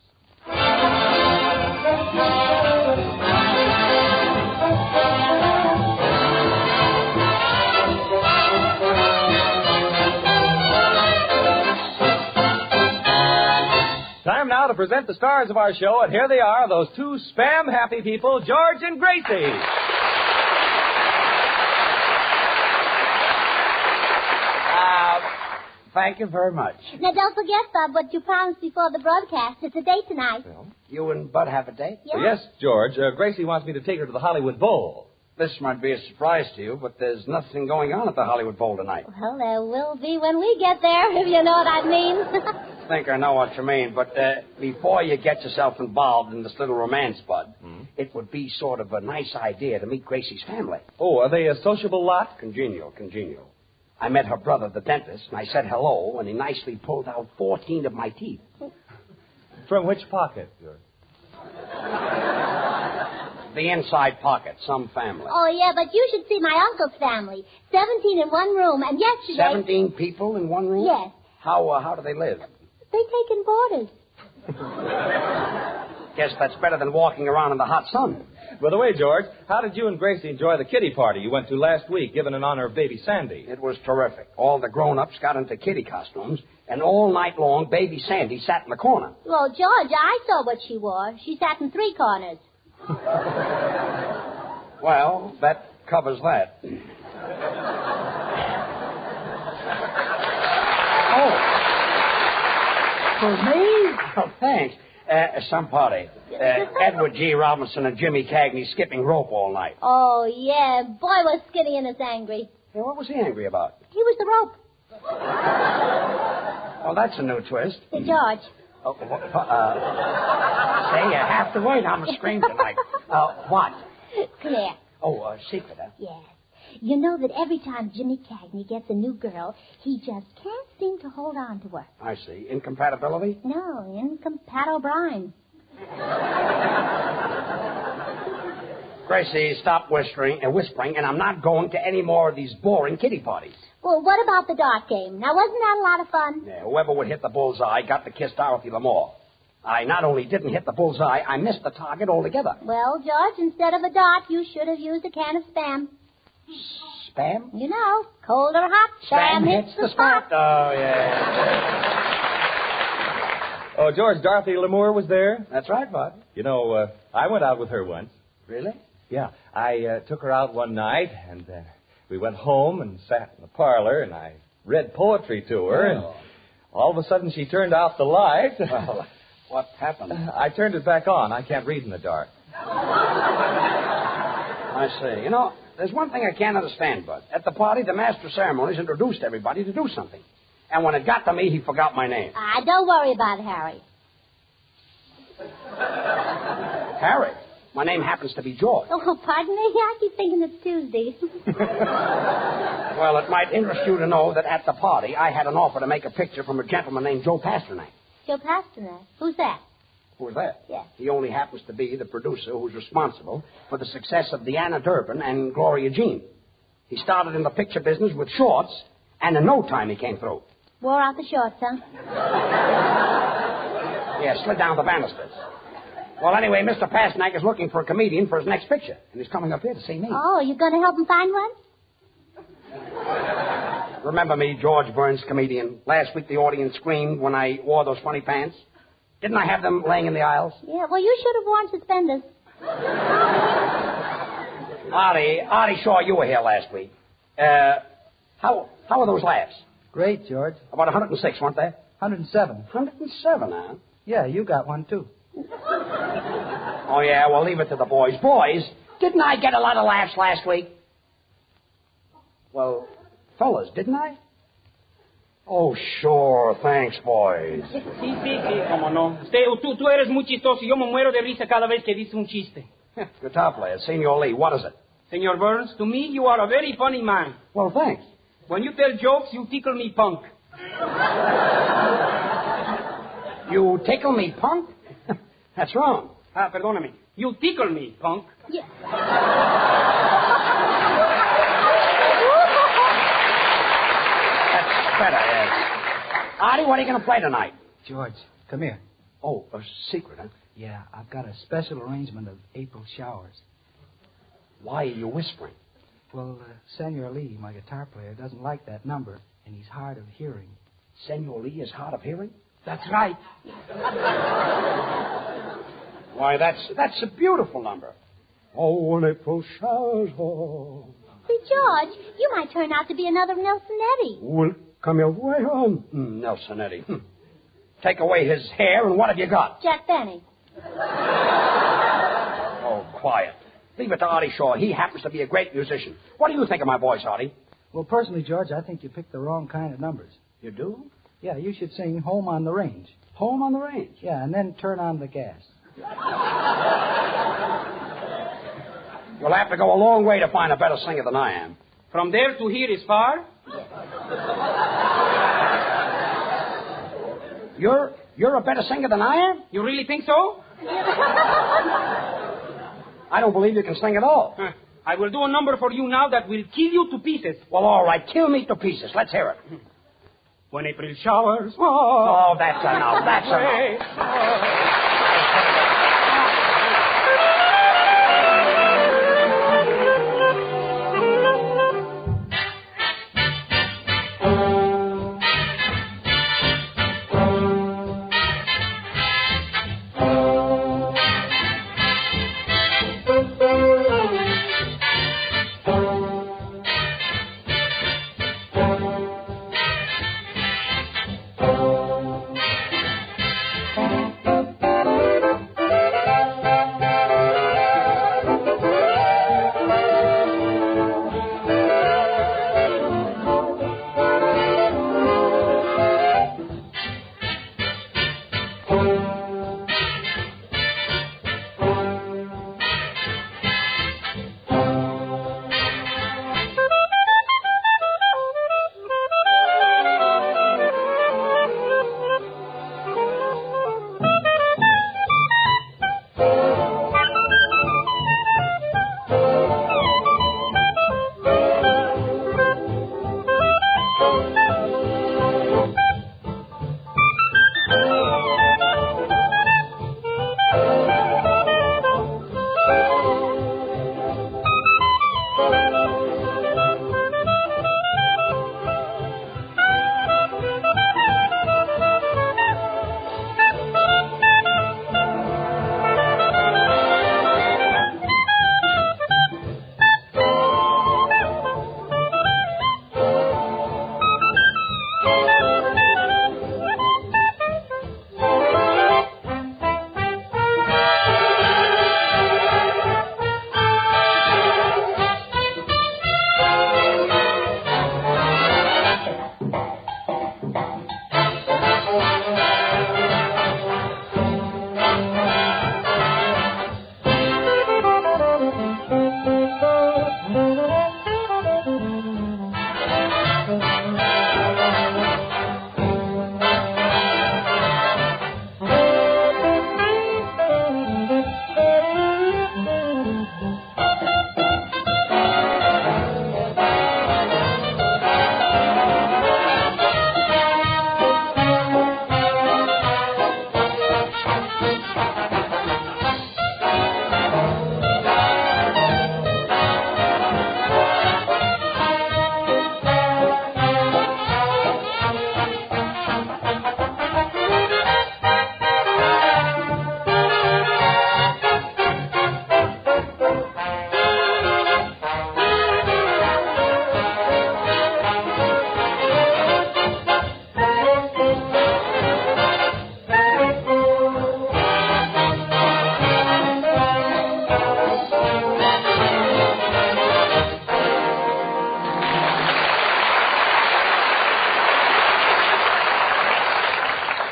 Time now to present the stars of our show, and here they are, those two Spam-happy people, George and Gracie. Thank you very much. Now, don't forget, Bub, what you promised before the broadcast. It's a date tonight. You and Bud have a date? Yeah. Yes, George. Gracie wants me to take her to the Hollywood Bowl. This might be a surprise to you, but there's nothing going on at the Hollywood Bowl tonight. Well, there will be when we get there, if you know what I mean. I think I know what you mean, but before you get yourself involved in this little romance, Bud, it would be sort of a nice idea to meet Gracie's family. Oh, are they a sociable lot? Congenial. I met her brother, the dentist, and I said hello, and he nicely pulled out 14 of my teeth. From which pocket, George? The inside pocket, some family. Oh, yeah, but you should see my uncle's family. 17 in one room, and yesterday... 17 people in one room? Yes. How do they live? They take in boarders. Guess that's better than walking around in the hot sun. By the way, George, how did you and Gracie enjoy the kiddie party you went to last week, given in honor of baby Sandy? It was terrific. All the grown-ups got into kiddie costumes, and all night long, baby Sandy sat in the corner. Well, George, I saw what she wore. She sat in 3 corners. Well, that covers that. For me? Oh, thanks. Some party. Edward G. Robinson and Jimmy Cagney skipping rope all night. Oh, yeah. Boy, was Skinny and us angry. Hey, what was he angry about? He was the rope. Oh, that's a new twist. Hey, George. Oh, say, you have to wait. I'm a scream tonight. What? Come here. Oh, secret, huh? Yes. You know that every time Jimmy Cagney gets a new girl, he just can't seem to hold on to her. I see. Incompatibility? No, O'Brien. Gracie, stop whispering, and I'm not going to any more of these boring kiddie parties. Well, what about the dart game? Now, wasn't that a lot of fun? Yeah, whoever would hit the bullseye got to kiss Dorothy L'Amour. I not only didn't hit the bullseye, I missed the target altogether. Well, George, instead of a dart, you should have used a can of Spam. Spam? You know, cold or hot, Spam hits the spot. Oh, yeah. Oh, George, Dorothy L'Amour was there? That's right, Bud. You know, I went out with her once. Really? Yeah. I took her out one night, and we went home and sat in the parlor, and I read poetry to her, and all of a sudden she turned off the light. Well, what happened? I turned it back on. I can't read in the dark. I see. You know, there's one thing I can't understand, Bud. At the party, the master of ceremonies introduced everybody to do something. And when it got to me, he forgot my name. Don't worry about it, Harry. Harry? My name happens to be George. Oh, pardon me? I keep thinking it's Tuesday. Well, it might interest you to know that at the party, I had an offer to make a picture from a gentleman named Joe Pasternak. Joe Pasternak? Who's that? Who's that? Yes. He only happens to be the producer who's responsible for the success of Deanna Durbin and Gloria Jean. He started in the picture business with shorts, and in no time he came through. Wore out the shorts, huh? Yeah, slid down the banisters. Well, anyway, Mr. Pasternak is looking for a comedian for his next picture, and he's coming up here to see me. Oh, you going to help him find one? Remember me, George Burns, comedian. Last week the audience screamed when I wore those funny pants. Didn't I have them laying in the aisles? Yeah, well, you should have worn suspenders. Artie Shaw, you were here last week. How are those laughs? Great, George. About 106, weren't they? 107. 107, huh? Yeah, you got one, too. Oh, yeah, well, leave it to the boys. Boys, didn't I get a lot of laughs last week? Well, fellas, didn't I? Oh, sure. Thanks, boys. Sí, cómo no. Tú eres muy chistoso. Yo me muero de risa cada vez que dices un chiste. Guitar player, Senor Lee, what is it? Senor Burns, to me, you are a very funny man. Well, thanks. When you tell jokes, you tickle me punk. You tickle me, punk? That's wrong. Perdóname. You tickle me, punk. Yeah. That's better, yes. Artie, what are you going to play tonight? George, come here. Oh, a secret, huh? Yeah, I've got a special arrangement of April showers. Why are you whispering? Well, Senor Lee, my guitar player, doesn't like that number, and he's hard of hearing. Senor Lee is hard of hearing? That's right. Why, that's a beautiful number. Oh, when April showers fall. See, George, you might turn out to be another Nelson Eddy. Will Come your way home. Nelsonetti. Take away his hair, and what have you got? Jack Benny. Oh, quiet. Leave it to Artie Shaw. He happens to be a great musician. What do you think of my voice, Artie? Well, personally, George, I think you picked the wrong kind of numbers. You do? Yeah, you should sing Home on the Range. Home on the Range? Yeah, and then Turn on the Gas. You'll have to go a long way to find a better singer than I am. From there to here is far? You're a better singer than I am? You really think so? I don't believe you can sing at all. I will do a number for you now that will kill you to pieces. Well, all right. Kill me to pieces. Let's hear it. When April showers... Oh, that's enough. That's enough.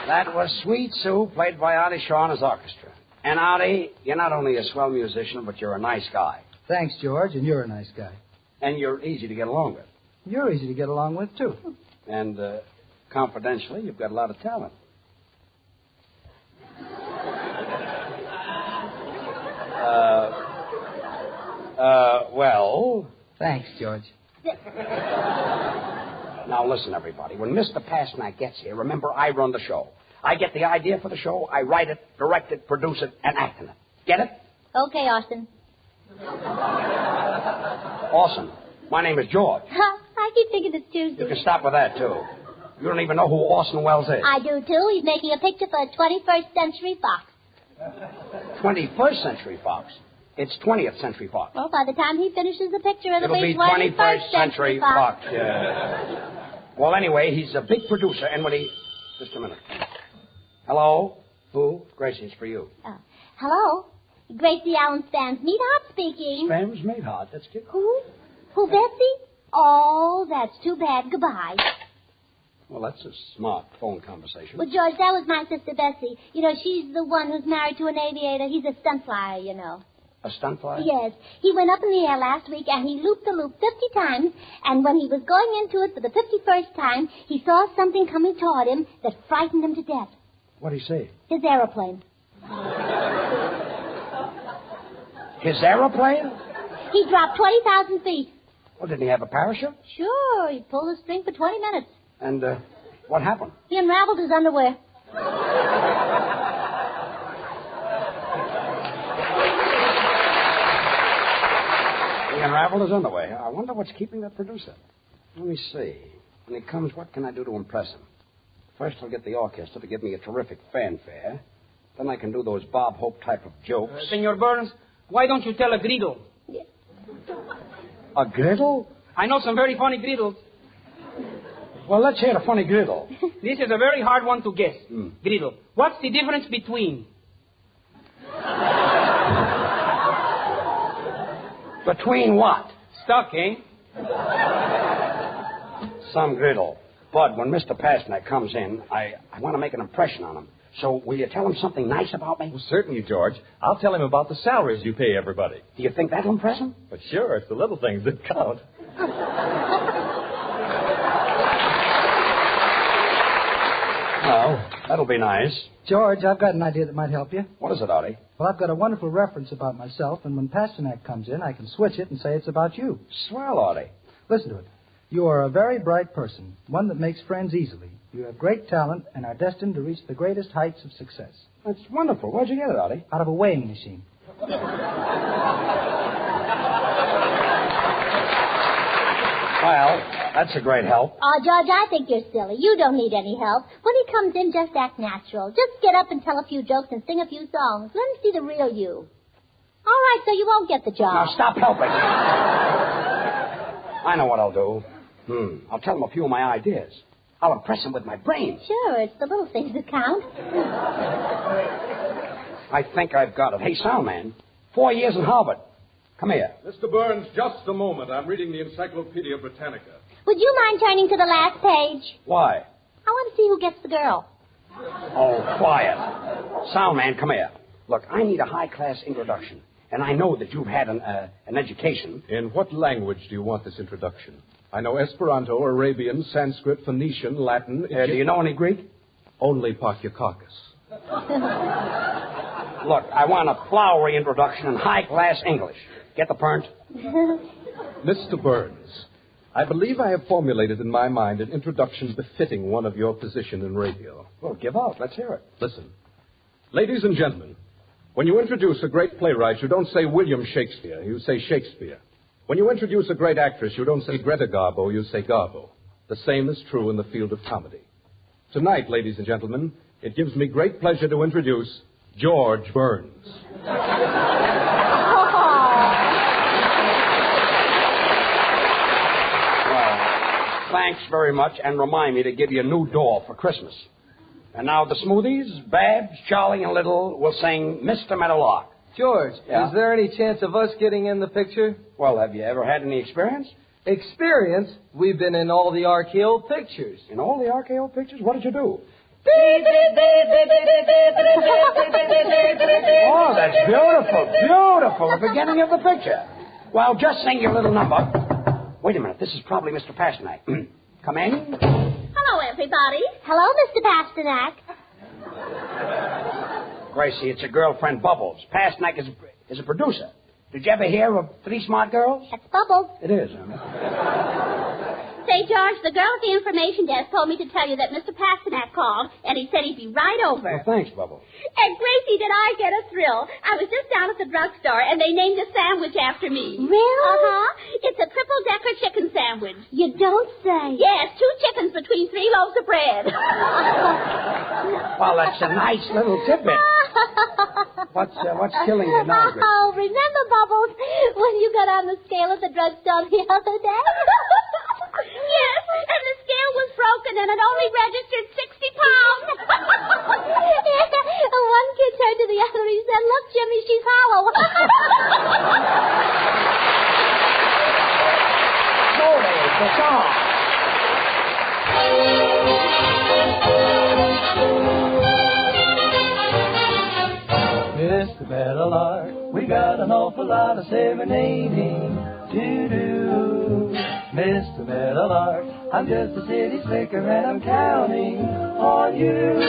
That was Sweet Sue, played by Artie Shaw and his orchestra. And Artie, you're not only a swell musician, but you're a nice guy. Thanks, George, and you're a nice guy. And you're easy to get along with. You're easy to get along with, too. And, confidentially, you've got a lot of talent. Well... Thanks, George. Now, listen, everybody. When Mr. Pasternak gets here, remember, I run the show. I get the idea for the show, I write it, direct it, produce it, and act in it. Get it? Okay, Austin. Awesome. My name is George. I keep thinking it's Tuesday. You can stop with that, too. You don't even know who Orson Welles is. I do, too. He's making a picture for 21st Century Fox. 21st Century Fox? It's 20th Century Fox. Well, by the time he finishes the picture, It'll be 21st Century Fox. Yeah. Well, anyway, he's a big producer, and when he... Just a minute. Hello? Who? Gracie, it's for you. Hello? Gracie Allen Spam's Meatheart speaking. Spam's Meatheart, that's good. Who? Who, Bessie? Oh, that's too bad. Goodbye. Well, that's a smart phone conversation. Well, George, that was my sister Bessie. You know, she's the one who's married to an aviator. He's a stunt flyer, you know. A stunt flyer? Yes. He went up in the air last week, and he looped the loop 50 times, and when he was going into it for the 51st time, he saw something coming toward him that frightened him to death. What'd he say? His aeroplane. His aeroplane? He dropped 20,000 feet. Well, didn't he have a parachute? Sure, he pulled the string for 20 minutes. And, what happened? He unraveled his underwear. He unraveled his underwear. I wonder what's keeping that producer. Let me see. When he comes, what can I do to impress him? First, I'll get the orchestra to give me a terrific fanfare. Then I can do those Bob Hope type of jokes. Senor Burns, why don't you tell a griddle? A griddle? I know some very funny griddles. Well, let's hear a funny griddle. This is a very hard one to guess. Griddle. What's the difference between? Between what? Stuck, eh? Some griddle. Bud, when Mr. Pasternak comes in, I want to make an impression on him. So will you tell him something nice about me? Well, certainly, George. I'll tell him about the salaries you pay everybody. Do you think that'll impress him? But sure, it's the little things that count. Well, that'll be nice. George, I've got an idea that might help you. What is it, Artie? Well, I've got a wonderful reference about myself, and when Pasternak comes in, I can switch it and say it's about you. Swell, Artie. Listen to it. You are a very bright person, one that makes friends easily. You have great talent and are destined to reach the greatest heights of success. That's wonderful. Where'd you get it, Artie? Out of a weighing machine. Well, that's a great help. Oh, George, I think you're silly. You don't need any help. When he comes in, just act natural. Just get up and tell a few jokes and sing a few songs. Let him see the real you. All right, so you won't get the job. Now, stop helping. I know what I'll do. I'll tell him a few of my ideas. I'll impress him with my brains. Sure, it's the little things that count. I think I've got it. Hey, sound man, 4 years in Harvard. Come here. Mr. Burns, just a moment. I'm reading the Encyclopedia Britannica. Would you mind turning to the last page? Why? I want to see who gets the girl. Oh, quiet. Sound man, come here. Look, I need a high-class introduction. And I know that you've had an education. In what language do you want this introduction? I know Esperanto, Arabian, Sanskrit, Phoenician, Latin. Do you know any Greek? Only Pakyakakis. Look, I want a flowery introduction in high-class English. Get the point? Mr. Burns, I believe I have formulated in my mind an introduction befitting one of your position in radio. Well, give out. Let's hear it. Listen. Ladies and gentlemen, when you introduce a great playwright, you don't say William Shakespeare. You say Shakespeare. When you introduce a great actress, you don't say Greta Garbo. You say Garbo. The same is true in the field of comedy. Tonight, ladies and gentlemen, it gives me great pleasure to introduce George Burns. Thanks very much, and remind me to give you a new doll for Christmas. And now the Smoothies, Babs, Charlie, and Little will sing Mr. Meadowlark. George, Yeah? is there any chance of us getting in the picture? Well, have you ever had any experience? Experience? We've been in all the RKO pictures. In all the RKO pictures? What did you do? Oh, that's beautiful, beautiful. The beginning of the picture. Well, just sing your little number. Wait a minute. This is probably Mr. Pasternak. Come in. Hello, everybody. Hello, Mr. Pasternak. Gracie, it's your girlfriend, Bubbles. Pasternak is a producer. Did you ever hear of Three Smart Girls? That's Bubbles. It is. Say, George, the girl at the information desk told me to tell you that Mr. Pasternak called, and he said he'd be right over. Well, thanks, Bubbles. And Gracie, did I get a thrill? I was just down at the drugstore, and they named a sandwich after me. Really? Uh-huh. It's a triple-decker chicken sandwich. You don't say. Yes, 2 chickens between 3 loaves of bread. Well, that's a nice little tidbit. What's killing you now, Gracie? Oh, remember, Bubbles, when you got on the scale at the drugstore the other day? Yes, and the scale was and it only registered 60 pounds. One kid turned to the other. He said, "Look, Jimmy, she's hollow." Mr. Meadowlark, we got an awful lot of serenading to do. Mr. Meadowlark, I'm just a city slicker and I'm counting on you.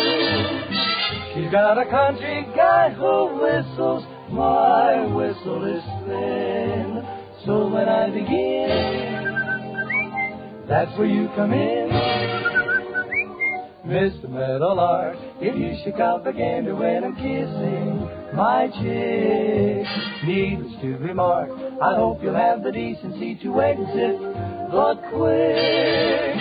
She's got a country guy who whistles, my whistle is thin. So when I begin, that's where you come in. Mr. Meadowlark, if you should come again to when I'm kissing my chick. Needless to remark, I hope you'll have the decency to exit, but quick.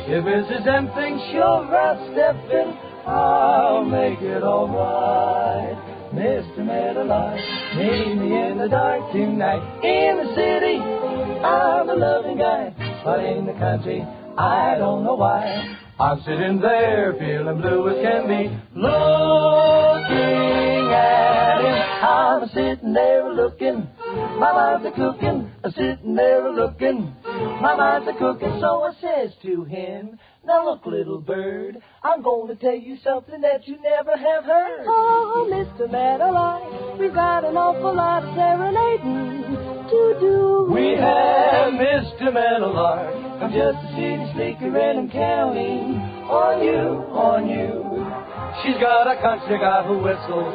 If Mrs. M thinks you're out-stepping, I'll make it all right. Mr. Meadowlark, meet me in the dark tonight. In the city, I'm a loving guy, but in the country, I don't know why. I'm sitting there feeling blue as can be, looking at him. I'm sitting there looking, my mind's a-cooking, sitting there looking, my mind's a-cooking. So I says to him, now look, little bird, I'm going to tell you something that you never have heard. Oh, Mr. Meadowlark, we've got an awful lot of serenading to do. We have Mr. Meadowlark, I'm just a city sneaker and I'm counting on you, on you. She's got a country guy who whistles,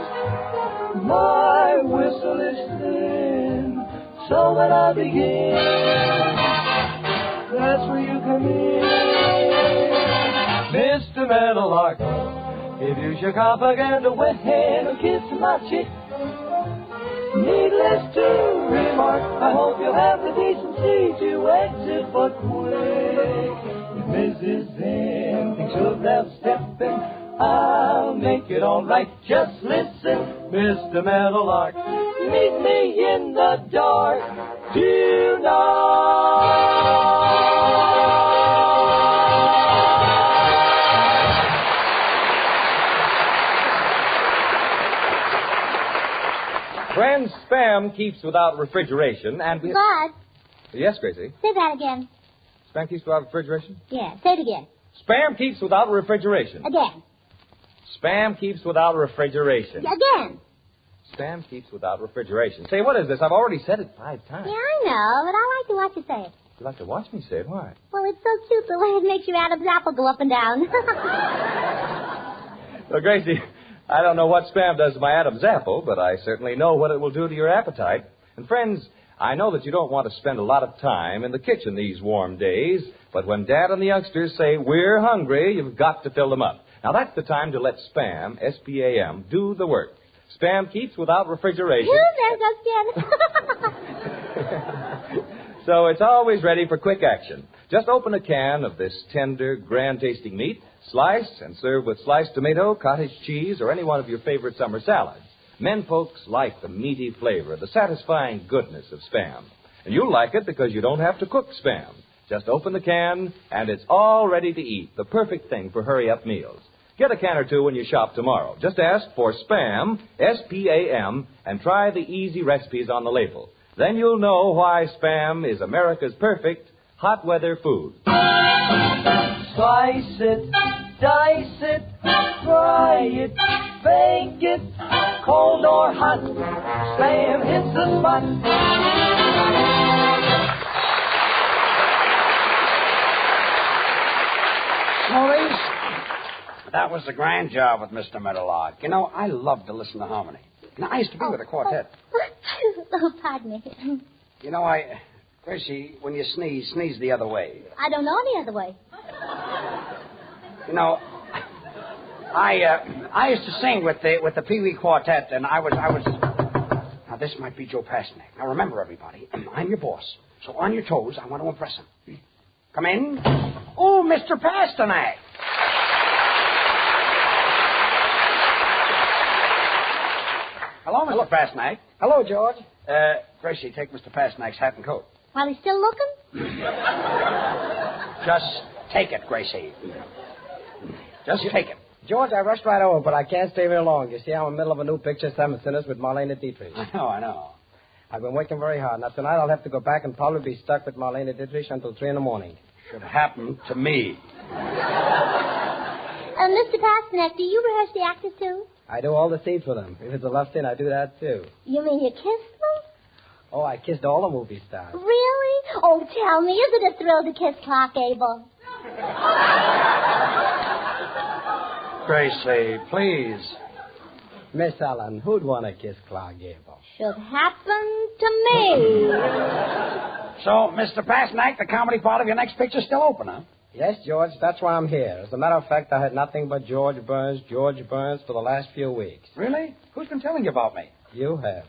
my whistle is thin. So when I begin, that's where you come in. Mr. Meadowlark, if you should come again to wet hand or kiss my cheek, needless to remark, I hope you'll have the decency to exit but quick. If Mrs. M thinks you're out-stepping, I'll make it all right. Just listen, Mr. Meadowlark, meet me in the dark tonight. Friends, Spam keeps without refrigeration, and we... Bud, Yes, Gracie? say that again. Spam keeps without refrigeration? Yeah, say it again. Spam keeps without refrigeration. Again. Spam keeps without refrigeration. Again. Spam keeps without refrigeration. Say, what is this? I've already said it 5 times. Yeah, I know, but I like to watch you say it. You like to watch me say it? Why? Well, it's so cute the way it makes your Adam's apple go up and down. Well, Gracie, I don't know what Spam does to my Adam's apple, but I certainly know what it will do to your appetite. And friends, I know that you don't want to spend a lot of time in the kitchen these warm days, but when Dad and the youngsters say, we're hungry, you've got to fill them up. Now, that's the time to let Spam, S-P-A-M, do the work. Spam keeps without refrigeration. There goes Jen. So it's always ready for quick action. Just open a can of this tender, grand-tasting meat, slice and serve with sliced tomato, cottage cheese, or any one of your favorite summer salads. Men folks like the meaty flavor, the satisfying goodness of Spam. And you'll like it because you don't have to cook Spam. Just open the can, and it's all ready to eat, the perfect thing for hurry-up meals. Get a can or two when you shop tomorrow. Just ask for Spam, S-P-A-M, and try the easy recipes on the label. Then you'll know why Spam is America's perfect hot weather food. Slice it, dice it, fry it, bake it, cold or hot, Spam hits the spot. Maurice, that was a grand job with Mr. Meadowlark. You know, I love to listen to harmony. You know, I used to be with a quartet. Oh, pardon me. You know, Gracie, when you sneeze the other way. I don't know any other way. You know, I used to sing with the Pee Wee Quartet, and I was. Now, this might be Joe Pasternak. Now, remember, everybody, I'm your boss. So on your toes, I want to impress him. Come in. Oh, Mr. Pasternak. Hello, Mr. Pasternak. Hello, George. Gracie, take Mr. Pasternak's hat and coat. While he's still looking? Just take it, Gracie. Just take it. George, I rushed right over, but I can't stay very long. You see, I'm in the middle of a new picture, Seven Sinners, with Marlene Dietrich. I know. I've been working very hard. Now, tonight I'll have to go back and probably be stuck with Marlene Dietrich until 3 in the morning. Should happen to me. Mr. Pasternak, do you rehearse the actors, too? I do all the scenes for them. If it's a love scene, I do that, too. You mean you kiss them? Oh, I kissed all the movie stars. Really? Oh, tell me, is it a thrill to kiss Clark Gable? Gracie, please. Miss Ellen, who'd want to kiss Clark Gable? Should happen to me. So, Mr. Pasternak, the comedy part of your next picture's still open, huh? Yes, George, that's why I'm here. As a matter of fact, I had nothing but George Burns for the last few weeks. Really? Who's been telling you about me? You have.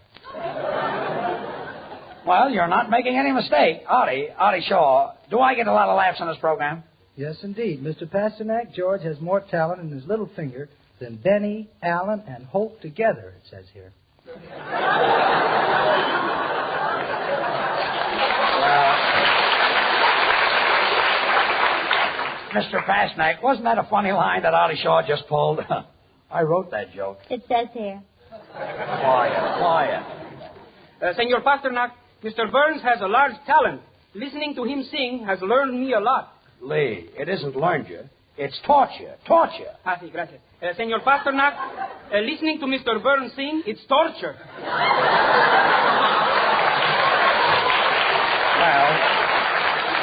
Well, you're not making any mistake. Artie Shaw, do I get a lot of laughs on this program? Yes, indeed. Mr. Pasternak, George has more talent in his little finger than Benny, Allen, and Hope together, it says here. Mr. Pasternak, wasn't that a funny line that Artie Shaw just pulled? I wrote that joke. It says here. Quiet. Senor Pasternak, Mr. Burns has a large talent. Listening to him sing has learned me a lot. Lee, it isn't learned you. It's taught you. Ah, sí, gracias. Senor Pasternak, listening to Mr. Burns sing, it's torture. Well,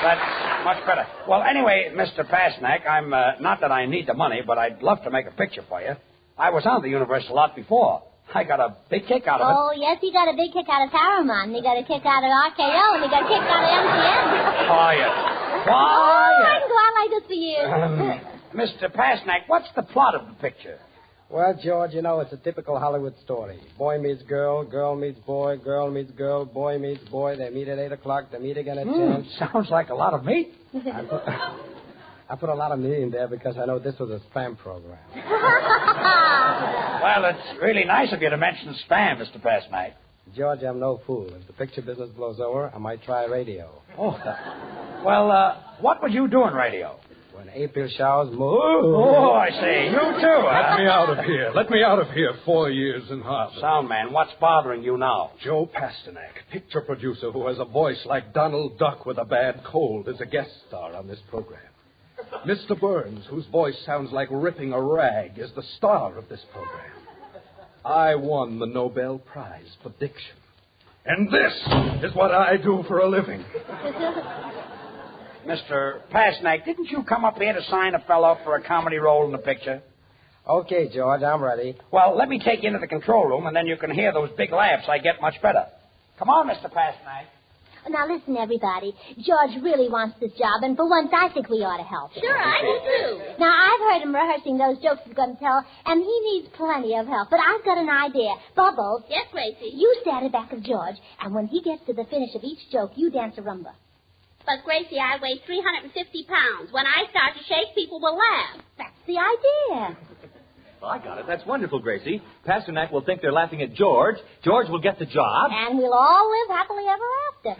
that's much better. Well, anyway, Mr. Pasternak, I'm not that I need the money, but I'd love to make a picture for you. I was on the Universal lot before. I got a big kick out of it. Oh, yes, he got a big kick out of Paramount. He got a kick out of RKO, and he got a kick out of MCM. Quiet. Oh, I can go out like this for years. Mr. Pasternak, what's the plot of the picture? Well, George, you know, it's a typical Hollywood story. Boy meets girl, girl meets boy, girl meets girl, boy meets boy. They meet at 8 o'clock. They meet again at 10. Sounds like a lot of meat. I put a lot of meat in there because I know this was a spam program. Well, it's really nice of you to mention spam, Mr. Pasternak. George, I'm no fool. If the picture business blows over, I might try radio. Oh, well, what would you do in radio? When April showers move. Oh, I see. You too, huh? Let me out of here. Let me out of here. 4 years in Harvard. Sound man, what's bothering you now? Joe Pasternak, picture producer who has a voice like Donald Duck with a bad cold, is a guest star on this program. Mr. Burns, whose voice sounds like ripping a rag, is the star of this program. I won the Nobel Prize for diction. And this is what I do for a living. Mr. Pasternak, didn't you come up here to sign a fellow up for a comedy role in the picture? Okay, George, I'm ready. Well, let me take you into the control room, and then you can hear those big laughs I get much better. Come on, Mr. Pasternak. Now, listen, everybody. George really wants this job, and for once, I think we ought to help him. Sure, I do, too. Now, I've heard him rehearsing those jokes he's going to tell, and he needs plenty of help. But I've got an idea. Bubbles. Yes, Gracie. You stand at the back of George, and when he gets to the finish of each joke, you dance a rumba. But, Gracie, I weigh 350 pounds. When I start to shake, people will laugh. That's the idea. Well, I got it. That's wonderful, Gracie. Pasternak will think they're laughing at George. George will get the job. And we'll all live happily ever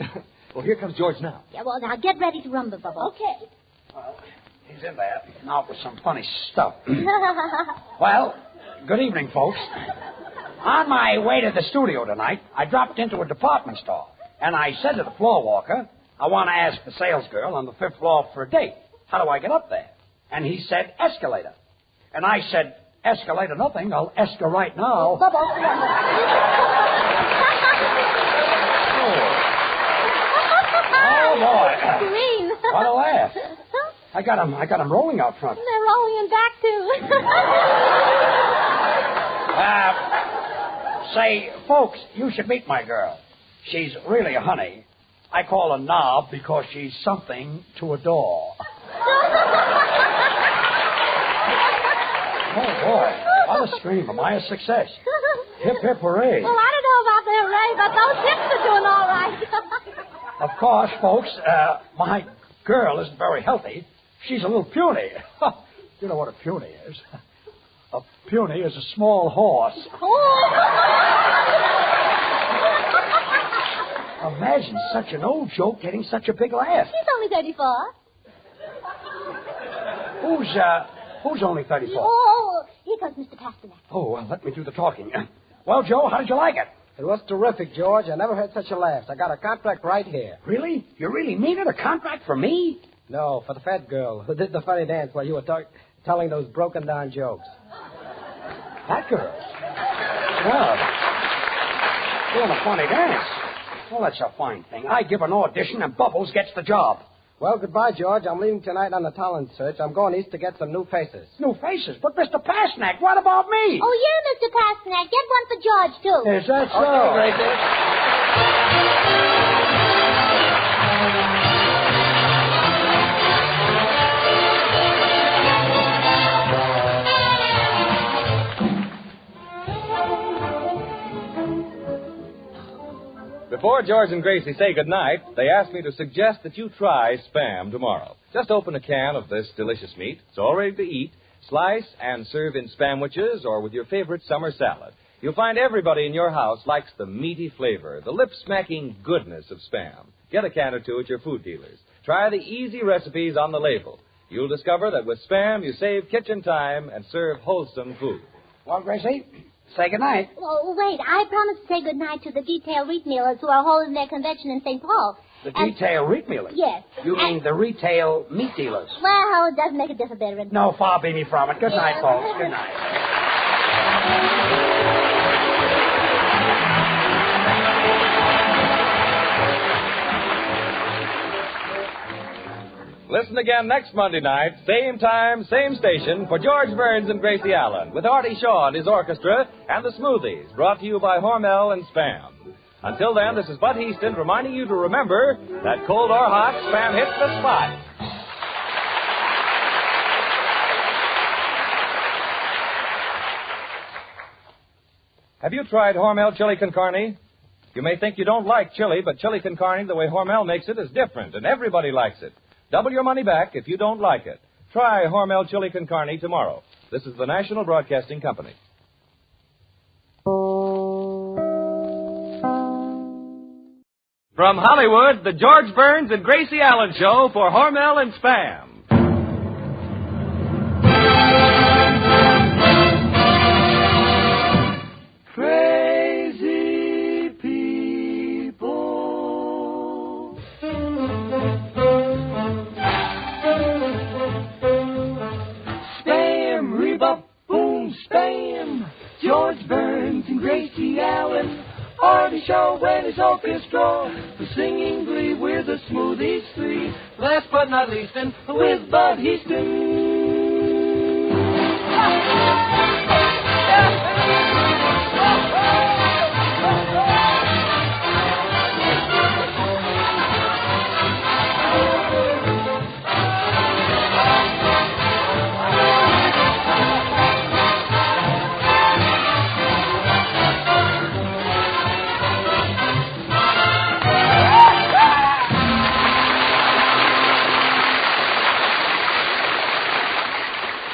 after. Well, here comes George now. Yeah, well, now get ready to rumba, Bubbles. Okay. Well, he's in there. Now for some funny stuff. Well, good evening, folks. On my way to the studio tonight, I dropped into a department store, and I said to the floor walker, I want to ask the sales girl on the 5th floor for a date. How do I get up there? And he said, escalator. And I said, escalator nothing. I'll esca right now. Bubbles. Oh, boy. Green. What a laugh. I got him rolling out front. They're rolling in back, too. Say, folks, you should meet my girl. She's really a honey. I call her Knob because she's something to adore. Oh, boy. What a scream. Am I a success? Hip, hip, hooray. Well, I don't know about the hooray, but those hips are doing all right. Of course, folks, my girl isn't very healthy. She's a little puny. You know what a puny is? A puny is a small horse. Imagine such an old joke getting such a big laugh. She's only 34. Who's only 34? Oh, here comes Mr. Pasternak. Oh, well, let me do the talking. Well, Joe, how did you like it? It was terrific, George. I never heard such a laugh. I got a contract right here. Really? You really mean it? A contract for me? No, for the fat girl who did the funny dance while you were telling those broken-down jokes. That girl? Well, doing a funny dance. Well, that's a fine thing. I give an audition and Bubbles gets the job. Well, goodbye, George. I'm leaving tonight on the talent search. I'm going east to get some new faces. New faces? But Mr. Pasternak, what about me? Oh, yeah, Mr. Pasternak. Get one for George, too. Is that so? Okay, Gracie. Before George and Gracie say goodnight, they asked me to suggest that you try Spam tomorrow. Just open a can of this delicious meat. It's all ready to eat. Slice and serve in Spamwiches or with your favorite summer salad. You'll find everybody in your house likes the meaty flavor, the lip-smacking goodness of Spam. Get a can or two at your food dealers. Try the easy recipes on the label. You'll discover that with Spam, you save kitchen time and serve wholesome food. Well, Gracie, say goodnight. Oh, wait. I promised to say goodnight to the detail retailers who are holding their convention in St. Paul. The detail retailers? Yes. You mean the retail meat dealers? Well, it doesn't make a difference, Edwin. No, far be me from it. Good night, folks. Good night. Listen again next Monday night, same time, same station, for George Burns and Gracie Allen, with Artie Shaw and his orchestra, and the Smoothies, brought to you by Hormel and Spam. Until then, this is Bud Heaston reminding you to remember that cold or hot, Spam hits the spot. Have you tried Hormel chili con carne? You may think you don't like chili, but chili con carne, the way Hormel makes it, is different, and everybody likes it. Double your money back if you don't like it. Try Hormel chili con carne tomorrow. This is the National Broadcasting Company. From Hollywood, the George Burns and Gracie Allen Show for Hormel and Spam. Crazy people. Spam, rebop, boom, spam. George Burns and Gracie Allen. Artie Shaw and his orchestra, the singing glee, we're the Smoothies three. Last but not least, and with Bud Heaston.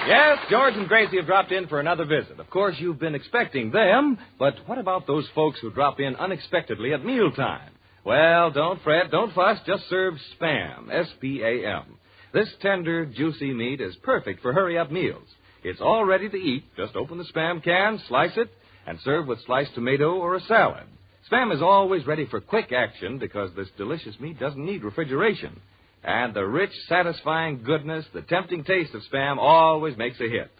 Yes, George and Gracie have dropped in for another visit. Of course, you've been expecting them, but what about those folks who drop in unexpectedly at mealtime? Well, don't fret, don't fuss, just serve Spam, S-P-A-M. This tender, juicy meat is perfect for hurry-up meals. It's all ready to eat. Just open the Spam can, slice it, and serve with sliced tomato or a salad. Spam is always ready for quick action because this delicious meat doesn't need refrigeration. And the rich, satisfying goodness, the tempting taste of Spam always makes a hit.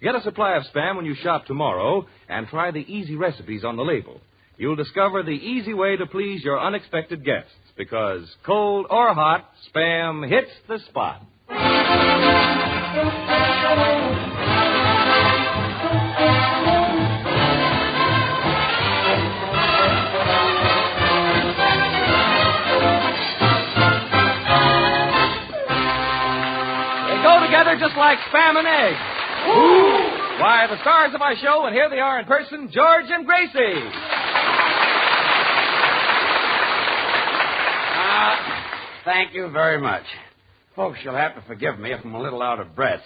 Get a supply of Spam when you shop tomorrow and try the easy recipes on the label. You'll discover the easy way to please your unexpected guests because cold or hot, Spam hits the spot. Together just like Spam and eggs. Ooh. Why, the stars of our show, and here they are in person, George and Gracie. Thank you very much. Folks, you'll have to forgive me if I'm a little out of breath.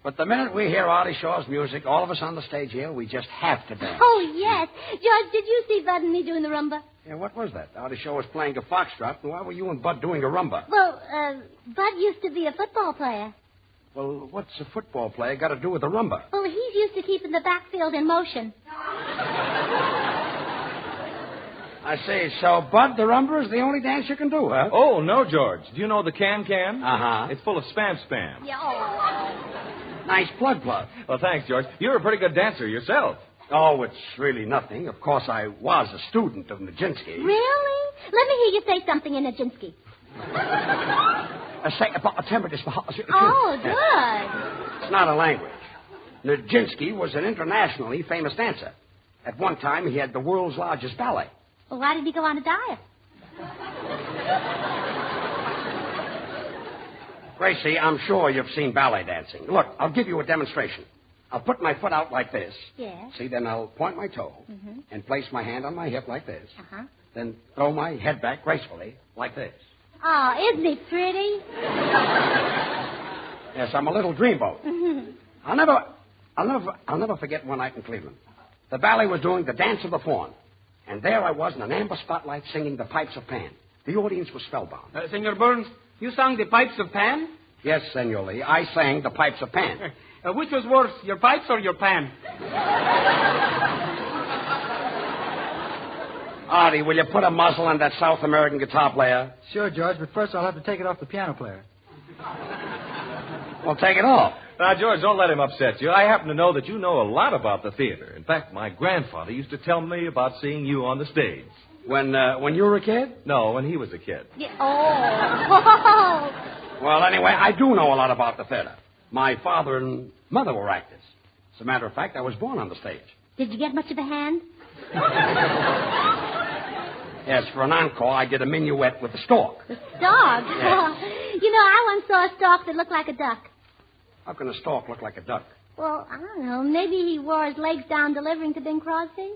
But the minute we hear Artie Shaw's music, all of us on the stage here, we just have to dance. Oh, yes. George, did you see Bud and me doing the rumba? Yeah, what was that? Artie Shaw was playing a foxtrot, and why were you and Bud doing a rumba? Well, Bud used to be a football player. Well, what's a football player got to do with the rumba? Well, he's used to keeping the backfield in motion. I say, so, Bud, the rumba is the only dance you can do, huh? Oh, no, George. Do you know the can-can? Uh-huh. It's full of spam. Yeah. Nice plug. Well, thanks, George. You're a pretty good dancer yourself. Oh, it's really nothing. Of course, I was a student of Nijinsky. Really? Let me hear you say something in Nijinsky. Oh, good. It's not a language. Nijinsky was an internationally famous dancer. At one time, he had the world's largest ballet. Well, why did he go on a diet? Gracie, I'm sure you've seen ballet dancing. Look, I'll give you a demonstration. I'll put my foot out like this. Yes. See, then I'll point my toe Mm-hmm. and place my hand on my hip like this. Uh-huh. Then throw my head back gracefully like this. Oh, isn't he pretty? Yes, I'm a little dreamboat. Mm-hmm. I'll never forget one night in Cleveland. The ballet was doing the Dance of the Faun. And there I was in an amber spotlight singing the Pipes of Pan. The audience was spellbound. Senor Burns, you sang the Pipes of Pan? Yes, Senor Lee, I sang the Pipes of Pan. Which was worse, your pipes or your pan? Artie, will you put a muzzle on that South American guitar player? Sure, George, but first I'll have to take it off the piano player. Well, take it off. Now, George, don't let him upset you. I happen to know that you know a lot about the theater. In fact, my grandfather used to tell me about seeing you on the stage. When you were a kid? No, when he was a kid. Yeah. Oh. Well, anyway, I do know a lot about the theater. My father and mother were actors. As a matter of fact, I was born on the stage. Did you get much of a hand? Yes, for an encore, I did a minuet with the stork. The stork? Yes. You know, I once saw a stork that looked like a duck. How can a stork look like a duck? Well, I don't know. Maybe he wore his legs down delivering to Bing Crosby?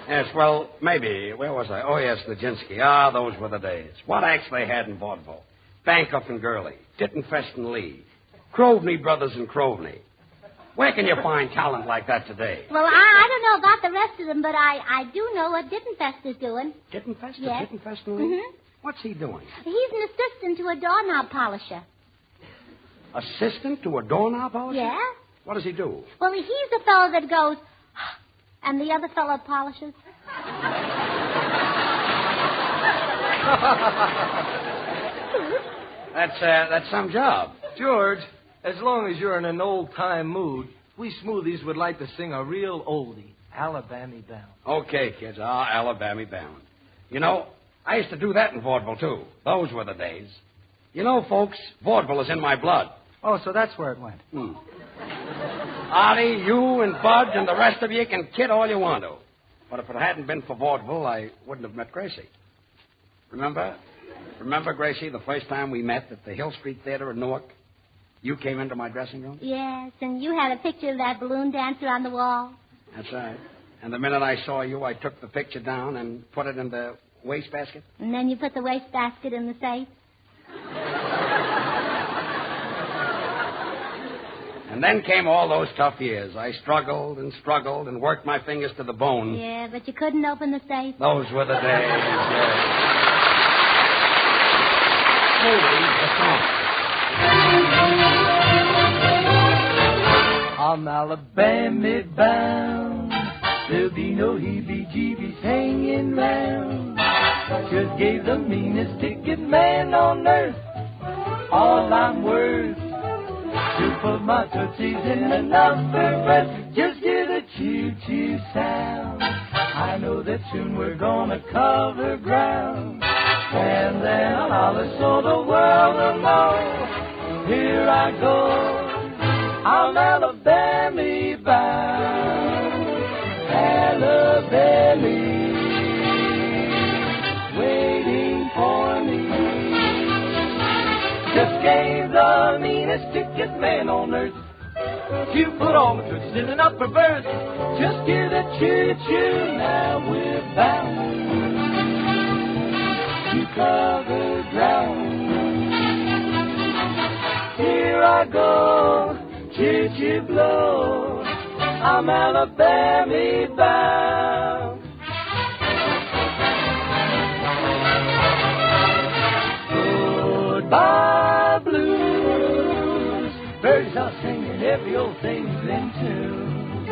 Yes, well, maybe. Where was I? Oh, yes, Nijinsky. Ah, those were the days. What acts they had in vaudeville. Bankoff and Gurley, Dittenfest and Lee, Crovney Brothers and Crovney. Where can you find talent like that today? Well, I don't know about the rest of them, but I do know what Dittenfest is doing. Dittenfest? Yes. Dittenfest and Lee? Mm-hmm. What's he doing? He's an assistant to a doorknob polisher. Assistant to a doorknob polisher? Yeah. What does he do? Well, he's the fellow that goes, and the other fellow polishes. That's some job. George, as long as you're in an old-time mood, we smoothies would like to sing a real oldie, Alabama Bound. Okay, kids. Alabama Bound. You know, I used to do that in vaudeville, too. Those were the days. You know, folks, vaudeville is in my blood. Oh, so that's where it went. Artie, you and Bud and the rest of you can kid all you want to. But if it hadn't been for vaudeville, I wouldn't have met Gracie. Remember, Gracie, the first time we met at the Hill Street Theater in Newark? You came into my dressing room? Yes, and you had a picture of that balloon dancer on the wall. That's right. And the minute I saw you, I took the picture down and put it in the wastebasket. And then you put the wastebasket in the safe. And then came all those tough years. I struggled and worked my fingers to the bone. Yeah, but you couldn't open the safe. Those were the days. Yes. I'm Alabama bound. There'll be no heebie-jeebies hanging round. Just gave the meanest ticket man on earth all I'm worth. To put my tootsies in an upper breath. Just hear the choo-choo sound. I know that soon we're gonna cover ground. And then I'll holler so the world will know. Here I go, I'm Alabama bound. Alabama waiting for me. Just gave the meanest ticket man on earth. You put all my tootsies in an upper berth. Just hear the choo-choo, now we're bound to cover ground. Here I go, choo-choo blow, I'm Alabama bound. kept the old things in tune.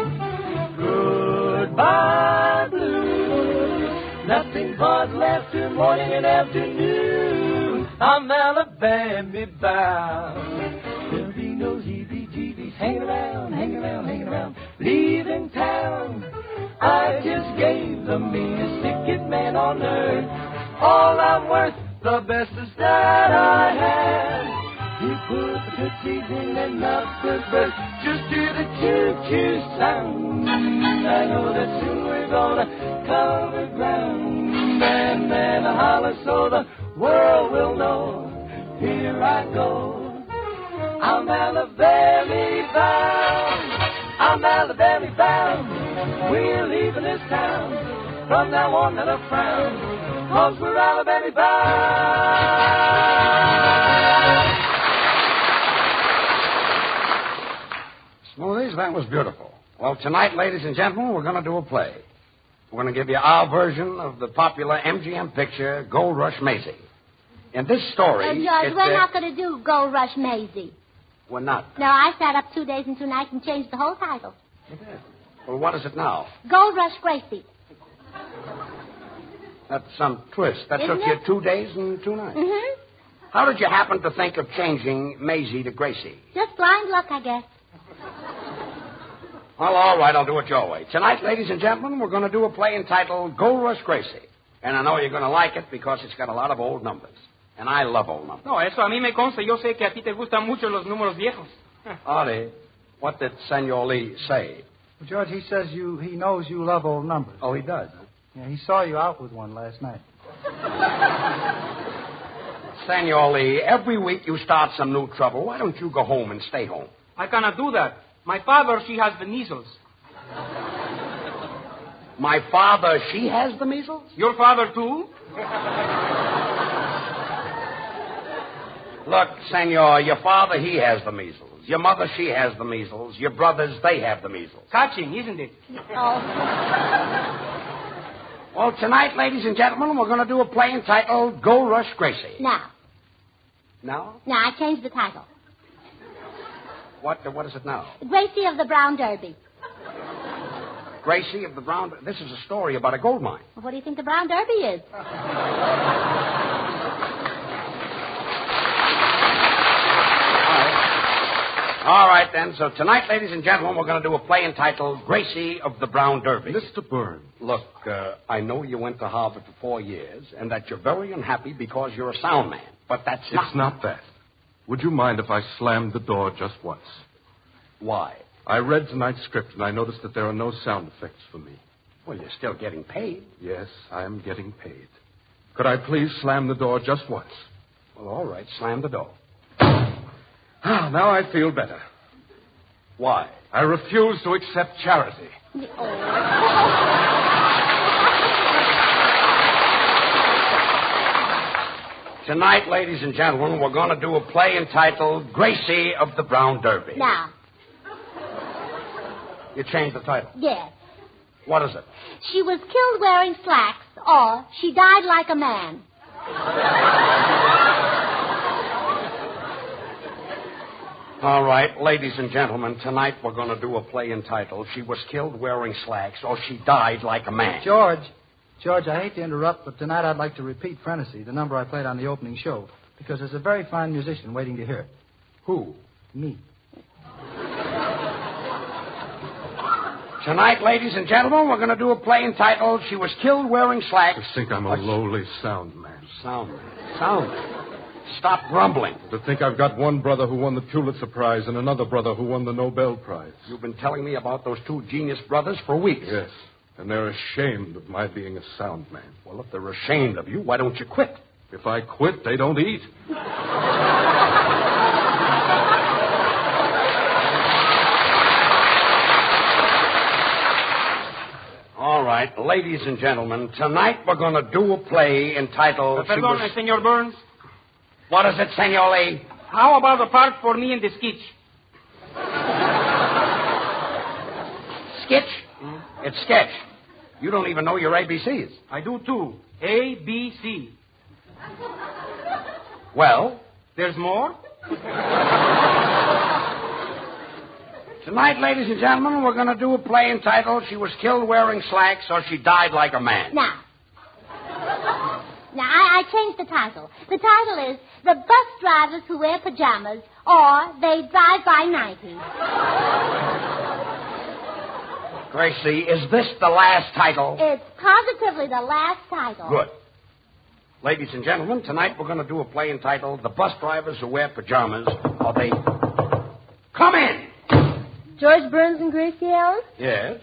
Goodbye, blues. Nothing but left till morning and afternoon. I'm Alabama bound. There'll be no heebie-jeebies hanging around, leaving town. I just gave the meanest ticket man on earth all I'm worth, the bestest that I had. He put the tootsies in and up the birth, just hear the choo-choo sound. I know that soon we're gonna cover ground, and then a holler so the world will know. Here I go, I'm Alabama bound. I'm Alabama bound. We're leaving this town. From now on, not a frown, 'cause we're Alabama bound. Smoothies, that was beautiful. Well, tonight, ladies and gentlemen, we're going to do a play. We're going to give you our version of the popular MGM picture, Gold Rush Maisie. In this story... George, we're not going to do Gold Rush Maisie. We're not. No, I sat up 2 days and 2 nights and changed the whole title. Well, what is it now? Gold Rush Gracie. That's some twist. That Isn't took you it? 2 days and 2 nights. Mm-hmm. How did you happen to think of changing Maisie to Gracie? Just blind luck, I guess. Well, all right, I'll do it your way. Tonight, ladies and gentlemen, we're going to do a play entitled Gold Rush Gracie. And I know you're going to like it because it's got a lot of old numbers. And I love old numbers. No, eso a mí me consta. Yo sé que a ti te gustan mucho los números viejos. Artie, what did Senor Lee say? Well, George, he says he knows you love old numbers. Oh, he does, huh? Yeah, he saw you out with one last night. Senor Lee, every week you start some new trouble. Why don't you go home and stay home? I cannot do that. My father, she has the measles. My father, she has the measles? Your father, too? Look, Senor, your father, he has the measles. Your mother, she has the measles. Your brothers, they have the measles. Catching, isn't it? Oh. Well, tonight, ladies and gentlemen, we're going to do a play entitled Gold Rush Gracie. Now. Now? Now, I changed the title. What is it now? Gracie of the Brown Derby. Gracie of the Brown... This is a story about a gold mine. What do you think the Brown Derby is? All right, then. So tonight, ladies and gentlemen, we're going to do a play entitled Gracie of the Brown Derby. Mr. Burns. Look, I know you went to Harvard for 4 years and that you're very unhappy because you're a sound man. But that's not... It's not that. Would you mind if I slammed the door just once? Why? I read tonight's script, and I noticed that there are no sound effects for me. Well, you're still getting paid. Yes, I am getting paid. Could I please slam the door just once? Well, all right, slam the door. Ah, now I feel better. Why? I refuse to accept charity. Tonight, ladies and gentlemen, we're going to do a play entitled Gracie of the Brown Derby. Now. You changed the title. Yes. What is it? She was killed wearing slacks, or she died like a man. All right, ladies and gentlemen, tonight we're going to do a play entitled She Was Killed Wearing Slacks, or She Died Like a Man. George, I hate to interrupt, but tonight I'd like to repeat Frenesy, the number I played on the opening show, because there's a very fine musician waiting to hear it. Who? Me. Tonight, ladies and gentlemen, we're going to do a play entitled She Was Killed Wearing Slacks. I think I'm a lowly sound man. Sound man. Stop grumbling. To think I've got one brother who won the Pulitzer Prize and another brother who won the Nobel Prize. You've been telling me about those two genius brothers for weeks. Yes, and they're ashamed of my being a sound man. Well, if they're ashamed of you, why don't you quit? If I quit, they don't eat. All right, ladies and gentlemen, tonight we're going to do a play entitled... Perdón, Senor Burns. What is it, Senor Lee? How about a part for me in the sketch? Sketch? It's sketch. You don't even know your ABCs. I do, too. A, B, C. Well? There's more? Tonight, ladies and gentlemen, we're going to do a play entitled She Was Killed Wearing Slacks or She Died Like a Man. Now, I changed the title. The title is The Bus Drivers Who Wear Pajamas or They Drive by 90. Gracie, is this the last title? It's positively the last title. Good. Ladies and gentlemen, tonight we're going to do a play entitled The Bus Drivers Who Wear Pajamas or They... Come in! George Burns and Gracie Allen? Yes?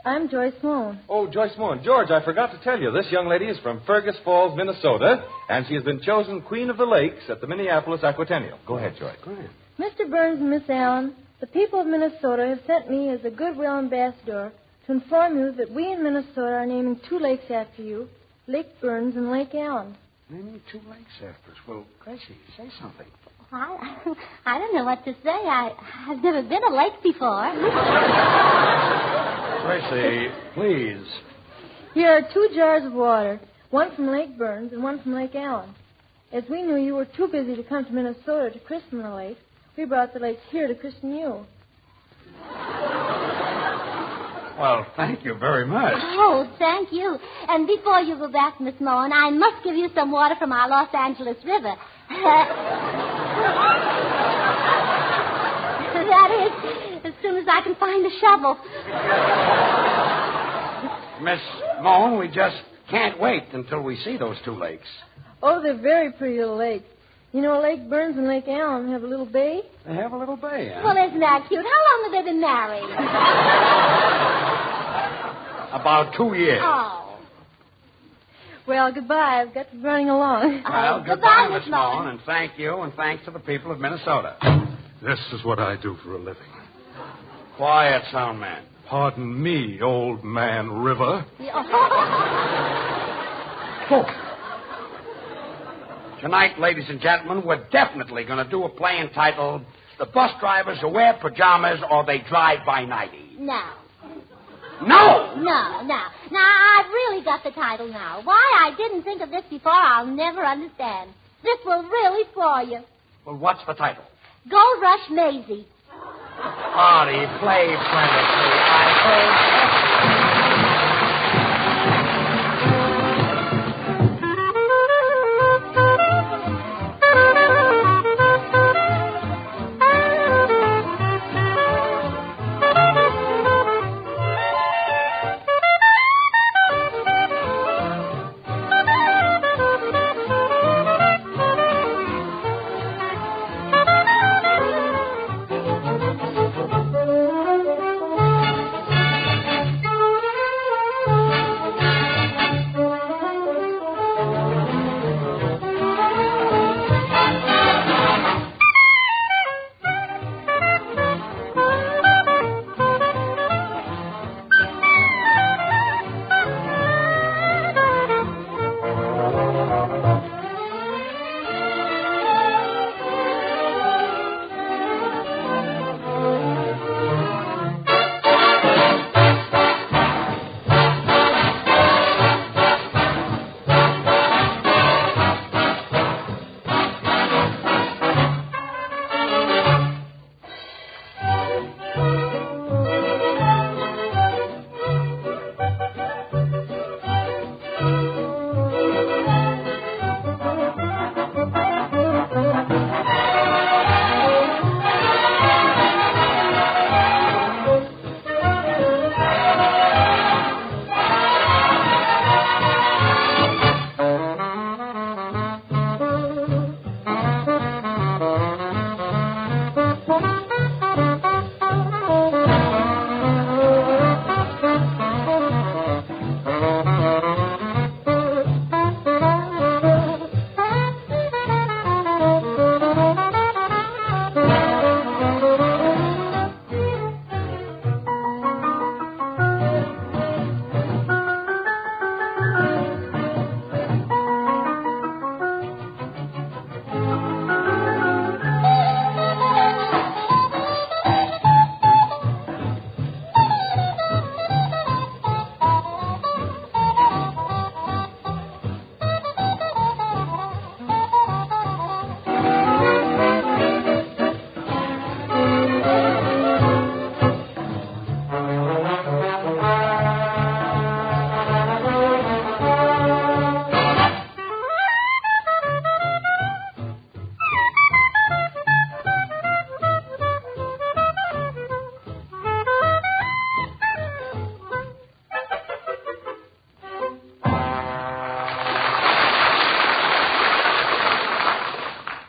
I'm Joyce Sloan. Oh, Joyce Moore. George, I forgot to tell you, this young lady is from Fergus Falls, Minnesota, and she has been chosen Queen of the Lakes at the Minneapolis Aquatennial. Go ahead, Joyce. Go ahead. Mr. Burns and Miss Allen, the people of Minnesota have sent me as a goodwill ambassador to inform you that we in Minnesota are naming 2 lakes after you, Lake Burns and Lake Allen. Naming 2 lakes after us. Well, Gracie, say something. I don't know what to say. I've never been a lake before. Gracie, please. Here are 2 jars of water, one from Lake Burns and one from Lake Allen. As we knew you were too busy to come to Minnesota to christen the lake, we brought the lakes here to christen you. Well, thank you very much. Oh, thank you. And before you go back, Miss Moen, I must give you some water from our Los Angeles River. That is, as soon as I can find a shovel. Miss Moen, we just can't wait until we see those 2 lakes. Oh, they're very pretty little lakes. You know, Lake Burns and Lake Allen have a little bay. They have a little bay, huh? Well, isn't that cute? How long have they been married? About 2 years. Oh. Well, goodbye. I've got to be running along. Well, goodbye, Miss Moen, and thank you, and thanks to the people of Minnesota. This is what I do for a living. Quiet, sound man. Pardon me, old man River. Tonight, ladies and gentlemen, we're definitely going to do a play entitled The Bus Drivers Who Wear Pajamas or They Drive by 90. No. No! No. Now, I've really got the title now. Why I didn't think of this before, I'll never understand. This will really floor you. Well, what's the title? Gold Rush Maisie. Artie, play frantically.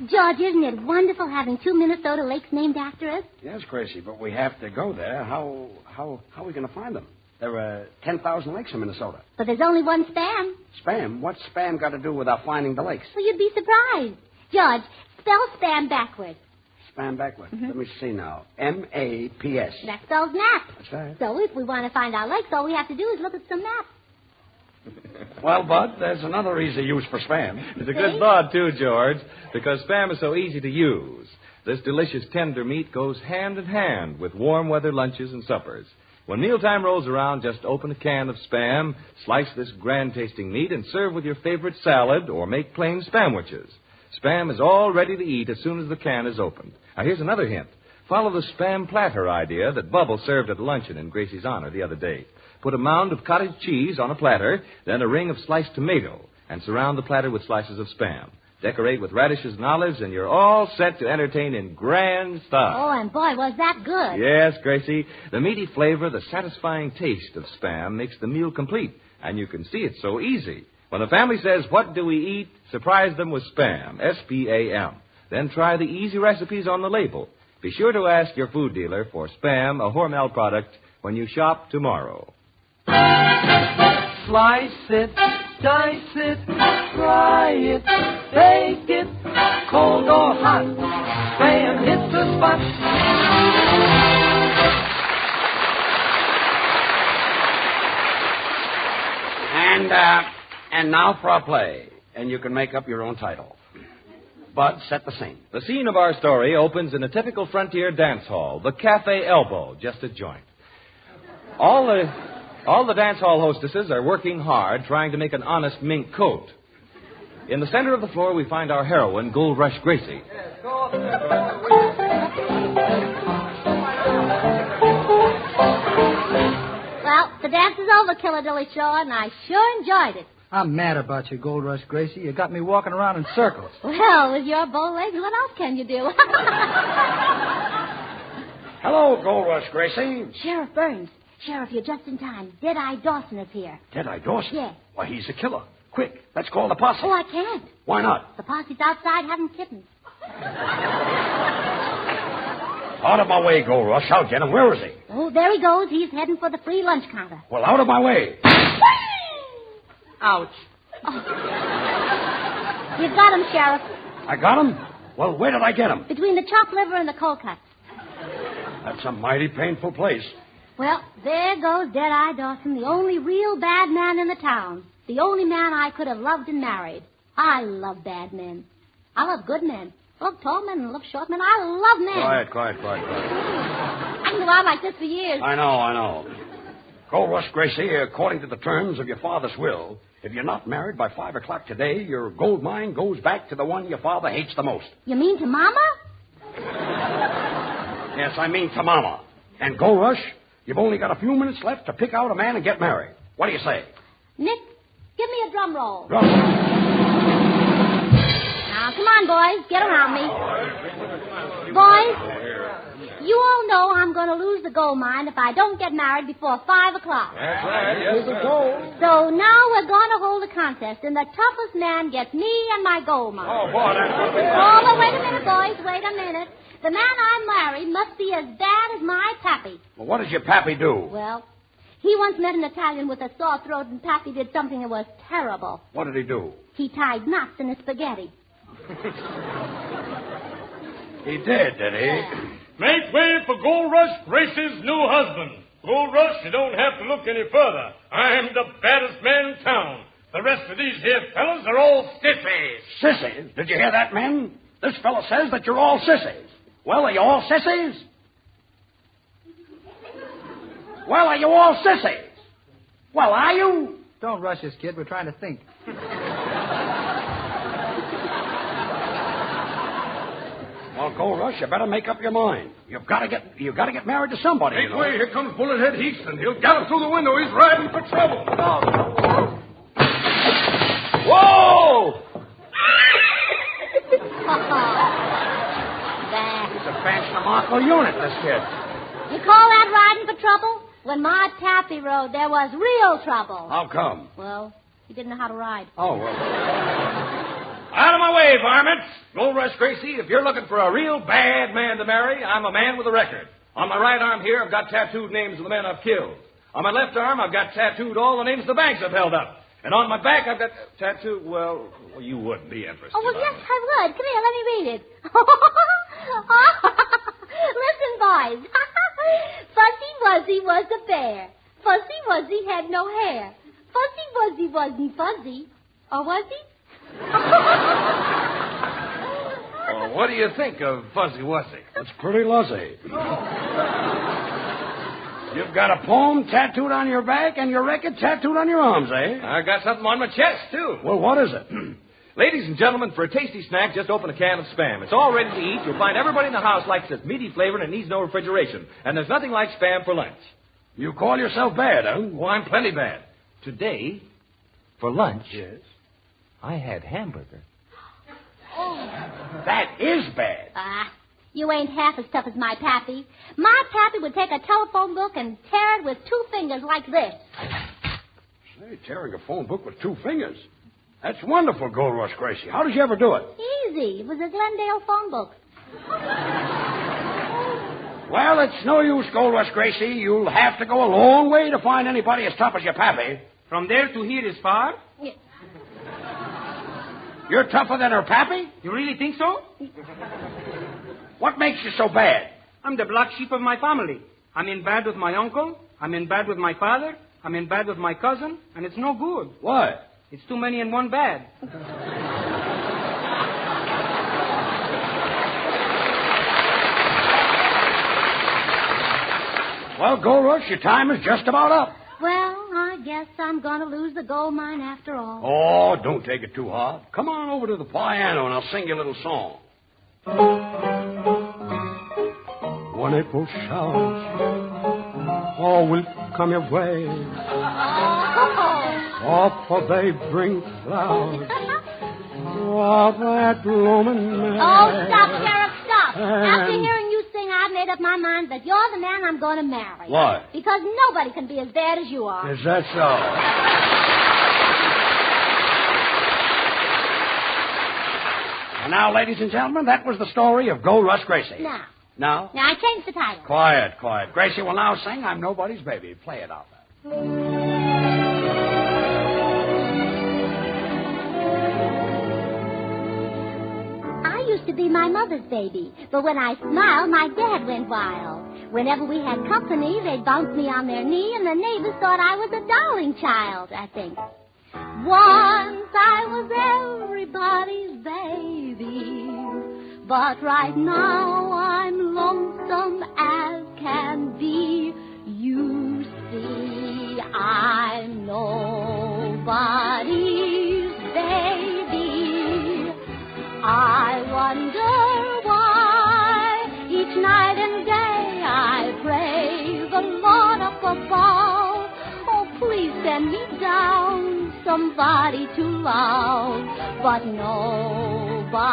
George, isn't it wonderful having 2 Minnesota lakes named after us? Yes, Gracie, but we have to go there. How are we going to find them? There are 10,000 lakes in Minnesota. But there's only one Spam. Spam? What's Spam got to do with our finding the lakes? Well, you'd be surprised. George, spell Spam backwards. Spam backwards. Let me see now. M-A-P-S. That spells map. That's right. So if we want to find our lakes, all we have to do is look at some maps. Well, Bud, there's another easy use for Spam. It's a good thought, too, George, because Spam is so easy to use. This delicious tender meat goes hand in hand with warm weather lunches and suppers. When mealtime rolls around, just open a can of Spam, slice this grand-tasting meat, and serve with your favorite salad or make plain Spamwiches. Spam is all ready to eat as soon as the can is opened. Now, here's another hint. Follow the Spam platter idea that Bubble served at luncheon in Gracie's honor the other day. Put a mound of cottage cheese on a platter, then a ring of sliced tomato, and surround the platter with slices of Spam. Decorate with radishes and olives, and you're all set to entertain in grand style. Oh, and boy, was that good. Yes, Gracie. The meaty flavor, the satisfying taste of Spam makes the meal complete, and you can see it's so easy. When the family says, "What do we eat?" surprise them with Spam, S-P-A-M. Then try the easy recipes on the label. Be sure to ask your food dealer for Spam, a Hormel product, when you shop tomorrow. Slice it, dice it, fry it, bake it, cold or hot, Spam hits the spot. And now for our play. And you can make up your own title. Bud, set the scene. The scene of our story opens in a typical frontier dance hall, the Cafe Elbow, just a joint. All the dance hall hostesses are working hard trying to make an honest mink coat. In the center of the floor, we find our heroine, Gold Rush Gracie. Well, the dance is over, Killer Dilly Shaw, and I sure enjoyed it. I'm mad about you, Gold Rush Gracie. You got me walking around in circles. Well, with your bow legs, what else can you do? Hello, Gold Rush Gracie. Sheriff Burns. Sheriff, you're just in time. Dead-Eye Dawson is here. Dead-Eye Dawson? Yeah. Why, he's a killer. Quick, let's call the posse. Oh, I can't. Why not? The posse's outside having kittens. Out of my way, Gold Rush. I'll get him. Where is he? Oh, there he goes. He's heading for the free lunch counter. Well, out of my way. Ouch. Oh. You've got him, Sheriff. I got him? Well, where did I get him? Between the chopped liver and the cold cuts. That's a mighty painful place. Well, there goes Dead-Eye Dawson, the only real bad man in the town. The only man I could have loved and married. I love bad men. I love good men. I love tall men and love short men. I love men. Quiet. I can go on like this for years. I know. Gold Rush Gracie, according to the terms of your father's will, if you're not married by 5 o'clock today, your gold mine goes back to the one your father hates the most. You mean to Mama? Yes, I mean to Mama. And Gold Rush, you've only got a few minutes left to pick out a man and get married. What do you say? Nick, give me a drum roll. Drum roll. Now, come on, boys. Get around me. Boys, you all know I'm going to lose the gold mine if I don't get married before 5 o'clock. That's right. Yes, of course. So now we're going to hold a contest, and the toughest man gets me and my gold mine. Oh, boy, that's... Oh, but wait a minute, boys. Wait a minute. The man I marry must be as bad as my pappy. Well, what does your pappy do? Well, he once met an Italian with a sore throat, and pappy did something that was terrible. What did he do? He tied knots in his spaghetti. He did he? Make way for Gold Rush Gracie's new husband. Gold Rush, you don't have to look any further. I'm the baddest man in town. The rest of these here fellas are all sissies. Sissies? Did you hear that, men? This fellow says that you're all sissies. Well, are you all sissies? Well, are you all sissies? Well, are you? Don't rush us, kid. We're trying to think. Well, Gold Rush, you better make up your mind. You've got to get married to somebody. Make way, here comes Bullethead Heaston. He'll gallop through the window. He's riding for trouble. Whoa! He's a fancy Marco unit, this kid. You call that riding for trouble? When my pappy rode, there was real trouble. How come? Well, he didn't know how to ride. Oh, well. Out of my way, Okay, varmints. Gold Rush Gracie, if you're looking for a real bad man to marry, I'm a man with a record. On my right arm here, I've got tattooed names of the men I've killed. On my left arm, I've got tattooed all the names of the banks I've held up. And on my back, I've got tattooed, well, you wouldn't be interested. Oh, well, yes, I would. Come here, let me read it. Listen, boys. Fuzzy Wuzzy was a bear. Fuzzy Wuzzy had no hair. Fuzzy Wuzzy wasn't fuzzy. Or was he? Well, what do you think of Fuzzy Wuzzy? It's pretty lousy. You've got a poem tattooed on your back and your record tattooed on your arms, eh? I got something on my chest, too. Well, what is it? Ladies and gentlemen, for a tasty snack, just open a can of Spam. It's all ready to eat. You'll find everybody in the house likes its meaty flavor and it needs no refrigeration. And there's nothing like Spam for lunch. You call yourself bad, huh? Oh, I'm plenty bad. Today, for lunch, yes, I had hamburger. Oh. That is bad. You ain't half as tough as my pappy. My pappy would take a telephone book and tear it with 2 fingers like this. Say, tearing a phone book with 2 fingers. That's wonderful, Gold Rush Gracie. How did you ever do it? Easy. It was a Glendale phone book. Well, it's no use, Gold Rush Gracie. You'll have to go a long way to find anybody as tough as your pappy. From there to here is far? Yeah. You're tougher than her pappy? You really think so? What makes you so bad? I'm the black sheep of my family. I'm in bad with my uncle. I'm in bad with my father. I'm in bad with my cousin. And it's no good. Why? It's too many in one bad. Well, Gold Rush, your time is just about up. Well, I guess I'm going to lose the gold mine after all. Oh, don't take it too hard. Come on over to the piano and I'll sing you a little song. One April showers all will come your way. Oh, for they bring flowers of that blooming May. Oh, stop, Sheriff, stop. After hearing you sing, I've made up my mind that you're the man I'm going to marry. Why? Because nobody can be as bad as you are. Is that so? And now, ladies and gentlemen, that was the story of Gold Rush Gracie. Now, Now, I changed the title. quiet. Gracie will now sing I'm Nobody's Baby. Play it out there. I used to be my mother's baby, but when I smiled, my dad went wild. Whenever we had company, they'd bounce me on their knee, and the neighbors thought I was a darling child, I think. Once I was everybody's baby, but right now I'm lonesome as can be. You see, I'm nobody's baby. I wonder why each night and day I pray the Lord up above. Oh, please send me down somebody to love, but nobody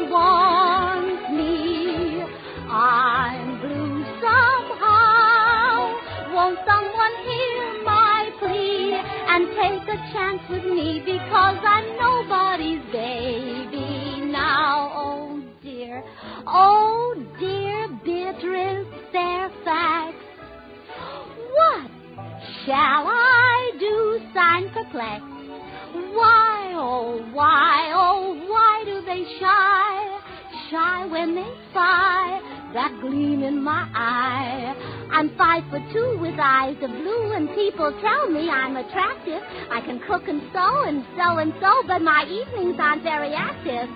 wants me. I'm blue somehow. Won't someone hear my plea and take a chance with me, because I'm nobody's baby now. Oh dear Beatrice Fairfax, what shall I do? Sign perplexed. Why, oh why do they shy when they spy that gleam in my eye? I'm 5'2" with eyes of blue, and people tell me I'm attractive. I can cook and sew, but my evenings aren't very active.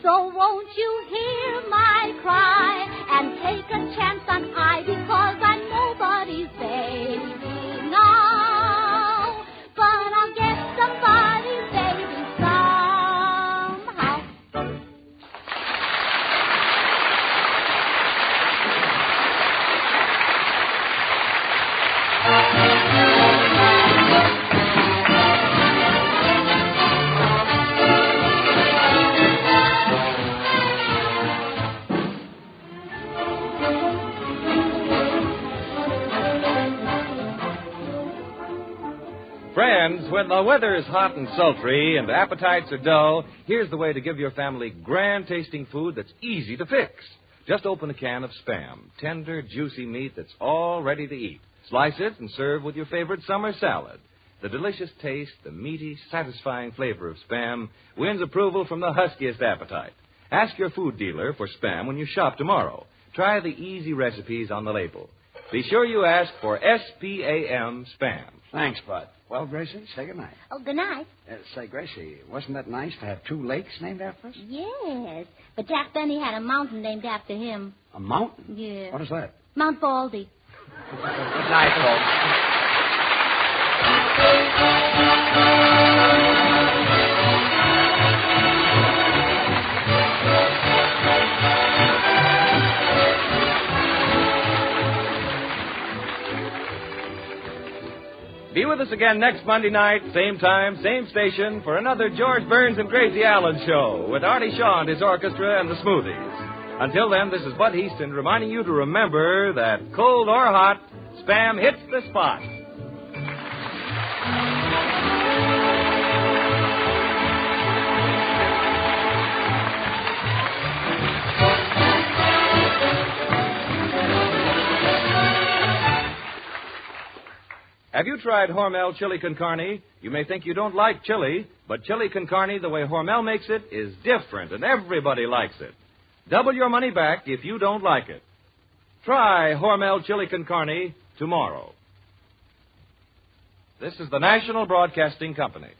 So won't you hear my cry and take a chance on I, because I'm nobody's baby now, but I'll get somebody's baby somehow. friends, when the weather is hot and sultry and appetites are dull, here's the way to give your family grand-tasting food that's easy to fix. Just open a can of Spam, tender, juicy meat that's all ready to eat. Slice it and serve with your favorite summer salad. The delicious taste, the meaty, satisfying flavor of Spam wins approval from the huskiest appetite. Ask your food dealer for Spam when you shop tomorrow. Try the easy recipes on the label. Be sure you ask for S-P-A-M Spam. Thanks, Bud. Well, Gracie, say goodnight. Oh, good night. Say, Gracie, wasn't that nice to have 2 lakes named after us? Yes, but Jack Benny had a mountain named after him. A mountain? Yeah. What is that? Mount Baldy. Good night, folks. Be with us again next Monday night, same time, same station, for another George Burns and Gracie Allen show with Artie Shaw and his orchestra and the Smoothies. Until then, this is Bud Heaston reminding you to remember that cold or hot, Spam hits the spot. Have you tried Hormel chili con carne? You may think you don't like chili, but chili con carne, the way Hormel makes it, is different, and everybody likes it. Double your money back if you don't like it. Try Hormel chili con carne tomorrow. This is the National Broadcasting Company.